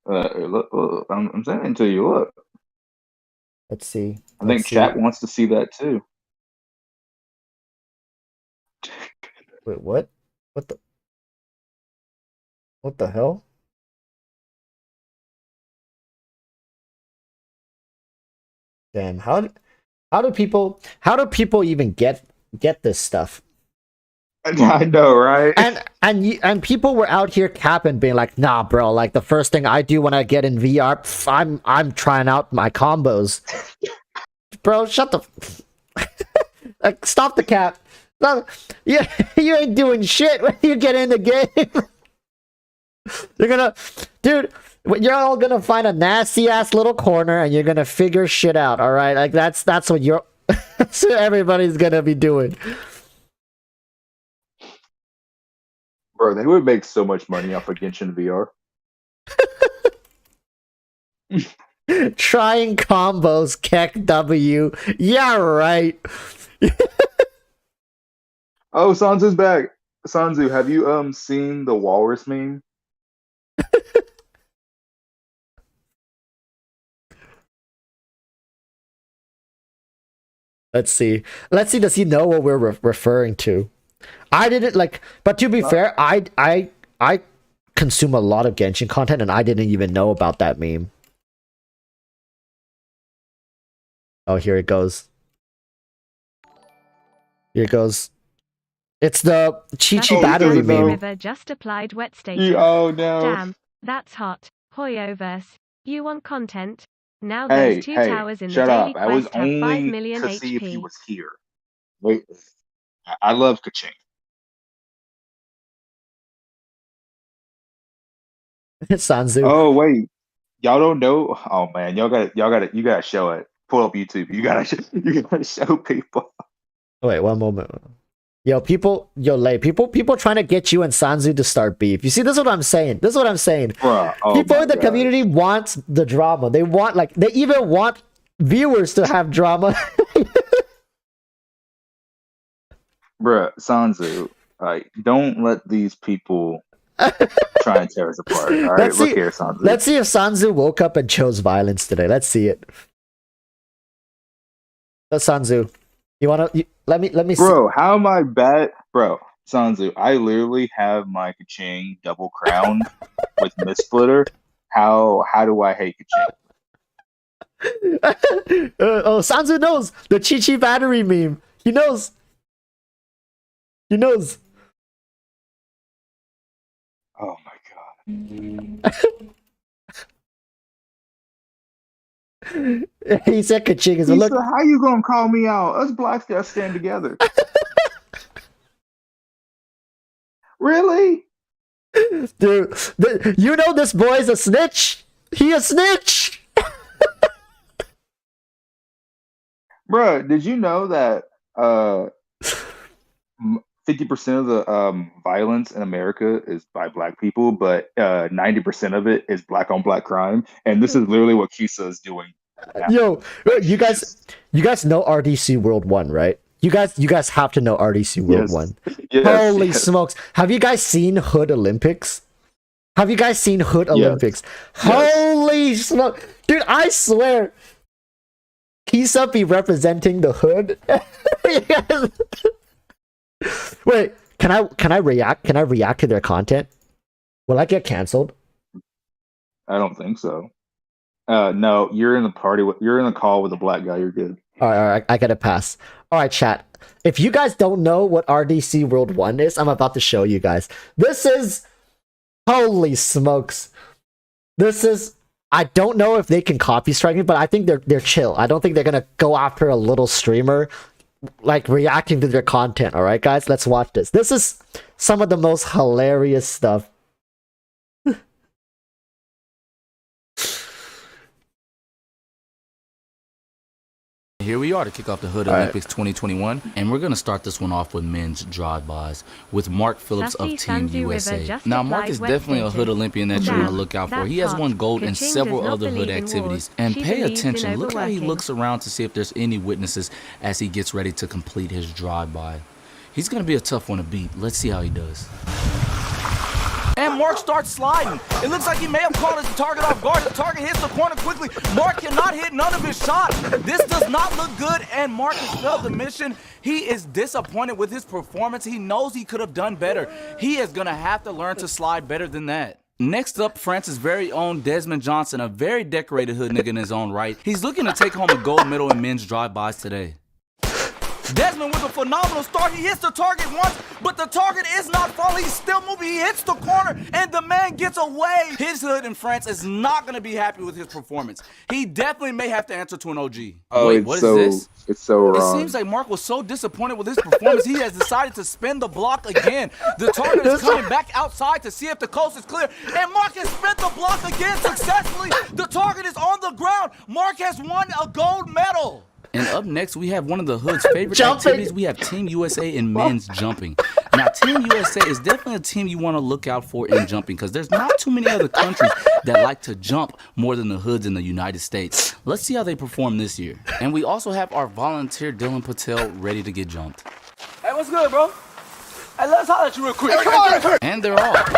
Look, I'm sending it to you. Look. Let's see. I think chat wants to see that too. Wait, what? What the hell? Damn, how do people even get this stuff? I know, right? And people were out here capping, being like, "Nah, bro. Like the first thing I do when I get in VR, I'm trying out my combos." Bro, shut the. Like, stop the cap. Stop. You ain't doing shit when you get in the game. You're gonna, dude. You're all gonna find a nasty ass little corner, and you're gonna figure shit out. All right, like that's what that's what everybody's gonna be doing. Bro, they would make so much money off of Genshin VR. Trying combos, Keck W. Yeah, right. Oh, Sanzu's back. Sanzu, have you seen the walrus meme? Let's see. Does he know what we're referring to? I didn't like, but to be fair, I consume a lot of Genshin content, and I didn't even know about that meme. Oh, here it goes. Here it goes. It's the Chi-Chi battery meme. River just applied wet status. Oh no! Damn, that's hot. EroticWalruss, you want content? Now those two towers in the daily quest have 5 million to HP. See if he was here. Wait, I love Kaching. Sanzu. Oh wait, y'all don't know? Oh man, you gotta show it. Pull up YouTube. You gotta show people. Wait, one moment. Yo, Lay, people trying to get you and Sanzu to start beef. You see, this is what I'm saying. Bruh, oh people in the community want the drama. They even want viewers to have drama. Bruh, Sanzu, don't let these people try and tear us apart. All right, look here, Sanzu. Let's see if Sanzu woke up and chose violence today. Let's see it. Sanzu, let me see. Bro, how am I bad? Bro, Sanzu, I literally have my Kaching double crowned with Mistsplitter. How do I hate Kaching? Sanzu knows the Chi-Chi battery meme. He knows. Oh my He said ka-ching is He look. said, how you gonna call me out? Us blacks gotta stand together. Really? Dude, you know this boy's a snitch. He a snitch. Bruh, did you know that 50% of the violence in America is by black people, but 90% of it is black on black crime? And this is literally what Kisa is doing. Yo, you guys know RDC World 1, right? You guys have to know RDC World 1. Yes, Holy smokes. Have you guys seen Hood Olympics? Have you guys seen Hood Olympics? Holy smoke. Dude, I swear. Kisa be representing the hood. Wait, can I react? Can I react to their content? Will I get canceled? I don't think so. No, you're in the call with a black guy. You're good. All right, I get a pass. All right, chat. If you guys don't know what RDC World 1 is, I'm about to show you guys. This is... Holy smokes. This is... I don't know if they can copy strike me, but I think they're chill. I don't think they're gonna go after a little streamer, like, reacting to their content. All right, guys? Let's watch this. This is some of the most hilarious stuff. Here we are to kick off the Hood Olympics 2021, and we're going to start this one off with men's drive-bys with Mark Phillips of Team USA. Now, Mark is definitely a Hood Olympian that you want to look out for. He has won gold in several other Hood activities. And pay attention, look how he looks around to see if there's any witnesses as he gets ready to complete his drive-by. He's going to be a tough one to beat. Let's see how he does. And Mark starts sliding. It looks like he may have caught his target off guard. The target hits the corner quickly. Mark cannot hit none of his shots. This does not look good, and Mark has failed the mission. He is disappointed with his performance. He knows he could have done better. He is going to have to learn to slide better than that. Next up, France's very own Desmond Johnson, a very decorated hood nigga in his own right. He's looking to take home a gold medal in men's drive-bys today. Desmond with a phenomenal start. He hits the target once, but the target is not falling. He's still moving. He hits the corner, and the man gets away. His hood in France is not going to be happy with his performance. He definitely may have to answer to an OG. Oh, wait, what is this? It's so wrong. It seems like Mark was so disappointed with his performance, he has decided to spin the block again. The target is coming back outside to see if the coast is clear, and Mark has spent the block again successfully. The target is on the ground. Mark has won a gold medal. And up next, we have one of the hood's favorite activities. We have Team USA in men's jumping. Now, Team USA is definitely a team you want to look out for in jumping because there's not too many other countries that like to jump more than the hoods in the United States. Let's see how they perform this year. And we also have our volunteer, Dylan Patel, ready to get jumped. Hey, what's good, bro? Hey, let's holler at you real quick. Come on. And they're off.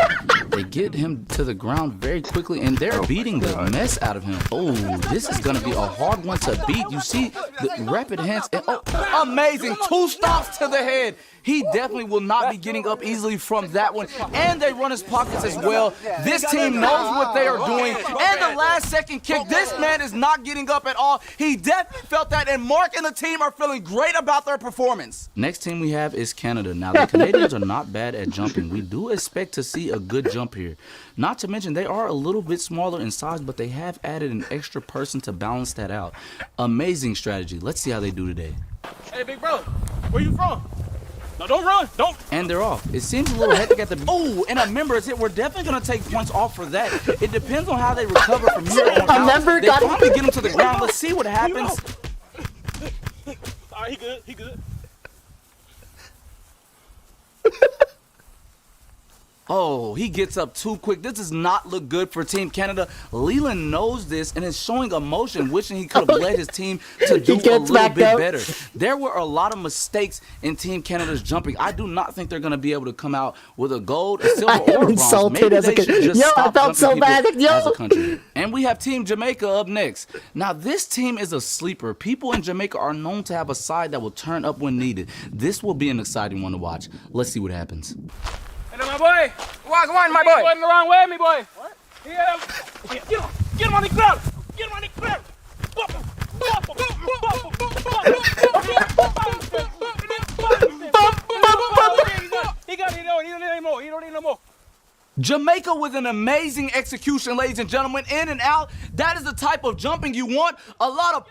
They get him to the ground very quickly, and they're beating the mess out of him. Oh, this is going to be a hard one to beat. You see the rapid hands. And, oh, amazing. 2 stops to the head. He definitely will not be getting up easily from that one. And they run his pockets as well. This team knows what they are doing. And the last second kick, this man is not getting up at all. He definitely felt that, and Mark and the team are feeling great about their performance. Next team we have is Canada. Now, the Canadians are not bad at jumping. We do expect to see a good jump here. Not to mention, they are a little bit smaller in size, but they have added an extra person to balance that out. Amazing strategy. Let's see how they do today. Hey, big bro, where you from? No, don't run, don't. And they're off. It seems a little hectic at the... Oh, and a member is hit. We're definitely going to take points off for that. It depends on how they recover from here on out. Member they finally get him to the ground. Let's see what happens. All right, he good, he good. Oh, he gets up too quick. This does not look good for Team Canada. Leland knows this and is showing emotion, wishing he could have led his team to do a little bit better. There were a lot of mistakes in Team Canada's jumping. I do not think they're going to be able to come out with a gold, a silver, or a bronze. Maybe they should just stop jumping so bad, as a country. And we have Team Jamaica up next. Now, this team is a sleeper. People in Jamaica are known to have a side that will turn up when needed. This will be an exciting one to watch. Let's see what happens. Hey, my boy. Walk on, my boy. Going the wrong way, me boy. What? Yeah. Get him on the ground. Get him on the ground. He got it. He don't need no more. He don't need no more. Jamaica with an amazing execution, ladies and gentlemen, in and out. That is the type of jumping you want. A lot of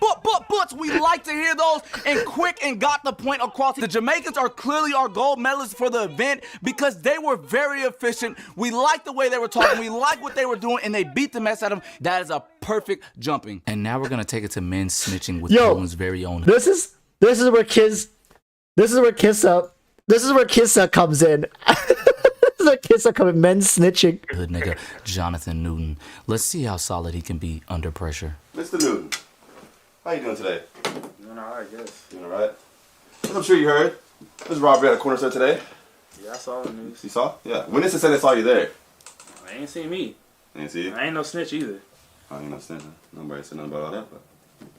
butts. We like to hear those, and quick and got the point across. The Jamaicans are clearly our gold medalists for the event because they were very efficient. We like the way they were talking. We like what they were doing, and they beat the mess out of them. That is a perfect jumping. And now we're gonna take it to men snitching with Poland's very own. This is where Kissa comes in. The kids are coming, men snitching. Good nigga, Jonathan Newton. Let's see how solid he can be under pressure. Mr. Newton, how you doing today? Doing alright, I guess. Doing alright? As I'm sure you heard, there's robbery at a corner store today. Yeah, I saw the news. You saw? Yeah. When is it said they saw you there? They ain't seen me. They ain't see you? I ain't no snitch either. I ain't no snitch. Nobody said nothing about all that, but...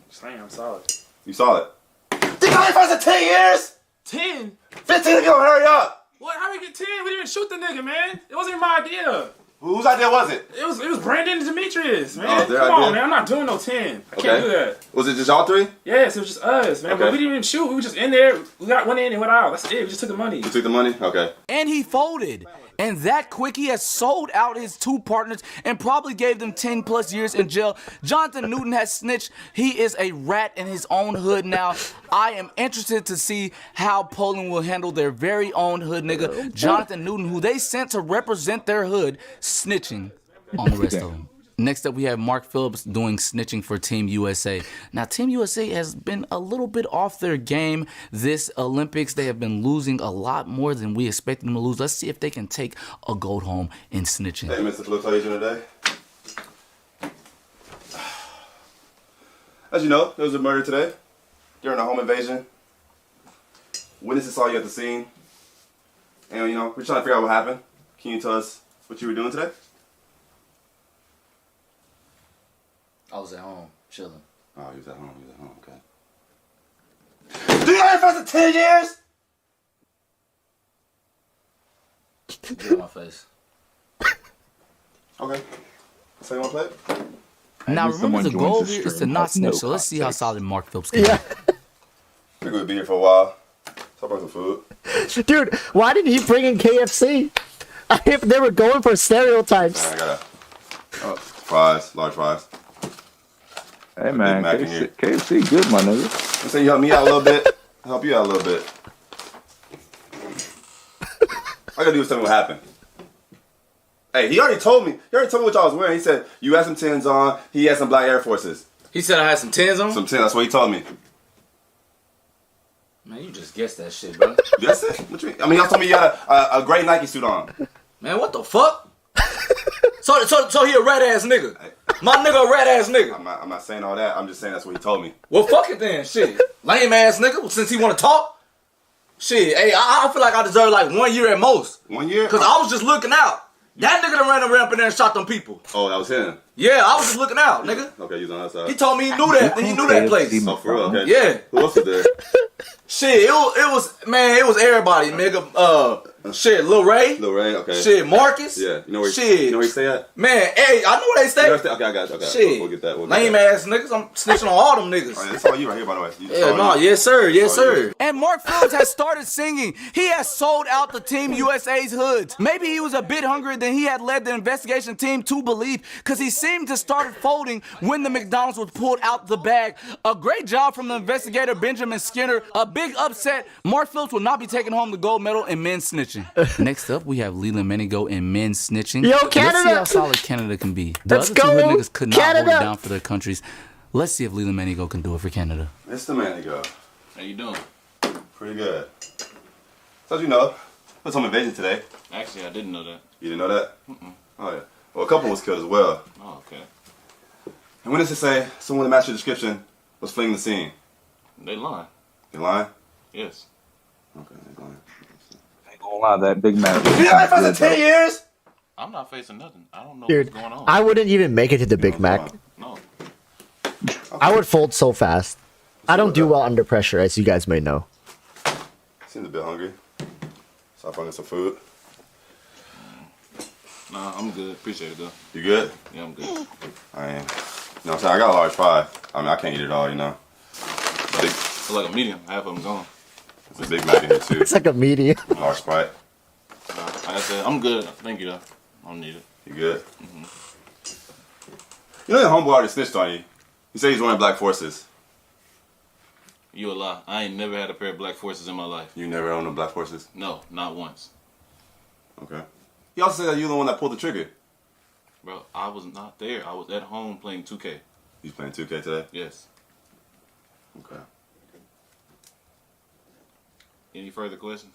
Just saying, I'm solid. You saw it? You got for us in 10 years? 10? 15 ago, hurry up! What? How we get 10? We didn't even shoot the nigga, man. It wasn't even my idea. Whose idea was it? It was Brandon and Demetrius, man. Oh, their Come idea? on, man. I'm not doing no 10. I can't do that. Was it just y'all three? Yes, it was just us, man. Okay. But we didn't even shoot. We were just in there. We got one in and went out. That's it. We just took the money. You took the money? Okay. And he folded. And that quick, he has sold out his two partners and probably gave them 10 plus years in jail. Jonathan Newton has snitched. He is a rat in his own hood now. I am interested to see how Poland will handle their very own hood nigga, Jonathan Newton, who they sent to represent their hood, snitching on the rest of them. Next up, we have Mark Phillips doing snitching for Team USA. Now, Team USA has been a little bit off their game this Olympics. They have been losing a lot more than we expected them to lose. Let's see if they can take a gold home in snitching. Hey, Mr. Phillips, how you doing today? As you know, there was a murder today during a home invasion. Witnesses saw you at the scene. And, you know, we're trying to figure out what happened. Can you tell us what you were doing today? I was at home, chilling. Oh, he was at home. Okay. Do you have for us in 10 years? Get in my face. Okay. So you want to play it? Now, remember, the goal here is to not snitch, so let's see how solid Mark Phillips can be. Yeah. We're going to be here for a while. Talk about some food. Dude, why didn't he bring in KFC? If they were going for stereotypes. I got fries, large fries. Hey man, KFC good, my nigga. I say you help me out a little bit. I'll help you out a little bit. All I gotta do is tell me what happened. Hey, he already told me. He already told me what y'all was wearing. He said you had some Tins on. He had some black Air Forces. He said I had some 10s on? Some Tins. That's what he told me. Man, you just guessed that shit, bro. That's it. What you mean? I mean, y'all told me you had a gray Nike suit on. Man, what the fuck? So he a rat ass nigga. My nigga a rat ass nigga. I'm not saying all that. I'm just saying that's what he told me. Well, fuck it then, shit. Lame ass nigga. Since he want to talk, shit. Hey, I feel like I deserve like 1 year at most. 1 year? Cause I was just looking out. That nigga done ran up in there and shot them people. Oh, that was him. Yeah, I was just looking out, nigga. Okay, you was on that side. He told me he knew that. He knew that place. Oh, for real? Okay. Yeah. Who else was there? Shit, it was everybody, nigga. Shit, Lil Ray. Lil Ray, okay. Shit, Marcus. Yeah. You know where he stay at? Man, hey, I know where they stay. You know where okay, I got you. Okay. Shit. We'll get that. Lame ass niggas. I'm snitching on all them niggas. All right, that's all you right here, by the way. Yes sir. And Mark Phillips has started singing. He has sold out the Team USA's hoods. Maybe he was a bit hungrier than he had led the investigation team to believe, because he seemed to start folding when the McDonald's was pulled out the bag. A great job from the investigator Benjamin Skinner. A big upset. Mark Phillips will not be taking home the gold medal in men's snitching. Next up, we have Leland Menigo in men's snitching. Yo, Let's Canada! see how solid Canada can be. The Let's other two go, hood niggas could not Canada! hold it down for their countries. Let's see if Leland Menigo can do it for Canada. Mr. Menigo. How you doing? Pretty good. So as you know, there's home invasion today. Actually, I didn't know that. You didn't know that? Oh yeah. Well, a couple was killed as well. Oh, okay. And when does it say someone that matched your description was fleeing the scene? They lying. You lying? Yes. Okay, they're lying. Ain't gonna lie, that big man. You got for 10 years? I'm not facing nothing. I don't know Dude, what's going on. I wouldn't even make it to the Big Mac. No. I would fold so fast. I don't do well under pressure, as you guys may know. Seems a bit hungry. So I'll find some food. Nah, I'm good. Appreciate it, though. You good? Yeah, I'm good. I am. You know what I'm saying? I got a large fry. I mean, I can't eat it all, you know. Big, It's like a medium. Half of them gone. it's a Big Mac in here, too. It's like a medium. Large Sprite. Like I said, I'm good. Thank you, though. I don't need it. You good? Mm-hmm. You know your homeboy already snitched on you. He said he's running Black Forces. You a lie. I ain't never had a pair of Black Forces in my life. You never owned no Black Forces? No, not once. Okay. He also said that you were the one that pulled the trigger. Bro, I was not there. I was at home playing 2K. He's playing 2K today? Yes. Okay. Any further questions?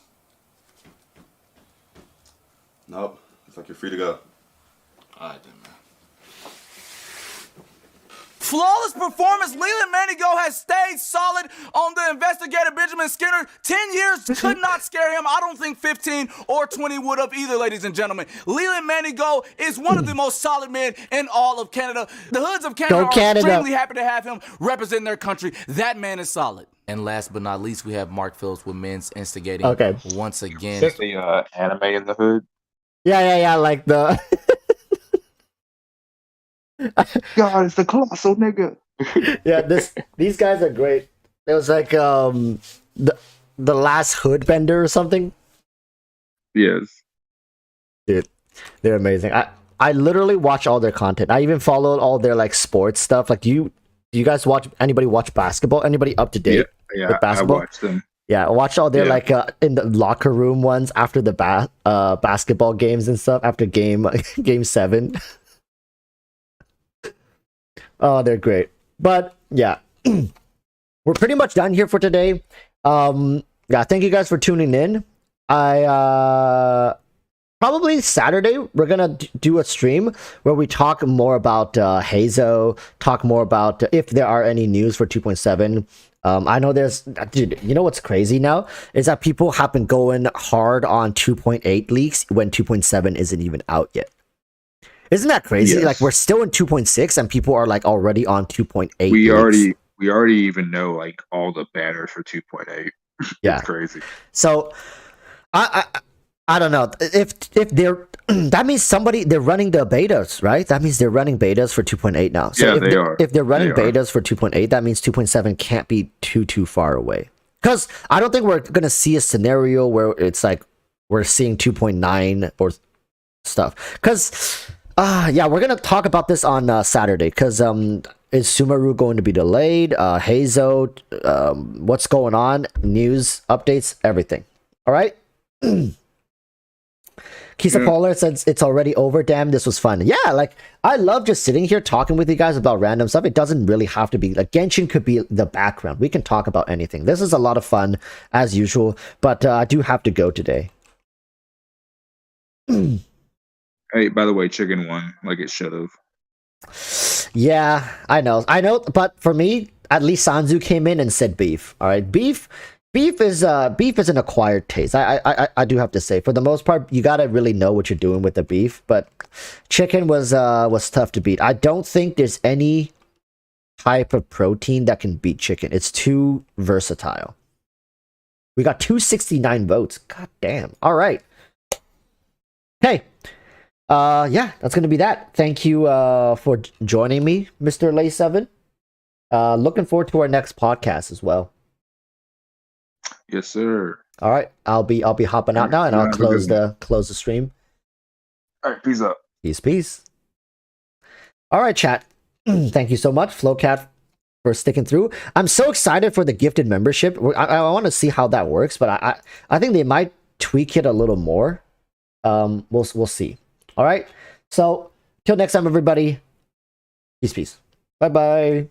Nope. Looks like you're free to go. Alright then, man. Flawless performance. Leland Manigault has stayed solid on the investigator Benjamin Skinner. 10 years could not scare him. I don't think 15 or 20 would have either, ladies and gentlemen. Leland Manigault is one of the most solid men in all of Canada. The hoods of Canada are extremely happy to have him represent their country. That man is solid. And last but not least, we have Mark Phillips with men's instigating. Okay. Once again. Is the anime in the hood? Yeah, like the... God, it's the colossal nigga. Yeah, these guys are great. It was like the last hood bender or something. Yes. Dude, they're amazing. I literally watch all their content. I even followed all their like sports stuff. Like, do you guys anybody watch basketball? Anybody up to date with basketball? I watched them. Yeah, I watched all their like in the locker room ones after the basketball games and stuff after game 7. Oh, they're great. But yeah, we're pretty much done here for today. Yeah, thank you guys for tuning in. I probably Saturday we're gonna do a stream where we talk more about Hazo, talk more about if there are any news for 2.7. I know dude, you know what's crazy now is that people have been going hard on 2.8 leaks when 2.7 isn't even out yet. Isn't that crazy? Yes. Like, we're still in 2.6 and people are like already on 2.8. We already even know like all the banners for 2.8. Yeah. It's crazy. So I don't know if they're that means they're running the betas, right? That means they're running betas for 2.8 now. So yeah, if they're running betas for 2.8, that means 2.7 can't be too far away. Because I don't think we're gonna see a scenario where it's like we're seeing 2.9 or stuff. Because yeah, we're gonna talk about this on Saturday. Because is Sumeru going to be delayed? Hazo, what's going on? News, updates, everything. All right. Kisa Polar says it's already over. Damn, this was fun. Yeah, like I love just sitting here talking with you guys about random stuff. It doesn't really have to be like Genshin could be the background. We can talk about anything. This is a lot of fun as usual, but I do have to go today. Hey, by the way, chicken won like it should have. Yeah, I know, but for me, at least Sanzu came in and said beef. All right, beef is an acquired taste. I do have to say, for the most part, you gotta really know what you're doing with the beef. But chicken was tough to beat. I don't think there's any type of protein that can beat chicken. It's too versatile. We got 269 votes. God damn. All right. Hey. Yeah, that's gonna be that. Thank you for joining me, Mr. Lay 7. Looking forward to our next podcast as well. Yes, sir. All right, I'll be hopping out now, and I'll close the stream. All right, peace out. Peace. All right, chat. Thank you so much, Flowcat, for sticking through. I'm so excited for the gifted membership. I want to see how that works, but I think they might tweak it a little more. We'll see. All right. So till next time, everybody. Peace. Bye.